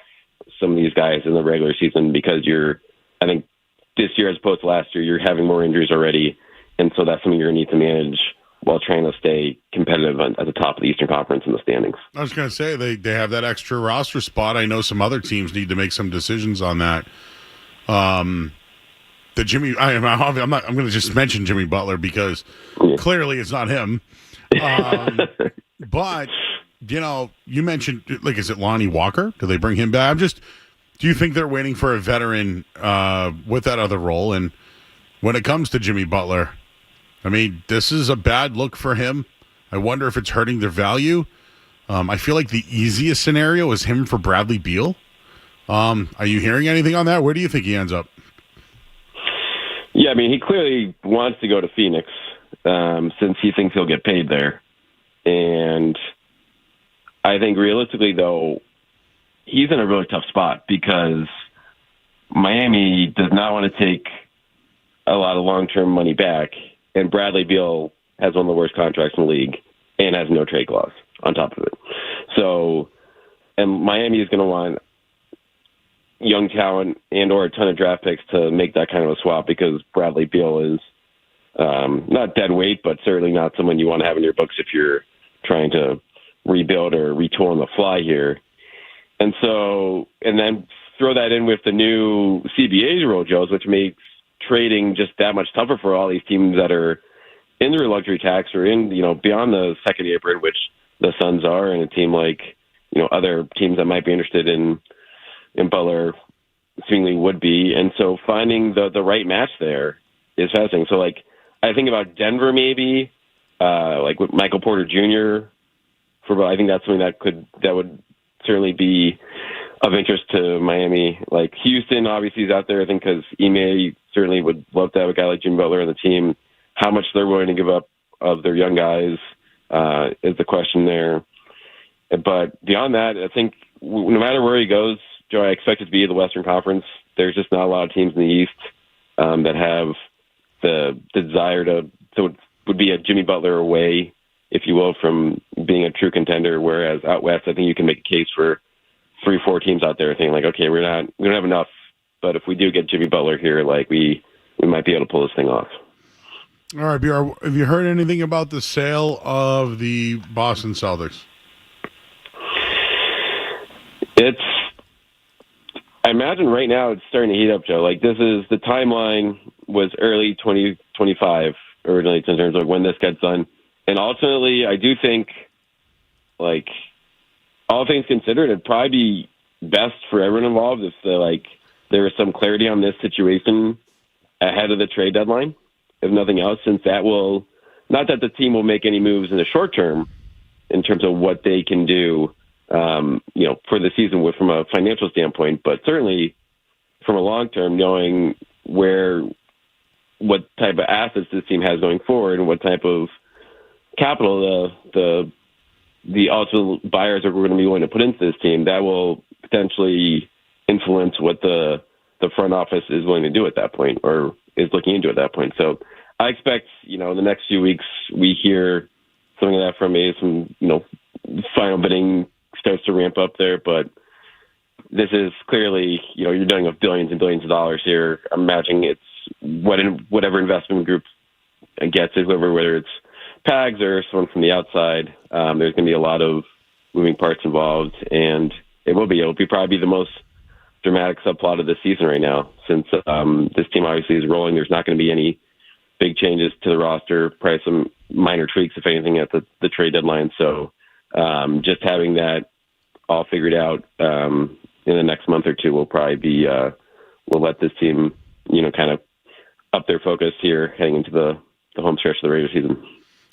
some of these guys in the regular season, because you're I think this year as opposed to last year, you're having more injuries already, and so that's something you're going to need to manage while trying to stay competitive at the top of the Eastern Conference in the standings. I was going to say they have that extra roster spot. I know some other teams need to make some decisions on that. I'm going to just mention Jimmy Butler because clearly it's not him. But you mentioned, like, is it Lonnie Walker? Do they bring him back? Do you think they're waiting for a veteran with that other role? And when it comes to Jimmy Butler, I mean, this is a bad look for him. I wonder if it's hurting their value. I feel like the easiest scenario is him for Bradley Beal. Are you hearing anything on that? Where do you think he ends up? Yeah, I mean, he clearly wants to go to Phoenix since he thinks he'll get paid there. And I think realistically, though, he's in a really tough spot because Miami does not want to take a lot of long-term money back, and Bradley Beal has one of the worst contracts in the league and has no trade clause on top of it. So, and Miami is going to want young talent and or a ton of draft picks to make that kind of a swap because Bradley Beal is not dead weight, but certainly not someone you want to have in your books if you're trying to rebuild or retool on the fly here. And so, and then throw that in with the new CBA's rule, Joe's, which makes trading just that much tougher for all these teams that are in their luxury tax or in, beyond the second apron, which the Suns are, and a team like, other teams that might be interested in Butler seemingly would be. And so finding the right match there is fascinating. So, like, I think about Denver maybe, like with Michael Porter Jr. I think that's something that would certainly be of interest to Miami. Like Houston, obviously, is out there, I think, because Ime certainly would love to have a guy like Jimmy Butler on the team. How much they're willing to give up of their young guys is the question there. But beyond that, I think no matter where he goes, Joe, I expect it to be the Western Conference. There's just not a lot of teams in the East that have the desire to it would be a Jimmy Butler away, if you will, from being a true contender. Whereas out West, I think you can make a case for 3-4 teams out there thinking like, okay, we don't have enough, but if we do get Jimmy Butler here, like we might be able to pull this thing off. All right, BR, have you heard anything about the sale of the Boston Celtics? I imagine right now it's starting to heat up, Joe. Like the timeline was early 2025 originally in terms of when this gets done. And ultimately, I do think, like, all things considered, it'd probably be best for everyone involved if there was some clarity on this situation ahead of the trade deadline, if nothing else, since that will, not that the team will make any moves in the short term in terms of what they can do, for the season from a financial standpoint, but certainly from a long term, knowing what type of assets this team has going forward and what type of capital the ultimate buyers are going to be willing to put into this team, that will potentially influence what the front office is willing to do at that point or is looking into at that point. So I expect, in the next few weeks, we hear something of that from some, final bidding starts to ramp up there. But this is clearly, you're dealing with billions and billions of dollars here. I'm imagining it's whatever investment group gets it, whether it's PAGs or someone from the outside. There's going to be a lot of moving parts involved, and it'll be probably the most dramatic subplot of the season right now, since this team obviously is rolling. There's not going to be any big changes to the roster, probably some minor tweaks, if anything, at the trade deadline. So just having that all figured out in the next month or two will probably be will let this team, kind of up their focus here heading into the home stretch of the regular season.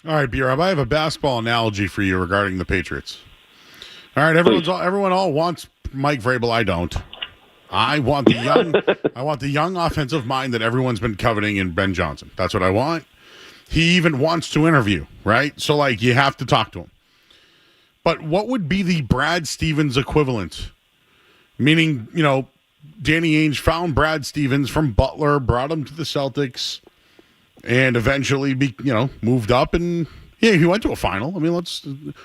All right, B-Rob, I have a basketball analogy for you regarding the Patriots. All right, everyone all wants Mike Vrabel. I don't. I want the young offensive mind that everyone's been coveting in Ben Johnson. That's what I want. He even wants to interview, right? So, you have to talk to him. But what would be the Brad Stevens equivalent? Meaning, Danny Ainge found Brad Stevens from Butler, brought him to the Celtics, and eventually, moved up and he went to a final. I mean,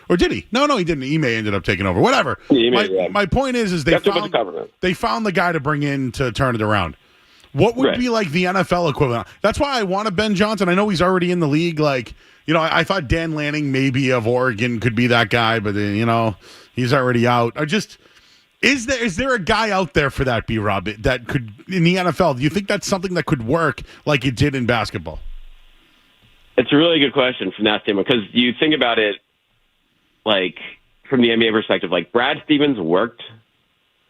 or did he? No, he didn't. Ime ended up taking over. Whatever. My point is they found the guy to bring in to turn it around. What would be like the NFL equivalent? That's why I wanted Ben Johnson. I know he's already in the league. Like, I thought Dan Lanning maybe of Oregon could be that guy, but he's already out. Is there a guy out there for that, B-Rob, that could in the NFL? Do you think that's something that could work like it did in basketball? It's a really good question from that standpoint, because you think about it, like from the NBA perspective, like Brad Stevens worked,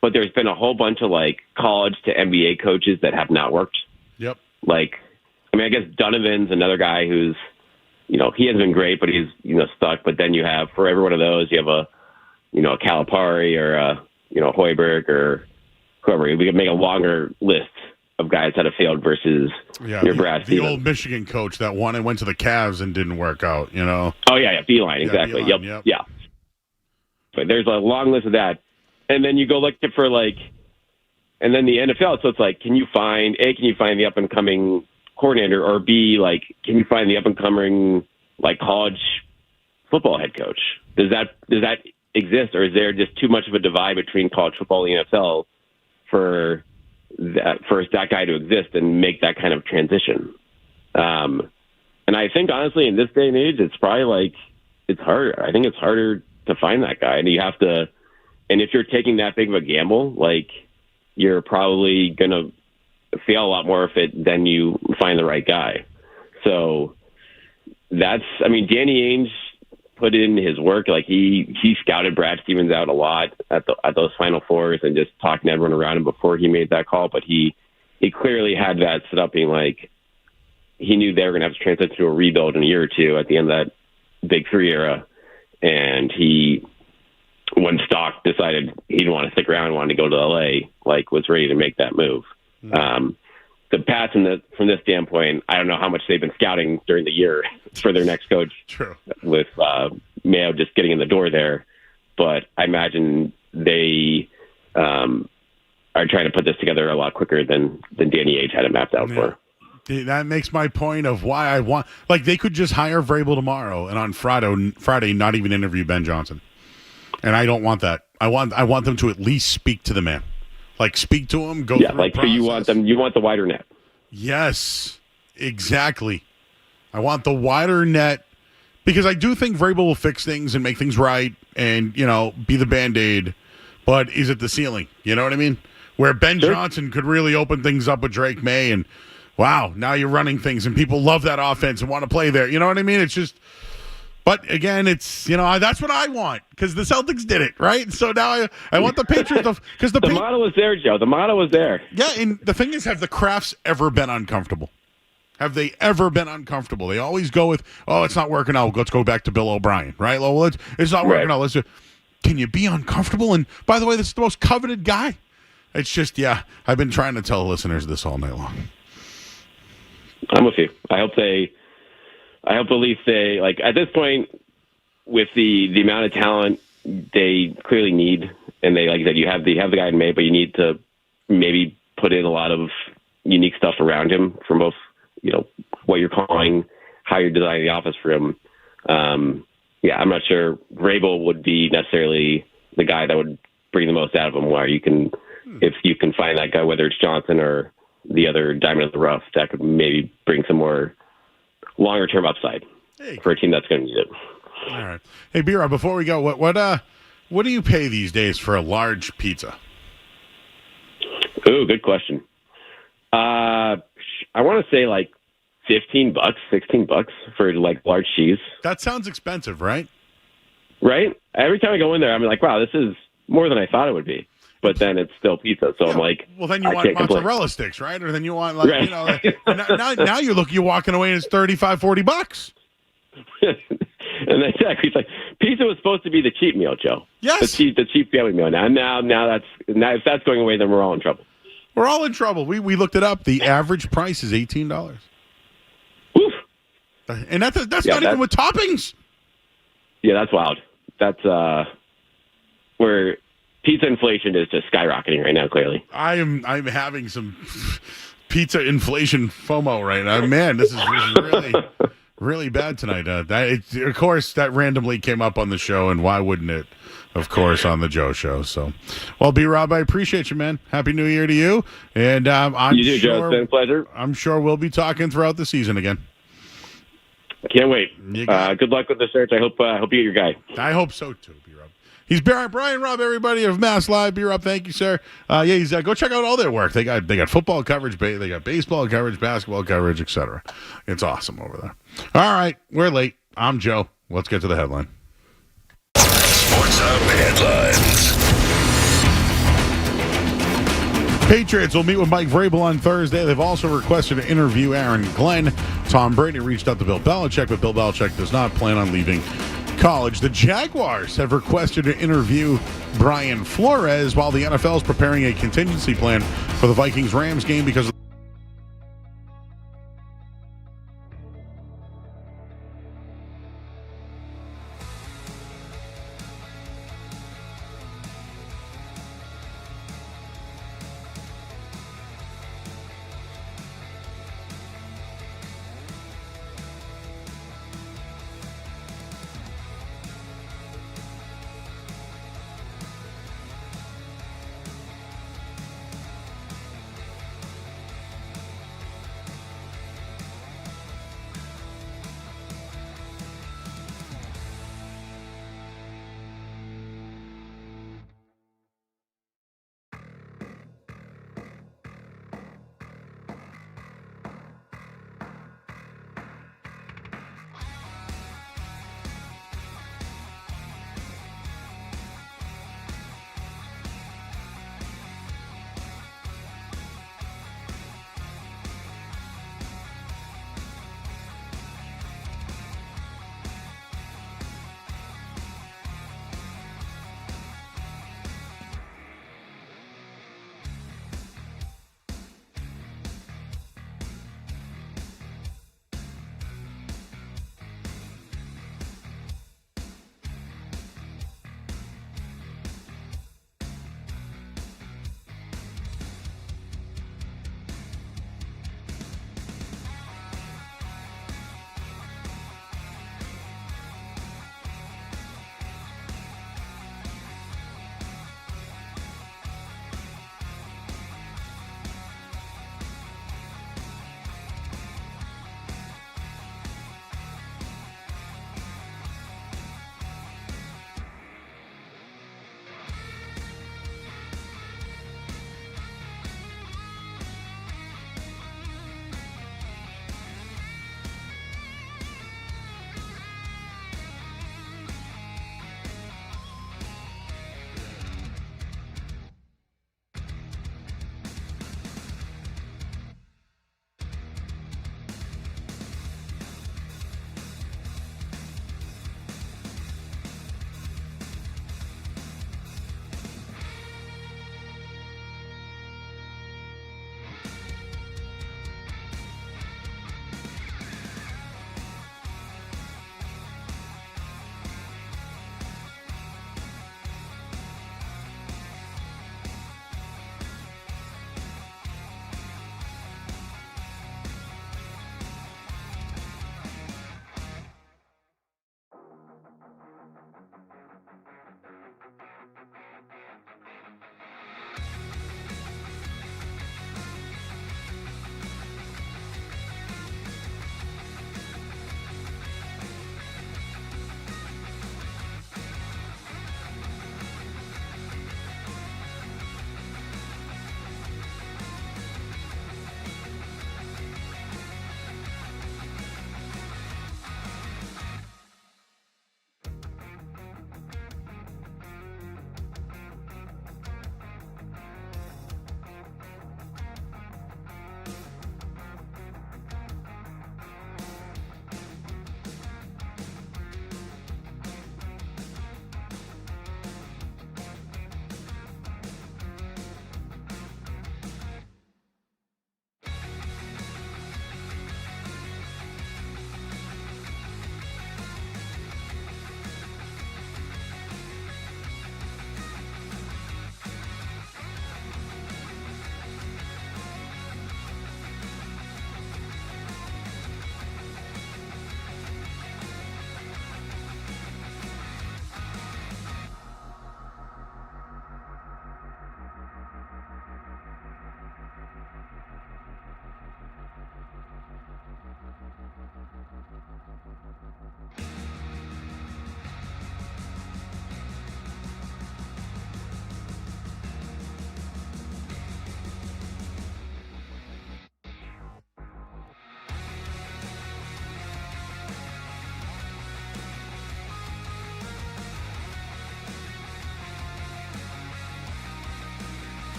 but there's been a whole bunch of like college to NBA coaches that have not worked. Yep. Like, I guess Donovan's another guy who's, he hasn't been great, but he's, stuck. But then you have, for every one of those, you have a Calipari or a, Hoiberg or whoever. We could make a longer list of guys that have failed versus your Brad Stevens. The old Michigan coach that won and went to the Cavs and didn't work out, Oh, yeah, Beeline, exactly. Beeline, yep. Yeah. But there's a long list of that. And then you go look for and then the NFL, so it's like, can you find the up-and-coming coordinator, or B, like, can you find the up-and-coming, like, college football head coach? Does that exist, or is there just too much of a divide between college football and the NFL for that guy to exist and make that kind of transition? And I think, honestly, in this day and age, it's probably like, it's harder. I think it's harder to find that guy, and you have to. And if you're taking that big of a gamble, like, you're probably going to fail a lot more than you find the right guy. So Danny Ainge put in his work. Like, he scouted Brad Stevens out a lot at those Final Fours and just talking to everyone around him before he made that call. But he clearly had that set up being like, he knew they were going to have to transition to a rebuild in a year or two at the end of that Big Three era. And when Stock decided he didn't want to stick around, wanted to go to LA, like, was ready to make that move. Mm-hmm. The Pats, from this standpoint, I don't know how much they've been scouting during the year for their next coach. True. With Mayo just getting in the door there, but I imagine they are trying to put this together a lot quicker than Danny Ainge had it mapped out for. That makes my point of why I want, like, they could just hire Vrabel tomorrow and on Friday not even interview Ben Johnson. And I don't want that. I want them to at least speak to the man. Like, speak to him, go through like, so you want the wider net. Yes, exactly. I want the wider net, because I do think Vrabel will fix things and make things right and, be the Band-Aid. But is it the ceiling? You know what I mean? Where Ben Johnson could really open things up with Drake May, and wow, now you're running things and people love that offense and want to play there. You know what I mean? It's just, but again, it's, that's what I want, because the Celtics did it, right? So now I want the Patriots, because the model was there, Joe. The model was there. Yeah, and the thing is, have the Crafts ever been uncomfortable? Have they ever been uncomfortable? They always go with, oh, it's not working out. Let's go back to Bill O'Brien, right? Well, it's not working out. Let's do. Can you be uncomfortable? And by the way, this is the most coveted guy. It's just, I've been trying to tell listeners this all night long. I'm with you. I hope at least they, like, at this point, with the amount of talent they clearly need, and they, like you said, you have the guy in May, but you need to maybe put in a lot of unique stuff around him from both, what you're calling, how you're designing the office for him. I'm not sure Vrabel would be necessarily the guy that would bring the most out of him, where you can, if you can find that guy, whether it's Johnson or the other diamond in the rough, that could maybe bring some more longer-term upside for a team that's going to need it. All right. Hey, B-Rob, before we go, what do you pay these days for a large pizza? Ooh, good question. I want to say like $15, $16 for like large cheese. That sounds expensive, right? Right? Every time I go in there, I'm like, wow, this is more than I thought it would be. But then it's still pizza, so I'm like, well, then you want mozzarella sticks, right? Or then you want, like, now you're walking away and it's $35, $40. And exactly, it's like pizza was supposed to be the cheap meal, Joe. Yes, the cheap family meal. Now if that's going away, then we're all in trouble. We're all in trouble. We looked it up. The average price is $18. Oof. And that's not even with toppings. Yeah, that's wild. That's where pizza inflation is just skyrocketing right now. Clearly, I'm having some pizza inflation FOMO right now. Man, this is really really bad tonight. Of course, that randomly came up on the show, and why wouldn't it? Of course, on the Joe Show. So, well, B-Rob, I appreciate you, man. Happy New Year to you. And I'm You too, Joe. It's been a pleasure. I'm sure we'll be talking throughout the season again. I can't wait. Good luck with the search. I hope you get your guy. I hope so too, B-Rob. He's Brian Robb, everybody of Mass Live. B-Rob, thank you, sir. He's go check out all their work. They got football coverage, they got baseball coverage, basketball coverage, etc. It's awesome over there. All right, we're late. I'm Joe. Let's get to the headline. Sports Hub headlines. Patriots will meet with Mike Vrabel on Thursday. They've also requested to interview Aaron Glenn. Tom Brady reached out to Bill Belichick, but Bill Belichick does not plan on leaving college. The Jaguars have requested to interview Brian Flores while the NFL is preparing a contingency plan for the Vikings-Rams game because of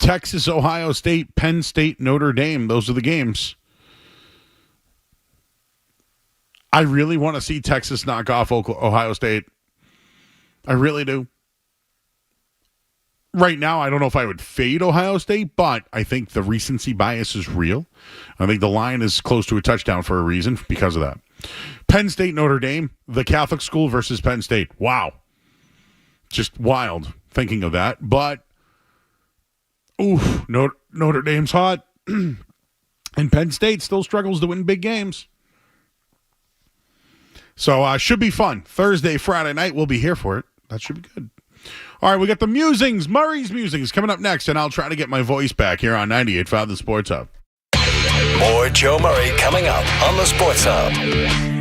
Texas, Ohio State, Penn State, Notre Dame. Those are the games. I really want to see Texas knock off Ohio State. I really do. Right now, I don't know if I would fade Ohio State, but I think the recency bias is real. I think the line is close to a touchdown for a reason because of that. Penn State, Notre Dame, the Catholic school versus Penn State. Wow. Just wild thinking of that. But, Notre Dame's hot. And Penn State still struggles to win big games. So, should be fun. Thursday, Friday night, we'll be here for it. That should be good. All right, we got the musings, Murray's musings, coming up next, and I'll try to get my voice back here on 98.5 The Sports Hub. More Joe Murray coming up on the Sports Hub.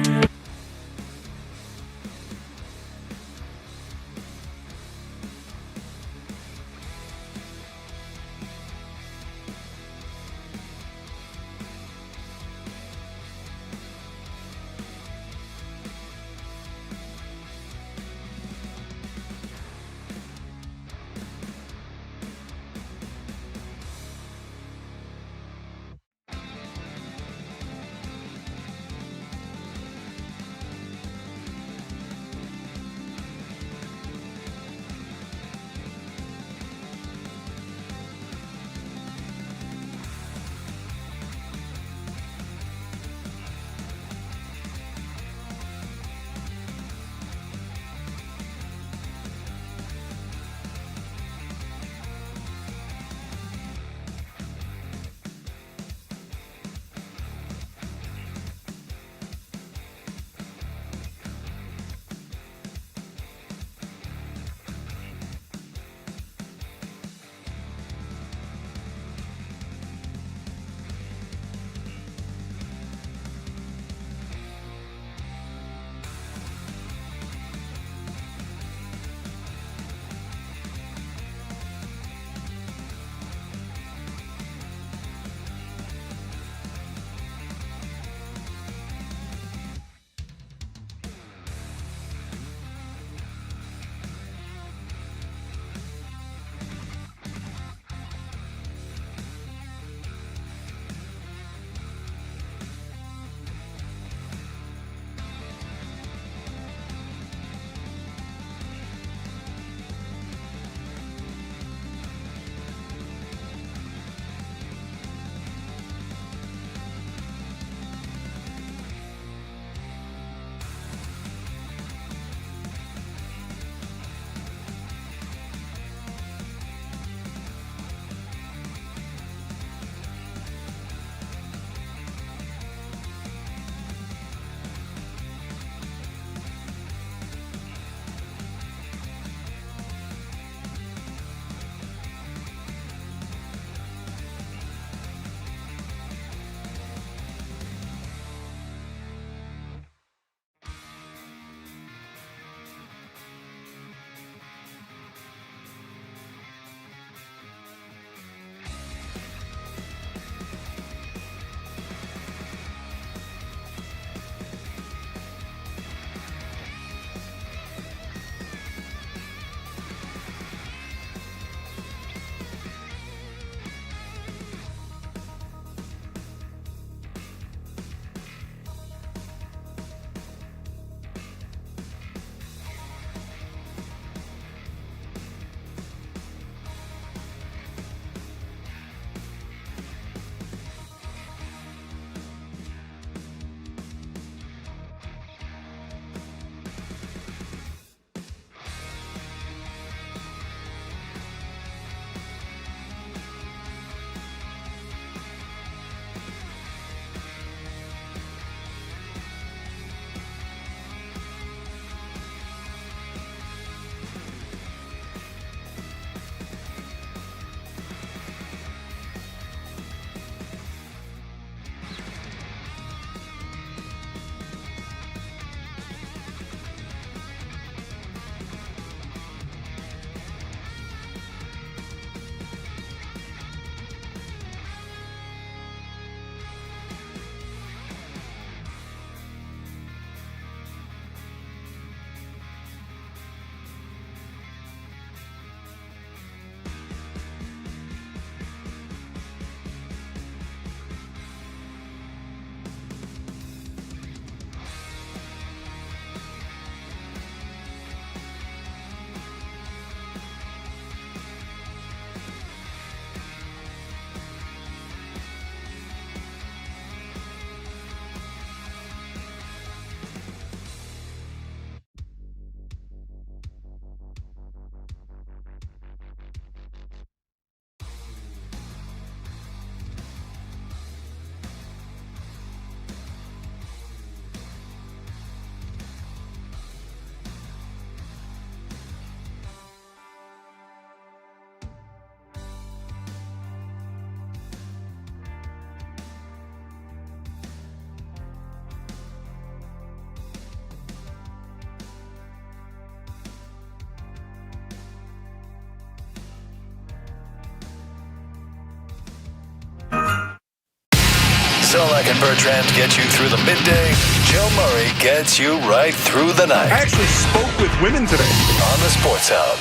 Zolak and Bertrand get you through the midday. Joe Murray gets you right through the night. I actually spoke with women today. On the Sports Hub.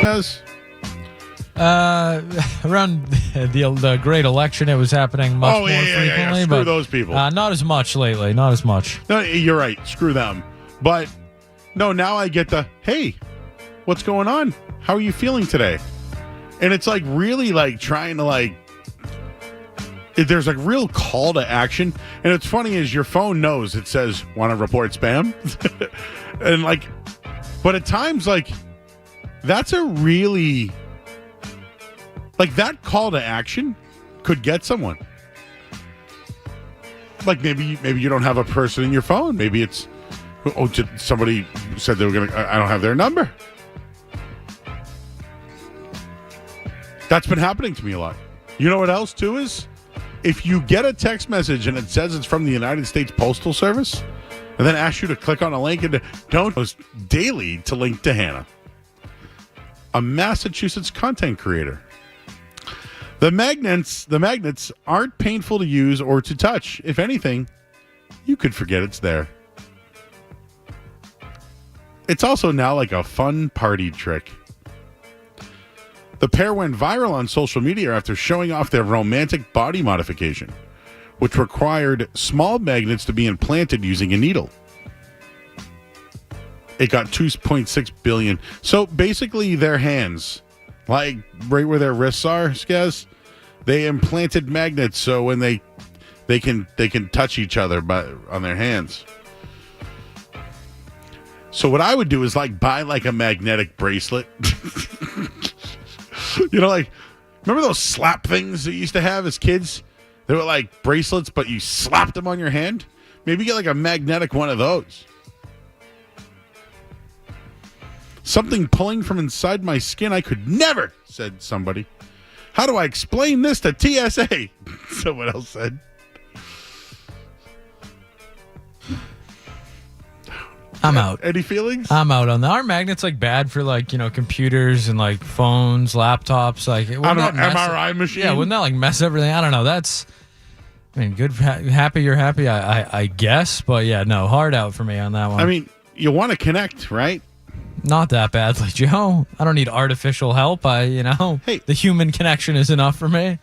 Yes. Around the great election, it was happening much more frequently. Screw but those people. Not as much lately. Not as much. No, you're right. Screw them. But no, now I get the, hey, what's going on? How are you feeling today? And it's like really like trying to like, there's like real call to action. And it's funny is your phone knows it says, want to report spam? And like, but at times like, that's a really, like that call to action could get someone. Like maybe you don't have a person in your phone. Maybe it's, somebody said they were going to, I don't have their number. That's been happening to me a lot. You know what else too is? If you get a text message and it says it's from the United States Postal Service, and then asks you to click on a link and don't post daily to link to Hannah, a Massachusetts content creator. The magnets aren't painful to use or to touch. If anything, you could forget it's there. It's also now like a fun party trick. The pair went viral on social media after showing off their romantic body modification, which required small magnets to be implanted using a needle. It got 2.6 billion. So basically their hands, like right where their wrists are, Skaz, they implanted magnets so when they can touch each other on their hands. So what I would do is like buy like a magnetic bracelet. You know, like, remember those slap things that you used to have as kids? They were like bracelets, but you slapped them on your hand. Maybe get like a magnetic one of those. Something pulling from inside my skin I could never, said somebody. How do I explain this to TSA? Someone else said. I'm out. Any feelings? I'm out on that. Aren't magnets like bad for like, computers and like phones, laptops? Like, I don't know, MRI machine? Yeah, wouldn't that like mess everything? I don't know. Good, happy you're happy, I guess. But yeah, no, hard out for me on that one. I mean, you want to connect, right? Not that badly, Joe. I don't need artificial help. Hey, the human connection is enough for me.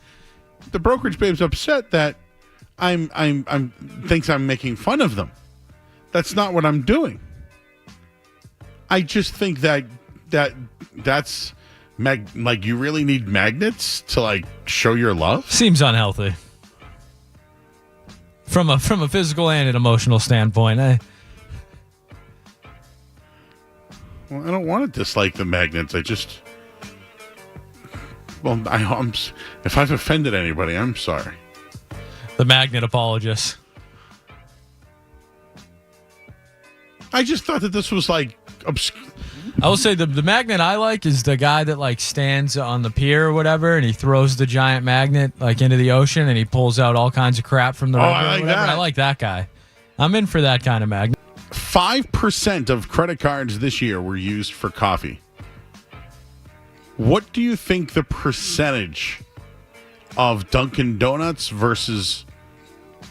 The brokerage babe's upset that I'm thinks I'm making fun of them. That's not what I'm doing. I just think that's like you really need magnets to like show your love. Seems unhealthy from a physical and an emotional standpoint. Well, I don't want to dislike the magnets. If I've offended anybody, I'm sorry. The magnet apologist. I just thought that this was like I will say the magnet I like is the guy that like stands on the pier or whatever, and he throws the giant magnet like into the ocean, and he pulls out all kinds of crap from the river. I like that. I like that guy. I'm in for that kind of magnet. 5% of credit cards this year were used for coffee. What do you think the percentage of Dunkin' Donuts versus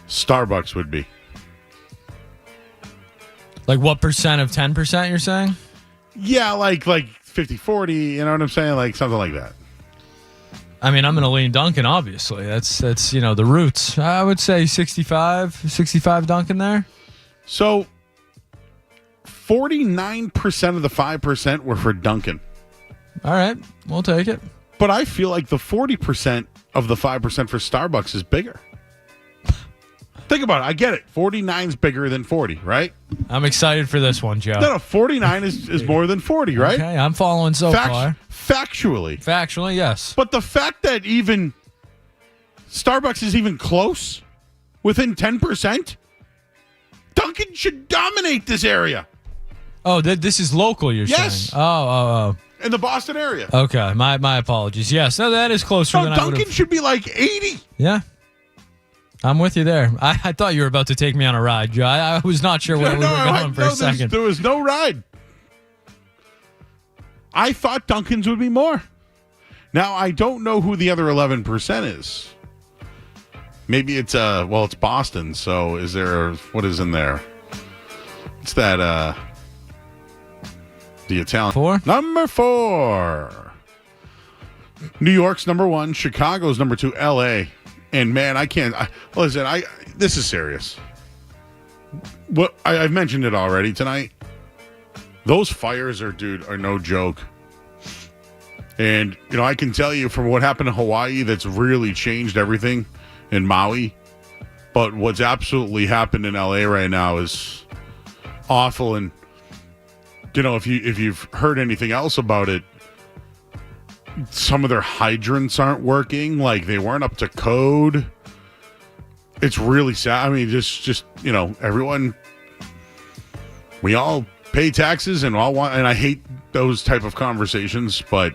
Starbucks would be? Like what percent of 10% you're saying? Yeah, like 50-40, you know what I'm saying? Like something like that. I mean, I'm going to lean Dunkin', obviously. That's the roots. I would say 65 Dunkin' there. So 49% of the 5% were for Dunkin'. All right, we'll take it. But I feel like the 40% of the 5% for Starbucks is bigger. Think about it. I get it. 49's bigger than 40, right? I'm excited for this one, Joe. No, 49 is more than 40, right? Okay, I'm following so far. Factually, yes. But the fact that even Starbucks is even close, within 10%, Dunkin' should dominate this area. Oh, this is local, you're saying? Yes. Oh. In the Boston area. Okay, my apologies. Yes, no, that is closer than I would have. Dunkin' should be like 80. Yeah. I'm with you there. I thought you were about to take me on a ride, Joe. I was not sure where we were going for a second. There was no ride. I thought Dunkin's would be more. Now, I don't know who the other 11% is. Maybe it's it's Boston. So is there what is in there? It's that the Italian 4? Number 4. New York's number 1, Chicago's number 2, LA. And man, listen, this is serious. What I've mentioned it already tonight. Those fires are no joke. And I can tell you from what happened in Hawaii, that's really changed everything in Maui. But what's absolutely happened in LA right now is awful. And if you've heard anything else about it, some of their hydrants aren't working, like they weren't up to code. It's really sad. I mean, just everyone, we all pay taxes and and I hate those type of conversations, but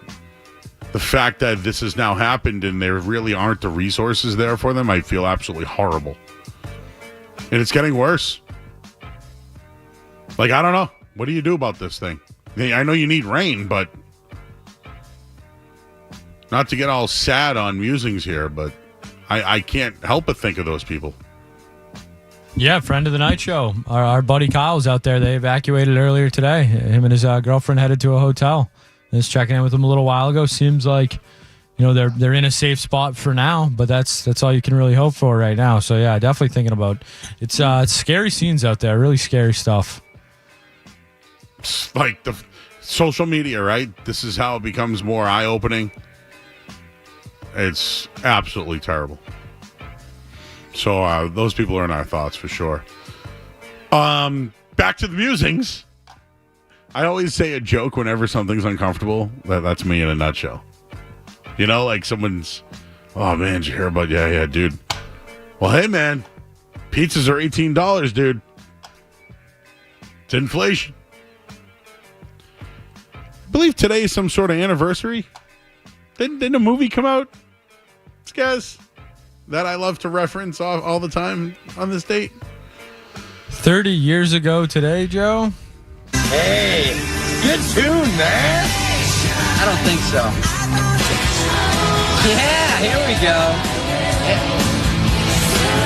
the fact that this has now happened and there really aren't the resources there for them, I feel absolutely horrible. And it's getting worse. Like, I don't know. What do you do about this thing? I know you need rain, but not to get all sad on musings here, but I can't help but think of those people. Yeah, friend of the night show. Our buddy Kyle's out there. They evacuated earlier today. Him and his girlfriend headed to a hotel. Just checking in with him a little while ago. Seems like, they're in a safe spot for now, but that's all you can really hope for right now. So yeah, definitely thinking about it's scary scenes out there. Really scary stuff. It's like the social media, right? This is how it becomes more eye-opening. It's absolutely terrible. So those people are in our thoughts for sure. Back to the musings. I always say a joke whenever something's uncomfortable. That's me in a nutshell. Like someone's, oh man, did you hear about, yeah, dude. Well, hey man, pizzas are $18, dude. It's inflation. I believe today is some sort of anniversary. Didn't a movie come out, guys, that I love to reference all the time on this date? 30 years ago today, Joe? Hey, good tune, man. I don't think so. Yeah, here we go.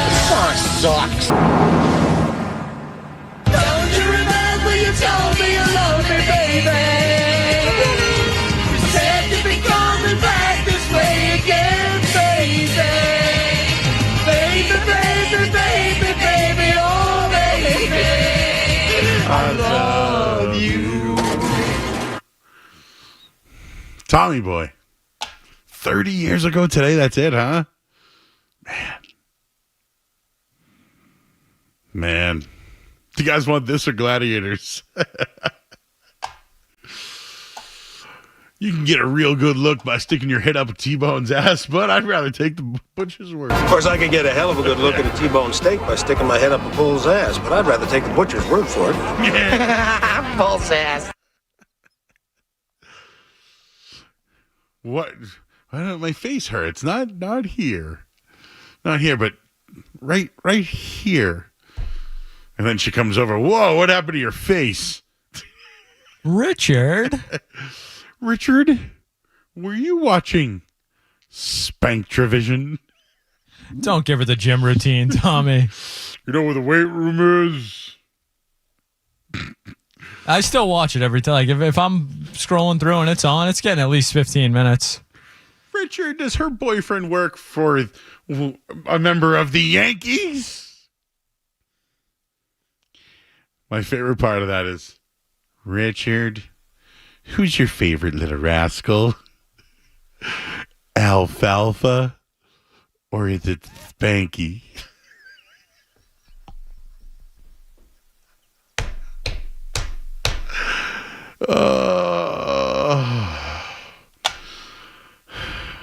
This song sucks. Don't you remember you told me you loved me, baby? You said you'd be coming back this way again, baby. Baby, baby, oh baby. I love you. Tommy Boy. 30 years ago today, that's it, huh? Man. Do you guys want this or Gladiators? You can get a real good look by sticking your head up a T-Bone's ass, but I'd rather take the butcher's word. Of course, I could get a hell of a good look at a T-bone steak by sticking my head up a bull's ass, but I'd rather take the butcher's word for it. Bull's ass. What? My face hurts. Not here. Not here, but right here. And then she comes over. Whoa, what happened to your face? Richard, were you watching Spanktravision? Don't give her the gym routine, Tommy. You know where the weight room is? I still watch it every time. Like if I'm scrolling through and it's on, it's getting at least 15 minutes. Richard, does her boyfriend work for a member of the Yankees? My favorite part of that is, Richard, who's your favorite little rascal? Alfalfa? Or is it Spanky?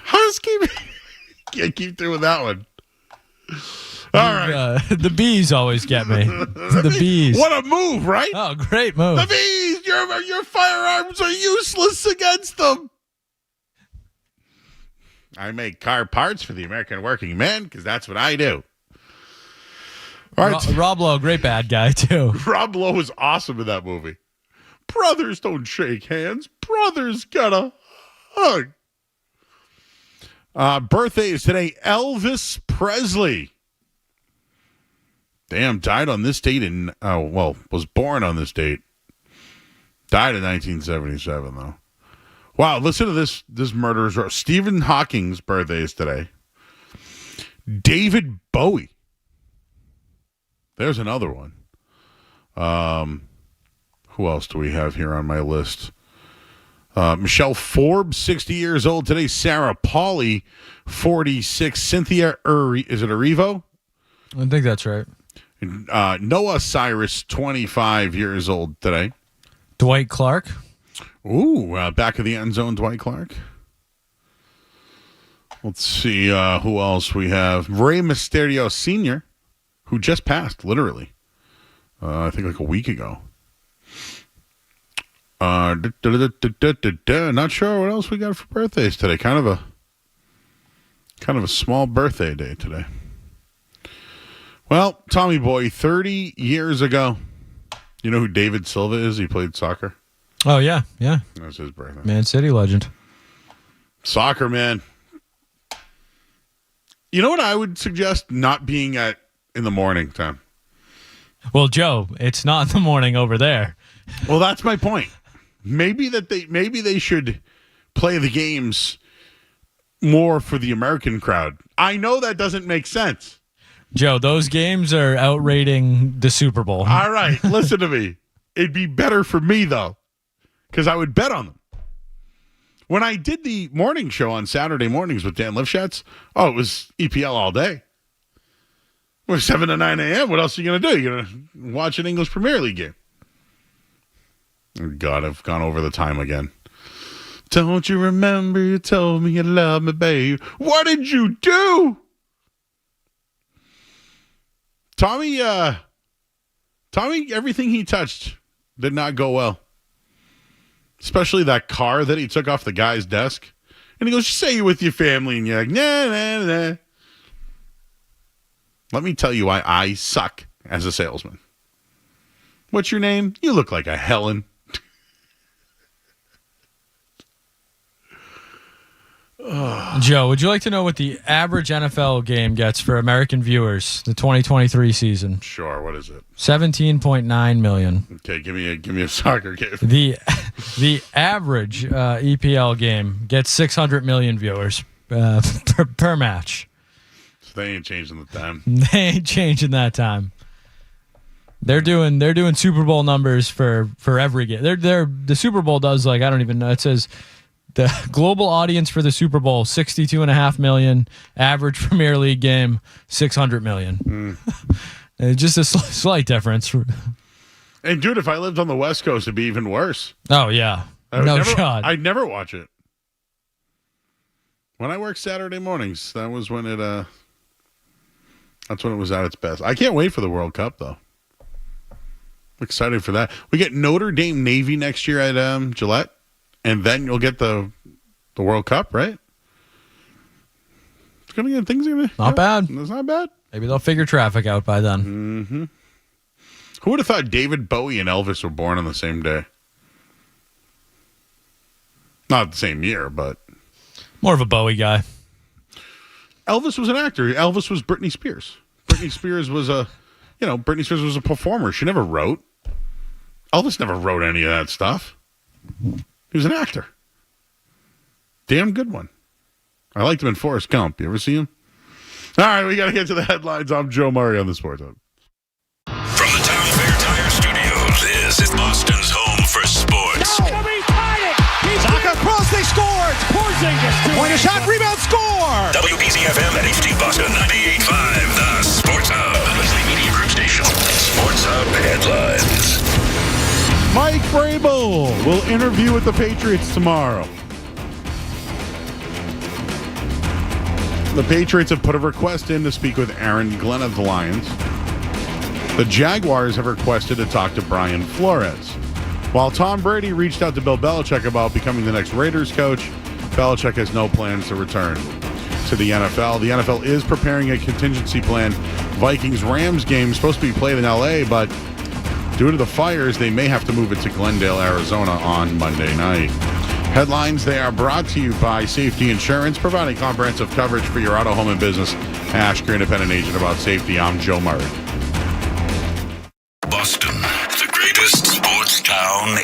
Housekeeping. Can't keep doing that one. All right. The bees always get me. The bees. What a move, right? Oh, great move. The bees. Your firearms are useless against them. I make car parts for the American working man because that's what I do. All right. Rob Lowe, great bad guy, too. Rob Lowe was awesome in that movie. Brothers don't shake hands. Brothers gotta hug. Birthday is today. Elvis Presley. Damn, died on this date was born on this date. Died in 1977, though. Wow, listen to this murderer's row. Stephen Hawking's birthday is today. David Bowie. There's another one. Who else do we have here on my list? Michelle Forbes, 60 years old today. Sarah Pauli, 46. Cynthia is it Erivo? I think that's right. Noah Cyrus, 25 years old today. Dwight Clark. Ooh, back of the end zone, Dwight Clark. Let's see who else we have. Rey Mysterio Sr., who just passed, literally. I think like a week ago. Not sure what else we got for birthdays today. Kind of a small birthday day today. Well, Tommy Boy, 30 years ago. You know who David Silva is? He played soccer. Oh, yeah. That's his birthday. Man City legend. Soccer, man. You know what I would suggest not being in the morning time? Well, Joe, it's not in the morning over there. Well, that's my point. Maybe they should play the games more for the American crowd. I know that doesn't make sense. Joe, those games are outrating the Super Bowl. All right, listen to me. It'd be better for me, though, because I would bet on them. When I did the morning show on Saturday mornings with Dan Lifshitz, it was EPL all day. We're 7 to 9 a.m. What else are you going to do? You're going to watch an English Premier League game. God, I've gone over the time again. Don't you remember you told me you love me, babe? What did you do? Tommy, everything he touched did not go well. Especially that car that he took off the guy's desk. And he goes, say you're with your family. And you're like, nah. Let me tell you why I suck as a salesman. What's your name? You look like a Helen. Joe, would you like to know what the average NFL game gets for American viewers, the 2023 season? Sure, what is it? 17.9 million. Okay, give me a soccer game. The average EPL game gets 600 million viewers per match. So they ain't changing the time. They ain't changing that time. They're doing Super Bowl numbers for every game. The Super Bowl does, like, I don't even know. It says the global audience for the Super Bowl, 62.5 million. Average Premier League game, 600 million. Just a slight difference. And dude, if I lived on the West Coast, it'd be even worse. Oh yeah, shot. I'd never watch it. When I worked Saturday mornings, that was when that's when it was at its best. I can't wait for the World Cup though. I'm excited for that. We get Notre Dame Navy next year at Gillette, and then you'll get the World Cup, right? It's gonna get not bad. It's not bad. Maybe they'll figure traffic out by then. Mm-hmm. Who would have thought David Bowie and Elvis were born on the same day? Not the same year, but more of a Bowie guy. Elvis was an actor. Elvis was Britney Spears. Britney Spears was a performer. She never wrote. Elvis never wrote any of that stuff. He was an actor. Damn good one. I liked him in Forrest Gump. You ever see him? All right, we got to get to the headlines. I'm Joe Murray on the Sports Hub. From the Town Fair Tire Studios, this is Boston's home for sports. Zaka cross, they scored. Porzingis, point a shot, rebound, score. WBZFM and HD Boston 98.5, the Sports Hub. Media Group Station. Sports Hub headlines. Mike Vrabel will interview with the Patriots tomorrow. The Patriots have put a request in to speak with Aaron Glenn of the Lions. The Jaguars have requested to talk to Brian Flores. While Tom Brady reached out to Bill Belichick about becoming the next Raiders coach, Belichick has no plans to return to the NFL. The NFL is preparing a contingency plan. Vikings-Rams game is supposed to be played in L.A., but due to the fires, they may have to move it to Glendale, Arizona on Monday night. Headlines, they are brought to you by Safety Insurance, providing comprehensive coverage for your auto, home, and business. Ask your independent agent about safety. I'm Joe Murray.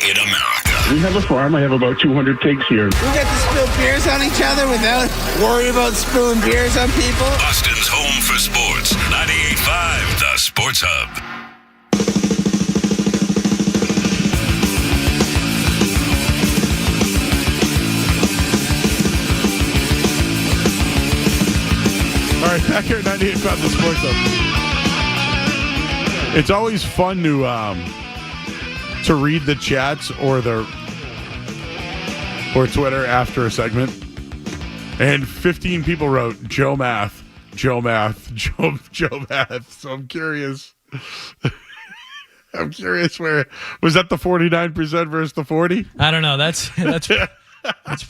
in America. We have a farm. I have about 200 pigs here. We get to spill beers on each other without worry about spilling beers on people. Boston's home for sports. 98.5 The Sports Hub. All right, back here at 98.5 The Sports Hub. It's always fun to read the chats or Twitter after a segment. And 15 people wrote Joe Math. So I'm curious. I'm curious where was that the 49% versus the 40? I don't know. That's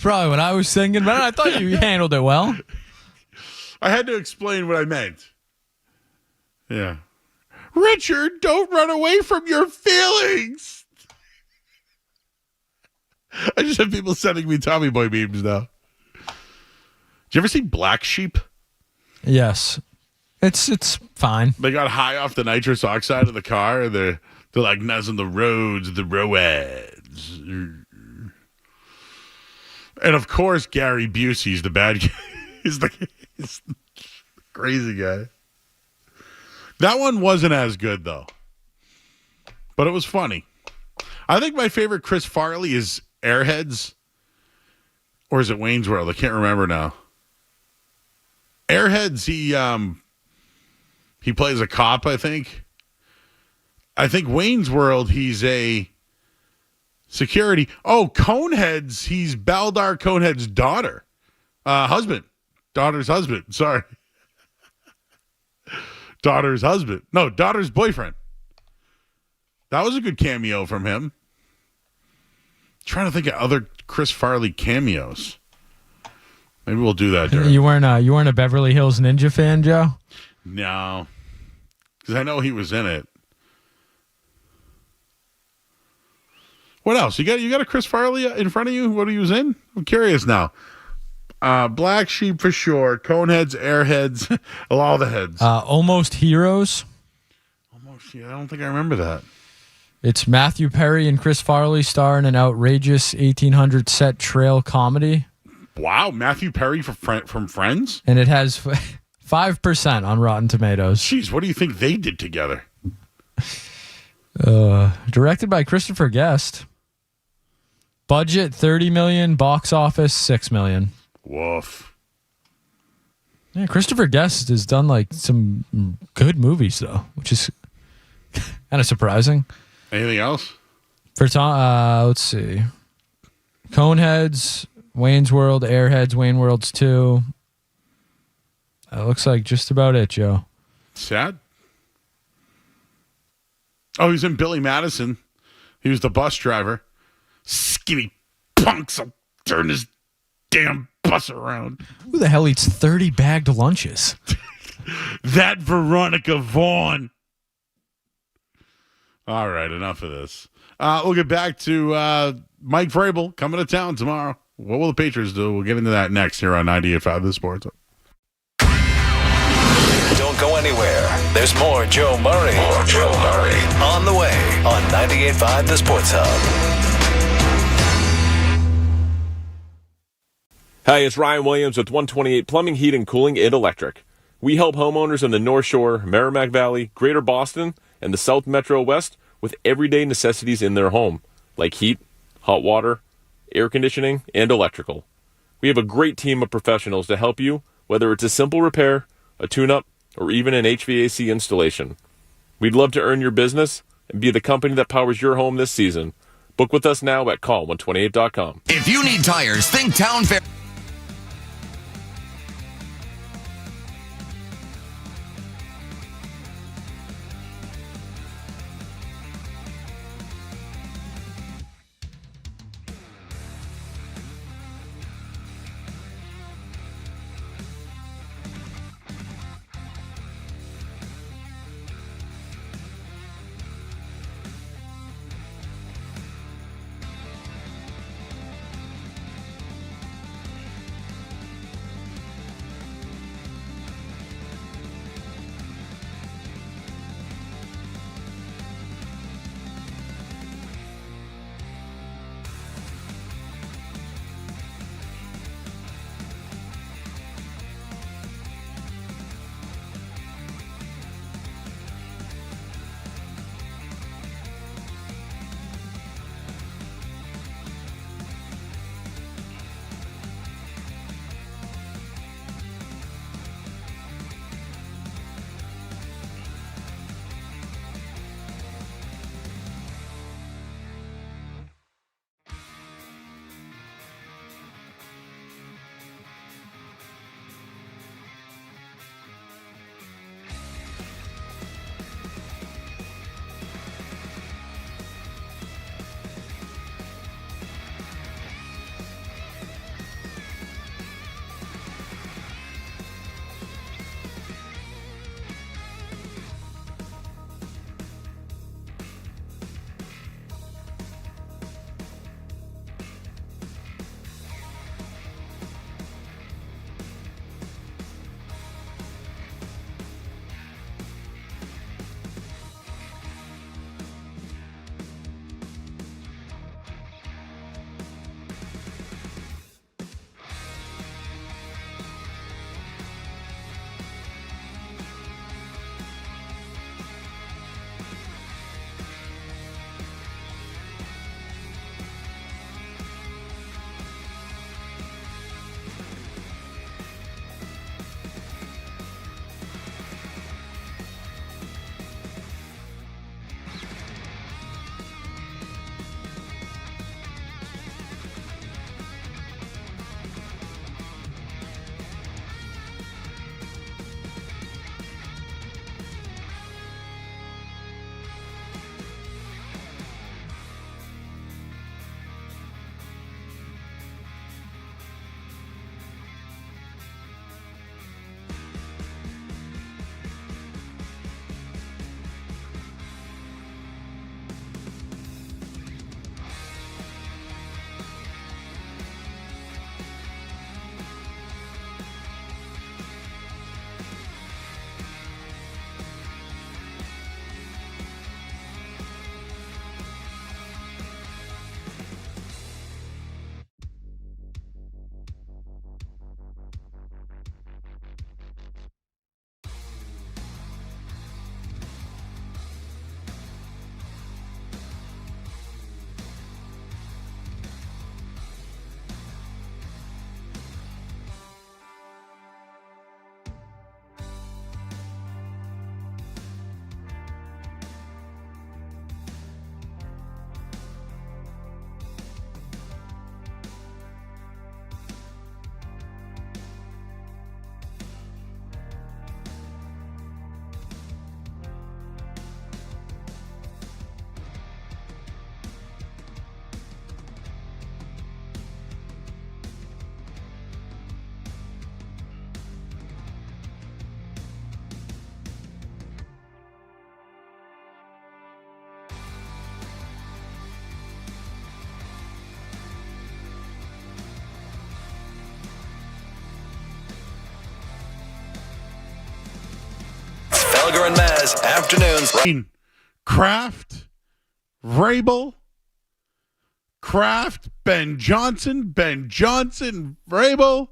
probably what I was thinking, but I thought you handled it well. I had to explain what I meant. Yeah. Richard, don't run away from your feelings. I just have people sending me Tommy Boy memes now. Did you ever see Black Sheep? Yes. It's fine. They got high off the nitrous oxide of the car, and they're like nuzzing the roads, the roads. And of course, Gary Busey's the bad guy. He's the crazy guy. That one wasn't as good, though. But it was funny. I think my favorite Chris Farley is Airheads. Or is it Wayne's World? I can't remember now. Airheads, he plays a cop, I think. I think Wayne's World, he's a security. Oh, Coneheads, he's Baldar Conehead's daughter. Husband. Daughter's husband. Sorry. Daughter's husband. No, daughter's boyfriend. That was a good cameo from him. Trying to think of other Chris Farley cameos. Maybe we'll do that. You weren't a Beverly Hills Ninja fan, Joe? No, because I know he was in it. What else? You got a Chris Farley in front of you? What he was in? I'm curious now. Black Sheep for sure. Coneheads, Airheads, all the heads. Almost Heroes. Almost. Yeah, I don't think I remember that. It's Matthew Perry and Chris Farley star in an outrageous 1800 set trail comedy. Wow, Matthew Perry from Friends? And it has 5% on Rotten Tomatoes. Jeez, what do you think they did together? Directed by Christopher Guest. Budget $30 million, box office $6 million. Woof. Yeah, Christopher Guest has done like some good movies though, which is kind of surprising. Anything else? For let's see. Coneheads, Wayne's World, Airheads, Wayne Worlds 2. That looks like just about it, Joe. Sad. Oh, he's in Billy Madison. He was the bus driver. Skinny punks will turn his damn bus around. Who the hell eats 30 bagged lunches? That Veronica Vaughn. All right, enough of this. We'll get back to Mike Vrabel coming to town tomorrow. What will the Patriots do? We'll get into that next here on 98.5 The Sports. Don't go anywhere. There's more Joe Murray. On the way on 98.5 The Sports Hub. Hi, it's Ryan Williams with 128 Plumbing, Heat, and Cooling and Electric. We help homeowners in the North Shore, Merrimack Valley, Greater Boston, and the South Metro West with everyday necessities in their home, like heat, hot water, air conditioning, and electrical. We have a great team of professionals to help you, whether it's a simple repair, a tune-up, or even an HVAC installation. We'd love to earn your business and be the company that powers your home this season. Book with us now at call128.com. If you need tires, think Town Fair. Gallagher and Maz, afternoons. Kraft, Vrabel, Kraft, Ben Johnson, Vrabel,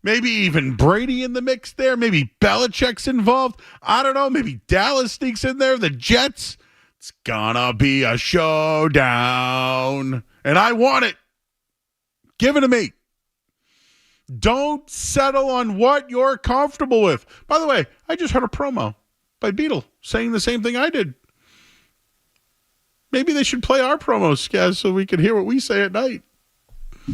maybe even Brady in the mix there. Maybe Belichick's involved. I don't know. Maybe Dallas sneaks in there. The Jets. It's gonna be a showdown. And I want it. Give it to me. Don't settle on what you're comfortable with. By the way, I just heard a promo by Beetle saying the same thing I did. Maybe they should play our promos, Skaz, so we can hear what we say at night.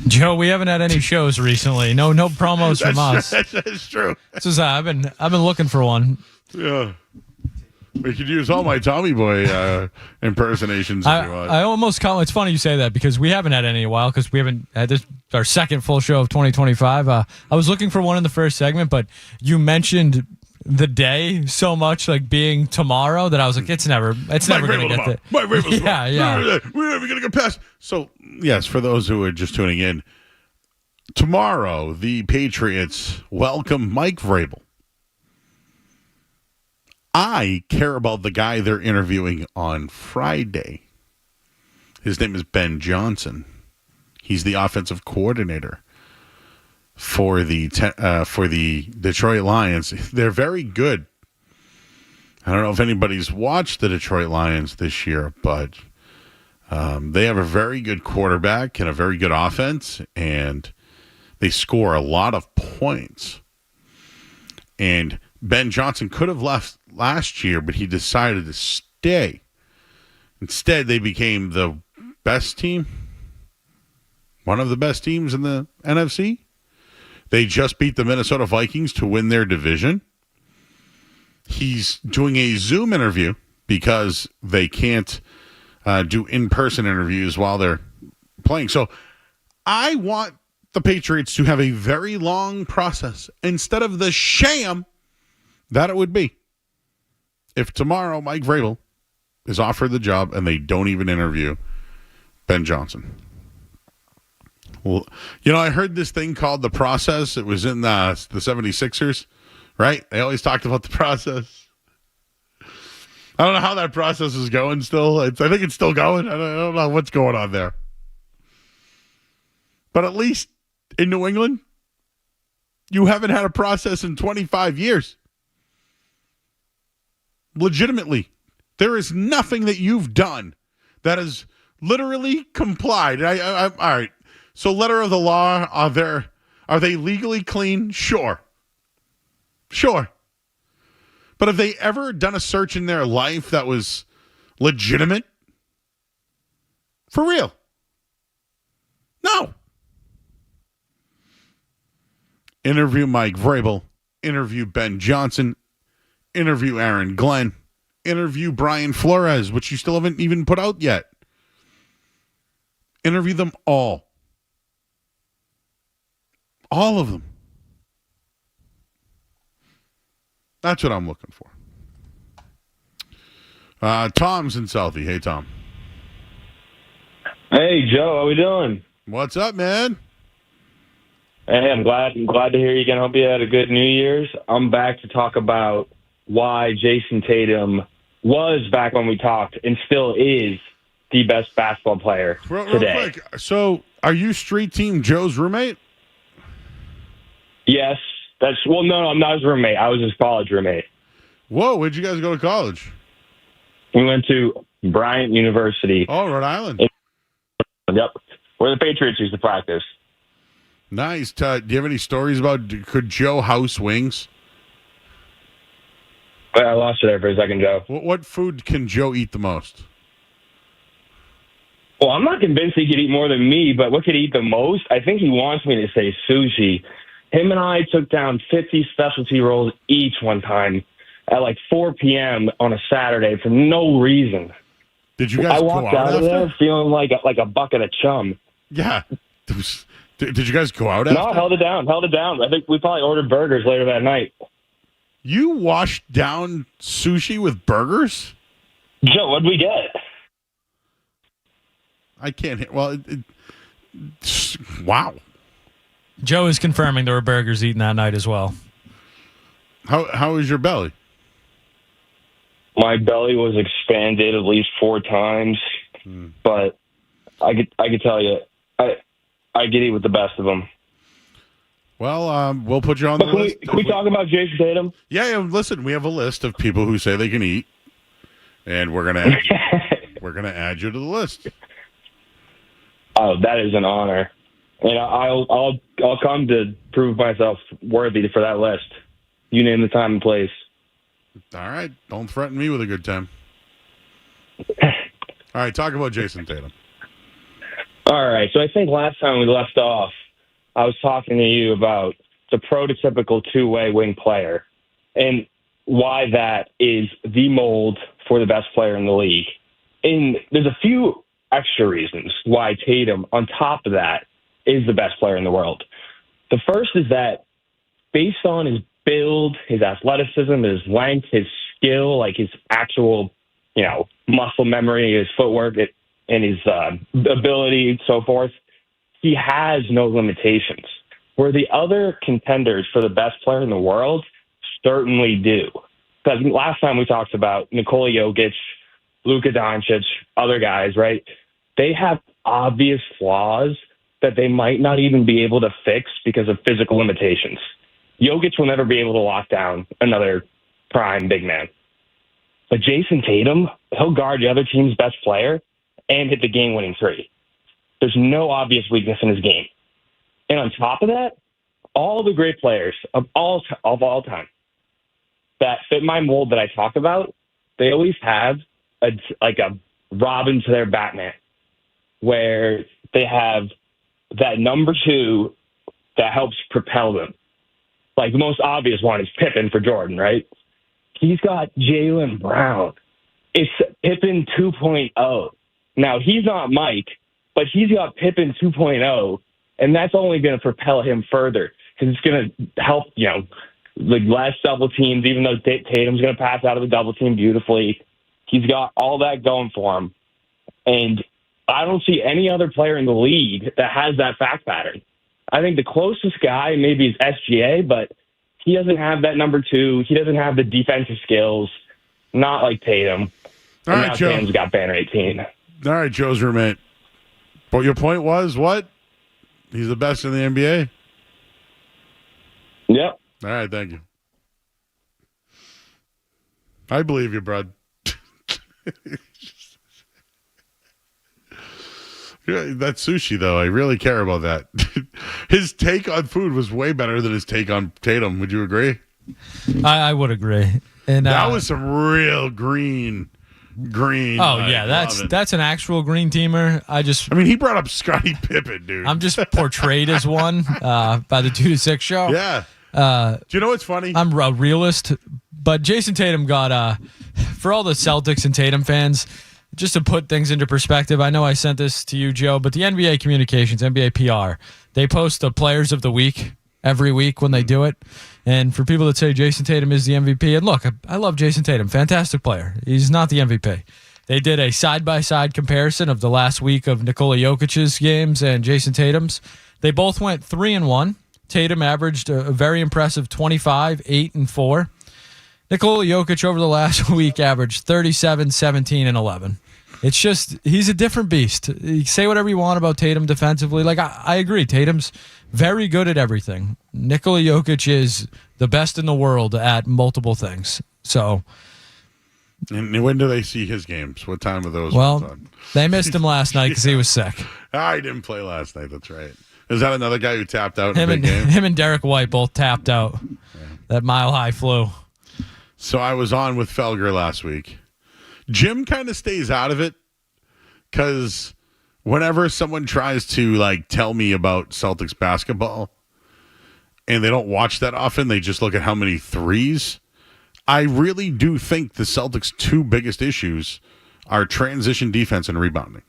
Joe, we haven't had any shows recently. No promos from us. That's true. This is I've been looking for one. Yeah. We could use all my Tommy Boy impersonations if you want. I almost call it's funny you say that because we haven't had any in a while because we haven't had this our second full show of 2025. I was looking for one in the first segment, but you mentioned the day so much like being tomorrow that I was like, it's never going to get there. My Rabel's yeah. We're never going to get past. So, yes, for those who are just tuning in, tomorrow the Patriots welcome Mike Vrabel. I care about the guy they're interviewing on Friday. His name is Ben Johnson. He's the offensive coordinator for the Detroit Lions. They're very good. I don't know if anybody's watched the Detroit Lions this year, but they have a very good quarterback and a very good offense, and they score a lot of points. And Ben Johnson could have left last year, but he decided to stay. Instead, they became the best team, one of the best teams in the NFC. They just beat the Minnesota Vikings to win their division. He's doing a Zoom interview because they can't do in-person interviews while they're playing. So I want the Patriots to have a very long process instead of the sham that it would be if tomorrow Mike Vrabel is offered the job and they don't even interview Ben Johnson. Well, I heard this thing called the process. It was in the 76ers, right? They always talked about the process. I don't know how that process is going still. I think it's still going. I don't know what's going on there. But at least in New England, you haven't had a process in 25 years. Legitimately, there is nothing that you've done that has literally complied. All right. So, letter of the law, are they legally clean? Sure. But have they ever done a search in their life that was legitimate? For real? No. Interview Mike Vrabel. Interview Ben Johnson. Interview Aaron Glenn. Interview Brian Flores, which you still haven't even put out yet. Interview them all. All of them. That's what I'm looking for. Tom's in Southie. Hey, Tom. Hey, Joe. How we doing? What's up, man? Hey, I'm glad to hear you again. Hope you had a good New Year's. I'm back to talk about why Jason Tatum was back when we talked and still is the best basketball player today. Real quick. So, are you Street Team Joe's roommate? Yes. No, I'm not his roommate. I was his college roommate. Whoa, where'd you guys go to college? We went to Bryant University. Oh, Rhode Island. Yep. Where the Patriots used to practice. Nice. Do you have any stories about could Joe house wings? I lost you there for a second, Joe. What food can Joe eat the most? Well, I'm not convinced he could eat more than me, but what could he eat the most? I think he wants me to say sushi. Him and I took down 50 specialty rolls each one time at like 4 p.m. on a Saturday for no reason. Did you guys I walked go out out of after? there feeling like a bucket of chum. Yeah. Did you guys go out after? No, held it down. I think we probably ordered burgers later that night. You washed down sushi with burgers? Joe, what'd we get? I can't hear. Well, wow. Joe is confirming there were burgers eaten that night as well. How is your belly? My belly was expanded at least 4 times, but I could tell you, I could eat with the best of them. Well, we'll put you on the list. Can we talk about Jason Tatum? Yeah, listen, we have a list of people who say they can eat, and we're gonna add you to the list. Oh, that is an honor, and I'll come to prove myself worthy for that list. You name the time and place. All right, don't threaten me with a good time. All right, talk about Jason Tatum. All right, so I think last time we left off, I was talking to you about the prototypical two-way wing player and why that is the mold for the best player in the league. And there's a few extra reasons why Tatum, on top of that, is the best player in the world. The first is that based on his build, his athleticism, his length, his skill, like his actual, muscle memory, his footwork, and his ability and so forth, he has no limitations, where the other contenders for the best player in the world certainly do. Because last time we talked about Nikola Jokic, Luka Doncic, other guys, right? They have obvious flaws that they might not even be able to fix because of physical limitations. Jokic will never be able to lock down another prime big man. But Jason Tatum, he'll guard the other team's best player and hit the game-winning three. There's no obvious weakness in his game. And on top of that, all the great players of all time that fit my mold that I talk about, they always have a Robin to their Batman, where they have that number 2 that helps propel them. Like the most obvious one is Pippen for Jordan, right? He's got Jaylen Brown. It's Pippen 2.0. Now, he's not Mike, but he's got Pippen 2.0, and that's only going to propel him further because it's going to help, like less double teams, even though Tatum's going to pass out of the double team beautifully. He's got all that going for him. And I don't see any other player in the league that has that fact pattern. I think the closest guy maybe is SGA, but he doesn't have that number 2. He doesn't have the defensive skills, not like Tatum. All right, now Joe. Tatum's got banner 18. All right, Joe's roommate. But your point was what? He's the best in the NBA? Yep. All right, thank you. I believe you, bud. That sushi, though, I really care about that. His take on food was way better than his take on Tatum. Would you agree? I would agree. And that was some real green. Oh yeah, that's an actual green teamer. I mean, he brought up Scottie Pippen, dude. I'm just portrayed as one by the 2 to 6 show. Yeah. Do you know what's funny? I'm a realist, but Jason Tatum got for all the Celtics and Tatum fans. Just to put things into perspective, I know I sent this to you, Joe, but the NBA Communications, NBA PR, they post the Players of the Week every week when they do it. And for people that say Jason Tatum is the MVP, and look, I love Jason Tatum, fantastic player. He's not the MVP. They did a side-by-side comparison of the last week of Nikola Jokic's games and Jason Tatum's. They both went 3-1. Tatum averaged a very impressive 25, 8, and 4. Nikola Jokic over the last week averaged 37, 17, and 11. It's just, he's a different beast. You say whatever you want about Tatum defensively. Like, I agree. Tatum's very good at everything. Nikola Jokic is the best in the world at multiple things. So. And when do they see his games? What time are those? Well, they missed him last night because he was sick. I didn't play last night. That's right. Is that another guy who tapped out in him a big game? Him and Derek White both tapped out. Yeah. That mile-high flu. So I was on with Felger last week. Jim kind of stays out of it because whenever someone tries to tell me about Celtics basketball and they don't watch that often, they just look at how many threes. I really do think the Celtics' 2 biggest issues are transition defense and rebounding.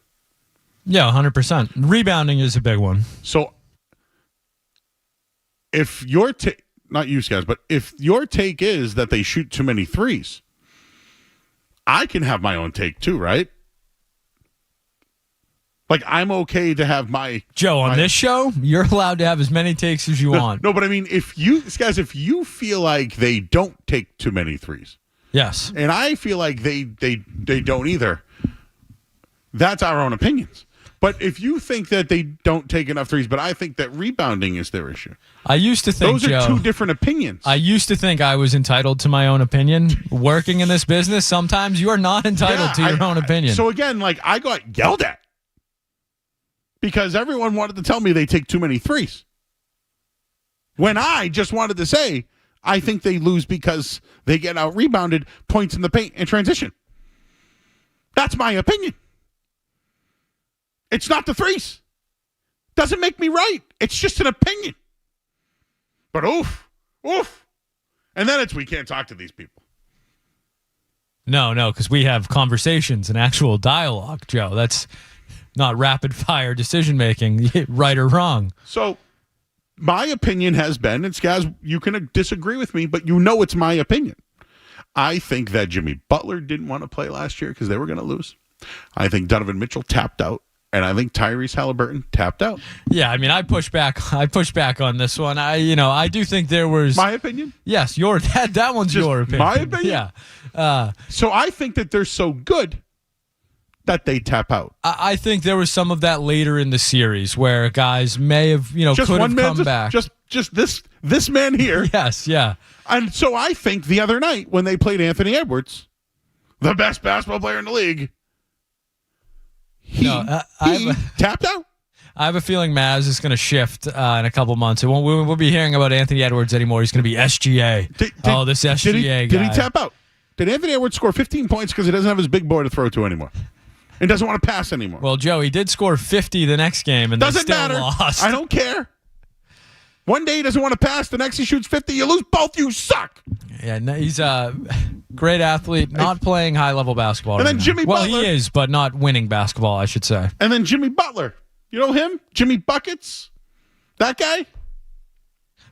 Yeah, 100%. Rebounding is a big one. So if your not you guys, but if your take is that they shoot too many threes, I can have my own take too, right? Like, I'm okay to have my... Joe, on this show, you're allowed to have as many takes as you want. No, but I mean, if you feel like they don't take too many threes. Yes. And I feel like they don't either. That's our own opinions. But if you think that they don't take enough threes, but I think that rebounding is their issue. I used to think, those are Joe, two different opinions. I used to think I was entitled to my own opinion. Working in this business, sometimes you are not entitled to your own opinion. So again, like I got yelled at because everyone wanted to tell me they take too many threes. When I just wanted to say, I think they lose because they get out rebounded, points in the paint, and transition. That's my opinion. It's not the threes. Doesn't make me right. It's just an opinion. But oof. And then it's we can't talk to these people. No, because we have conversations and actual dialogue, Joe. That's not rapid-fire decision-making, right or wrong. So my opinion has been, and Skaz, you can disagree with me, but you know it's my opinion. I think that Jimmy Butler didn't want to play last year because they were going to lose. I think Donovan Mitchell tapped out. And I think Tyrese Halliburton tapped out. Yeah, I mean, I push back on this one. I do think there was my opinion. Yes, that one's just your opinion. My opinion. Yeah. So I think that they're so good that they tap out. I think there was some of that later in the series where guys may have, just could one have man, come back. Just this man here. Yes, yeah. And so I think the other night when they played Anthony Edwards, the best basketball player in the league. He tapped out. I have a feeling Mavs is going to shift in a couple months. We won't be hearing about Anthony Edwards anymore. He's going to be SGA. This SGA guy. Did he tap out? Did Anthony Edwards score 15 points because he doesn't have his big boy to throw to anymore? And doesn't want to pass anymore? Well, Joe, he did score 50 the next game, and doesn't they still matter. lost. I don't care. One day he doesn't want to pass. The next he shoots 50. You lose both. You suck. Yeah, he's a great athlete, not playing high-level basketball. And then Jimmy Butler. Well, he is, but not winning basketball, I should say. And then Jimmy Butler. You know him? Jimmy Buckets? That guy?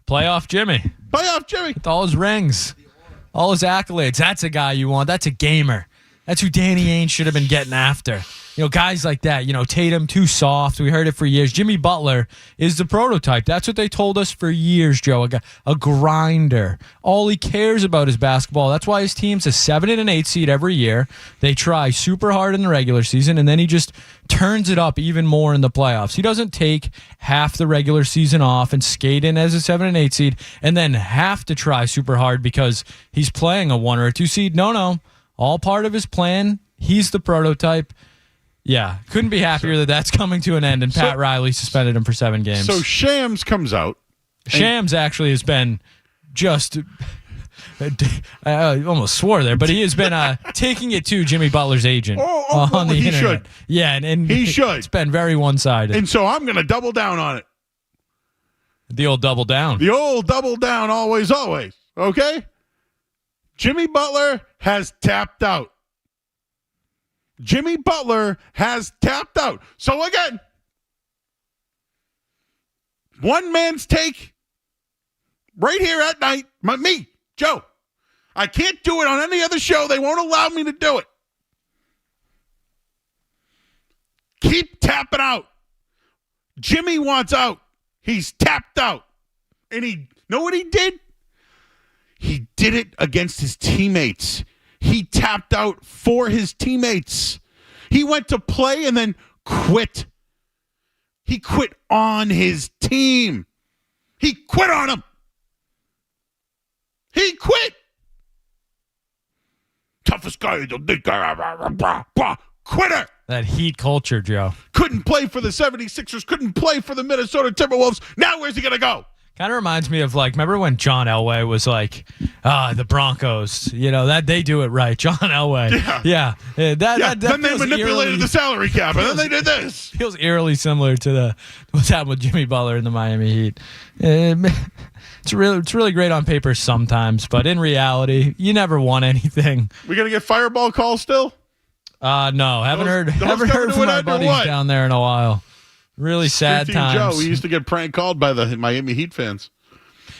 Playoff Jimmy. With all his rings, all his accolades. That's a guy you want. That's a gamer. That's who Danny Ainge should have been getting after. Guys like that. Tatum, too soft. We heard it for years. Jimmy Butler is the prototype. That's what they told us for years, Joe. A grinder. All he cares about is basketball. That's why his team's a 7 and an 8 seed every year. They try super hard in the regular season, and then he just turns it up even more in the playoffs. He doesn't take half the regular season off and skate in as a 7 and 8 seed and then have to try super hard because he's playing a 1 or a 2 seed. No. All part of his plan. He's the prototype. Yeah, couldn't be happier that that's coming to an end, and Pat Riley suspended him for 7 games. So Shams comes out. Shams actually has been just... I almost swore there, but he has been taking it to Jimmy Butler's agent on the internet. Should. Yeah, and he should. It's been very one-sided. And so I'm going to double down on it. The old double down. The old double down, always. Okay? Jimmy Butler has tapped out. Jimmy Butler has tapped out. So again, one man's take right here at night. Me, Joe. I can't do it on any other show. They won't allow me to do it. Keep tapping out. Jimmy wants out. He's tapped out. And he, know what he did? He did it against his teammates. He tapped out for his teammates. He went to play and then quit. He quit on his team. He quit on them. He quit. Toughest guy in the league. Quitter. That Heat culture, Joe. Couldn't play for the 76ers. Couldn't play for the Minnesota Timberwolves. Now where's he going to go? Kind of reminds me of, remember when John Elway was like, the Broncos, that they do it right. John Elway. Yeah. That then they manipulated the salary cap, and then they did this. Feels eerily similar to what's happened with Jimmy Butler in the Miami Heat. It's really great on paper sometimes, but in reality, you never won anything. We going to get fireball calls still? No. Haven't heard from my buddies down there in a while. Really sad times. Joe, we used to get prank called by the Miami Heat fans.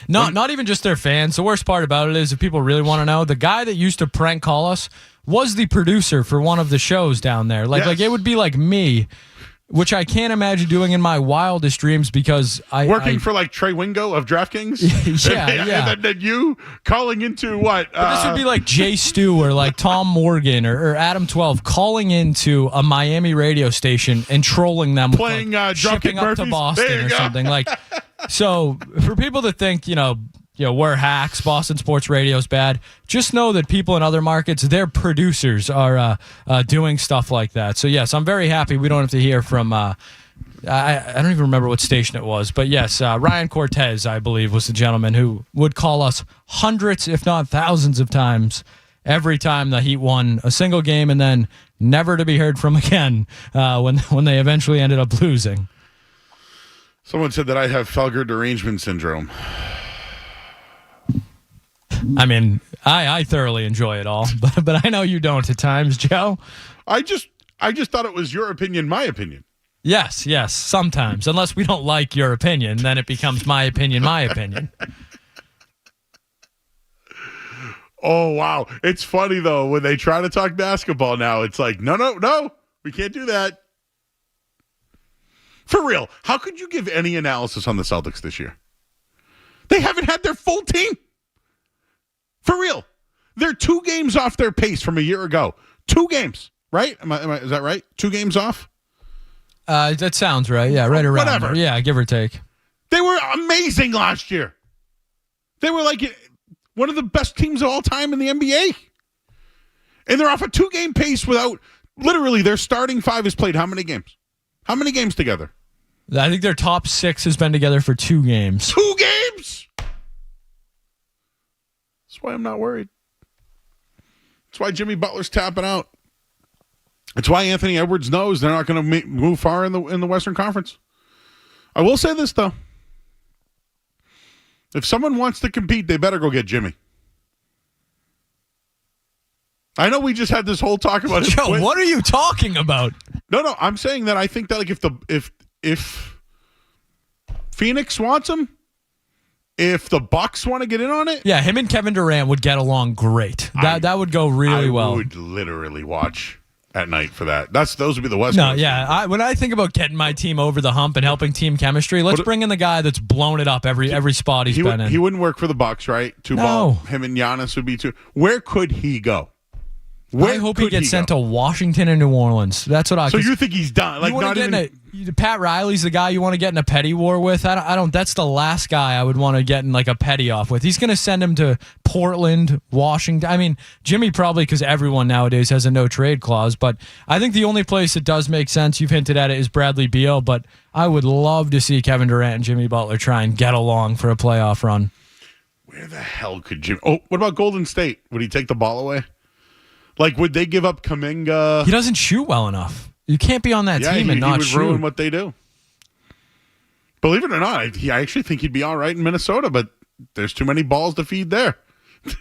No, not even just their fans. The worst part about it is, if people really want to know, the guy that used to prank call us was the producer for one of the shows down there. Like it would be like me which I can't imagine doing in my wildest dreams because working for like Trey Wingo of DraftKings. Yeah. And then you calling into what? But this would be like Jay Stu or like Tom Morgan or Adam 12 calling into a Miami radio station and trolling them, playing with, like, Dropkick shipping up to Murphys. Boston or something like. So for people that think we're hacks, Boston sports radio is bad, just know that people in other markets, their producers are doing stuff like that. So yes, I'm very happy we don't have to hear from. I don't even remember what station it was, but yes, Ryan Cortez, I believe, was the gentleman who would call us hundreds, if not thousands of times every time the Heat won a single game and then never to be heard from again when they eventually ended up losing. Someone said that I have Felger derangement syndrome. I mean, I thoroughly enjoy it all, but I know you don't at times, Joe. I just thought it was your opinion, my opinion. Yes, sometimes. Unless we don't like your opinion, then it becomes my opinion, my opinion. Oh, wow. It's funny, though, when they try to talk basketball now, it's like, no, we can't do that. For real, how could you give any analysis on the Celtics this year? They haven't had their full team. For real. They're 2 games off their pace from a year ago. 2 games, right? Is that right? 2 games off? That sounds right. Yeah, right around Whatever. there. Yeah, give or take. They were amazing last year. They were like one of the best teams of all time in the NBA. And they're off a 2-game pace without, literally, their starting 5 has played how many games? How many games together? I think their top 6 has been together for 2 games. 2 games? That's why I'm not worried. That's why Jimmy Butler's tapping out. It's why Anthony Edwards knows they're not going to move far in the Western Conference. I will say this, though. If someone wants to compete, they better go get Jimmy. I know we just had this whole talk about it. Joe, what are you talking about? No, I'm saying that I think that like if Phoenix wants him, if the Bucks want to get in on it, yeah, him and Kevin Durant would get along great. That would go really well. I would literally watch at night for that. Those would be the West No, Coast. yeah. When I think about getting my team over the hump and helping team chemistry, let's bring in the guy that's blown it up every spot he's been in. He wouldn't work for the Bucks, right? Ball. Him and Giannis would be 2. Where could he go? I hope he gets sent to Washington and New Orleans. That's what I. So you think he's done? Like not even. Pat Riley's the guy you want to get in a petty war with. I don't. That's the last guy I would want to get in like a petty off with. He's going to send him to Portland, Washington. I mean, Jimmy probably because everyone nowadays has a no trade clause. But I think the only place it does make sense, you've hinted at it, is Bradley Beal. But I would love to see Kevin Durant and Jimmy Butler try and get along for a playoff run. Where the hell could Jimmy? Oh, what about Golden State? Would he take the ball away? Like, would they give up Kuminga? He doesn't shoot well enough. You can't be on that team and not shoot. He would ruin what they do. Believe it or not, I actually think he'd be all right in Minnesota, but there's too many balls to feed there. Is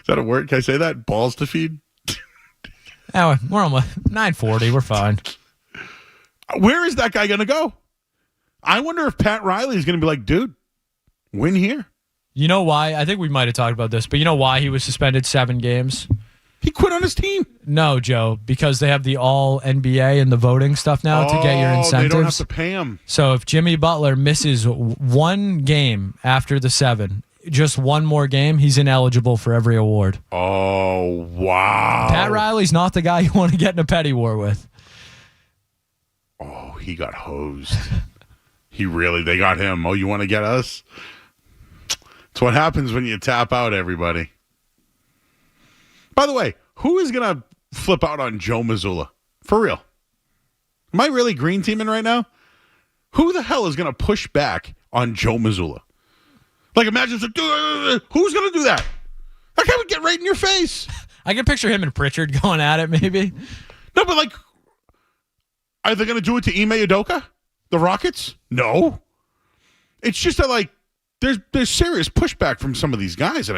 that a word? Can I say that? Balls to feed? Oh, we're almost 9:40. We're fine. Where is that guy going to go? I wonder if Pat Riley is going to be like, dude, win here. You know why? I think we might have talked about this, but you know why he was suspended 7 games? He quit on his team. No, Joe, because they have the all-NBA and the voting stuff now to get your incentives. They don't have to pay him. So if Jimmy Butler misses 1 game after the 7, just 1 more game, he's ineligible for every award. Oh, wow. Pat Riley's not the guy you want to get in a petty war with. Oh, he got hosed. They got him. Oh, you want to get us? It's what happens when you tap out everybody. By the way, who is going to flip out on Joe Mazzulla? For real. Am I really green teaming right now? Who the hell is going to push back on Joe Mazzulla? Like, imagine, who's going to do that? That guy would get right in your face. I can picture him and Pritchard going at it, maybe. No, but like, are they going to do it to Ime Udoka? The Rockets? No. It's just that, like, there's serious pushback from some of these guys, and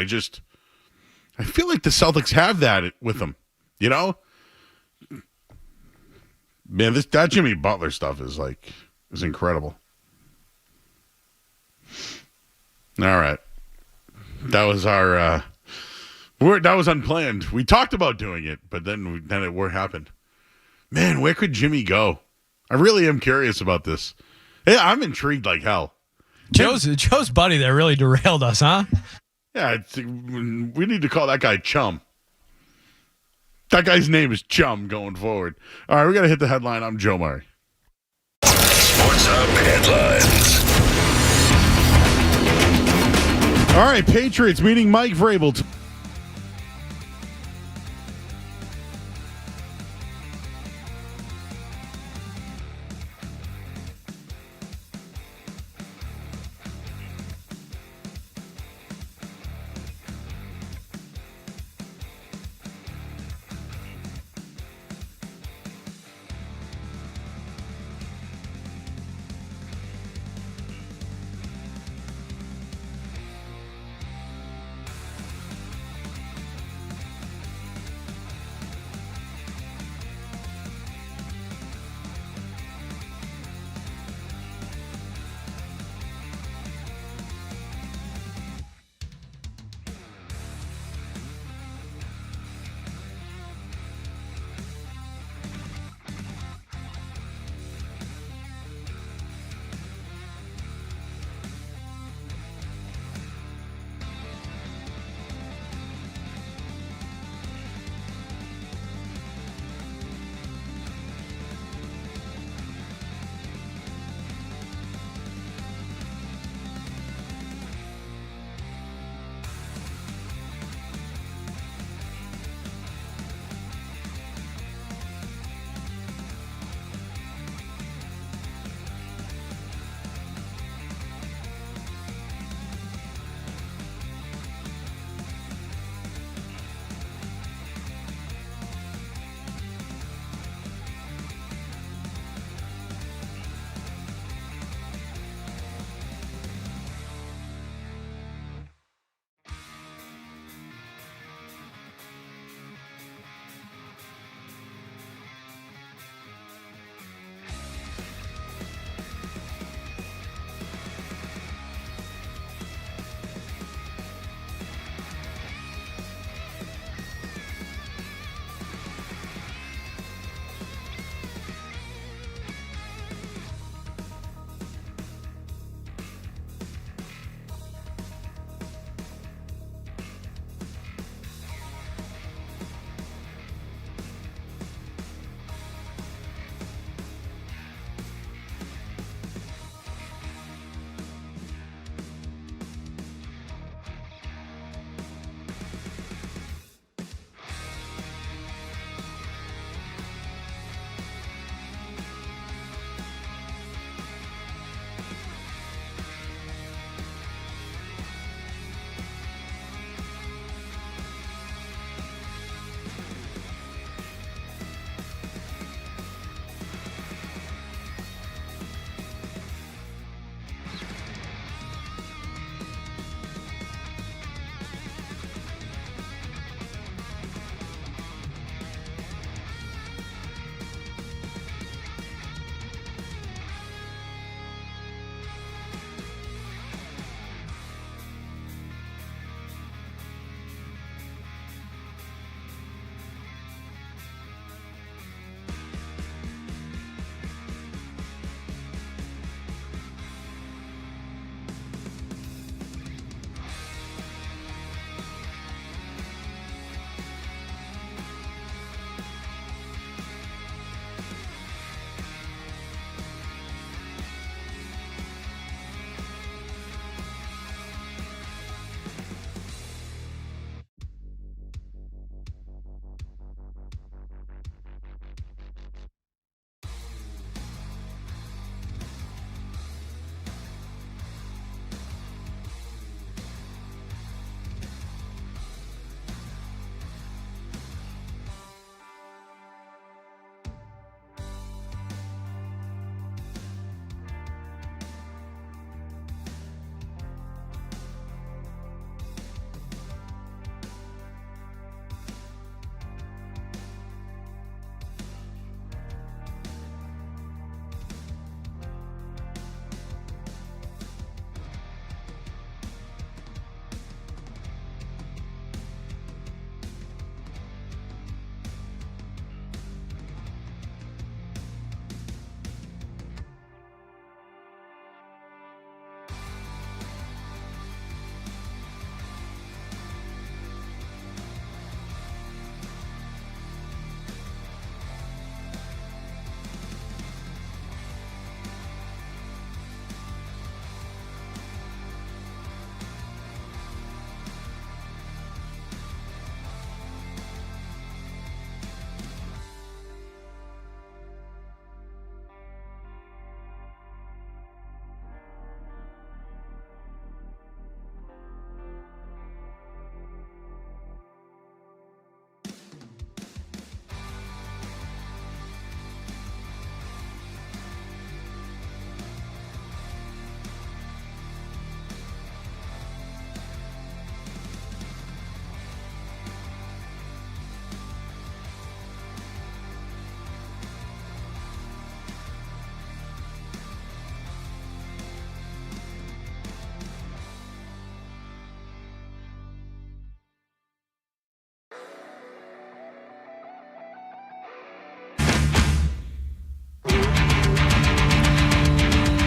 I feel like the Celtics have that with them, you know? Man, that Jimmy Butler stuff is incredible. All right. That was our that was unplanned. We talked about doing it, but then it happened. Man, where could Jimmy go? I really am curious about this. Yeah, I'm intrigued like hell. Joe's buddy there really derailed us, huh? Yeah, we need to call that guy Chum. That guy's name is Chum going forward. All right, we got to hit the headline. I'm Joe Murray. Sports Hub headlines. All right, Patriots meeting Mike Vrabel.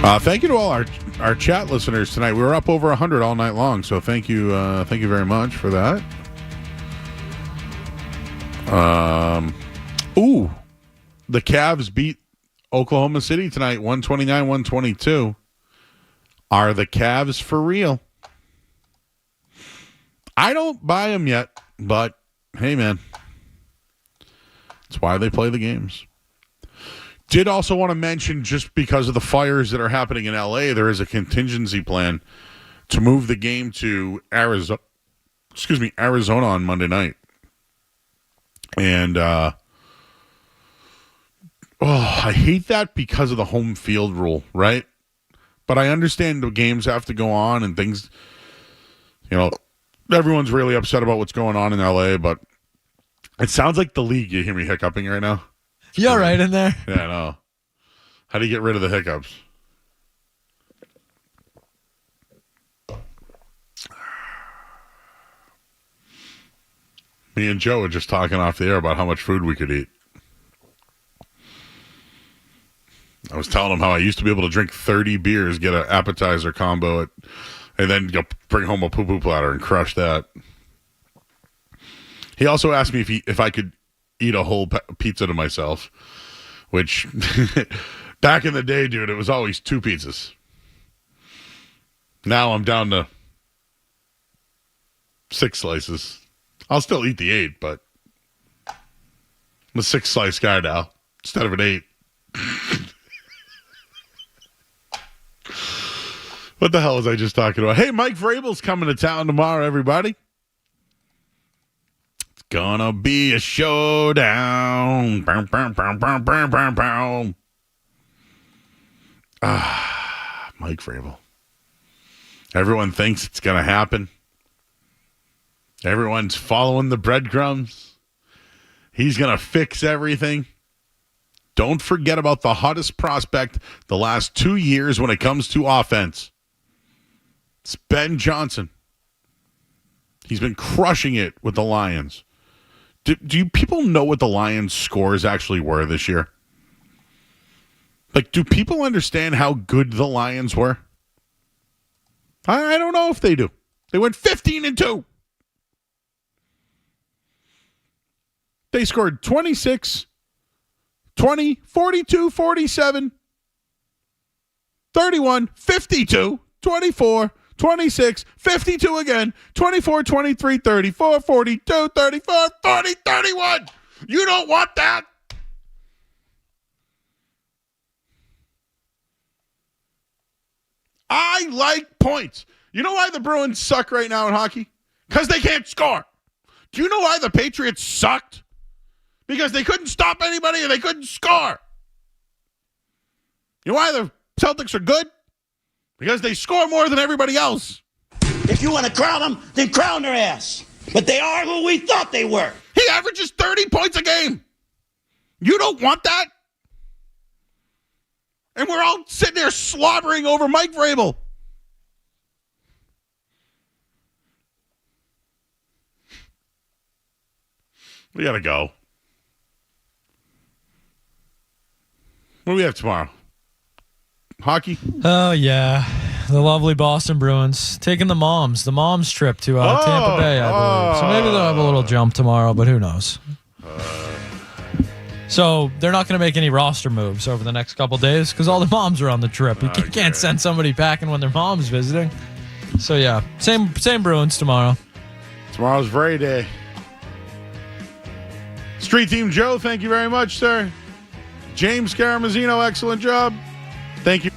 Thank you to all our chat listeners tonight. We were up over 100 all night long, so thank you very much for that. The Cavs beat Oklahoma City tonight, 129-122. Are the Cavs for real? I don't buy them yet, but hey, man, that's why they play the games. Did also want to mention, just because of the fires that are happening in LA, there is a contingency plan to move the game to Arizona on Monday night. And I hate that because of the home field rule, right? But I understand the games have to go on and things, everyone's really upset about what's going on in LA, but it sounds like the league. You hear me hiccuping right now? You all right in there? Yeah, I know. How do you get rid of the hiccups? Me and Joe were just talking off the air about how much food we could eat. I was telling him how I used to be able to drink 30 beers, get an appetizer combo, and then go bring home a poo-poo platter and crush that. He also asked me if I could eat a whole pizza to myself, which back in the day, dude, it was always 2 pizzas. Now I'm down to 6 slices. I'll still eat the 8, but I'm a 6-slice guy now instead of an 8. What the hell was I just talking about? Hey, Mike Vrabel's coming to town tomorrow, everybody. It's gonna be a showdown. Mike Vrabel. Everyone thinks it's gonna happen. Everyone's following the breadcrumbs. He's gonna fix everything. Don't forget about the hottest prospect the last 2 years when it comes to offense. It's Ben Johnson. He's been crushing it with the Lions. Do you people know what the Lions' scores actually were this year? Like, do people understand how good the Lions were? I don't know if they do. They went 15-2. They scored 26, 20, 42, 47, 31, 52, 24, 26, 52 again, 24, 23, 34, 42, 34, 40, 31. You don't want that? I like points. You know why the Bruins suck right now in hockey? Because they can't score. Do you know why the Patriots sucked? Because they couldn't stop anybody and they couldn't score. You know why the Celtics are good? Because they score more than everybody else. If you want to crown them, then crown their ass. But they are who we thought they were. He averages 30 points a game. You don't want that? And we're all sitting there slobbering over Mike Vrabel. We got to go. What do we have tomorrow? Hockey? Oh, yeah. The lovely Boston Bruins taking the moms trip to Tampa Bay, I believe. So maybe they'll have a little jump tomorrow, but who knows? So they're not going to make any roster moves over the next couple days because all the moms are on the trip. You can't send somebody packing when their mom's visiting. So, yeah, same Bruins tomorrow. Tomorrow's Vray Day. Street Team Joe, thank you very much, sir. James Caramazino, excellent job. Thank you.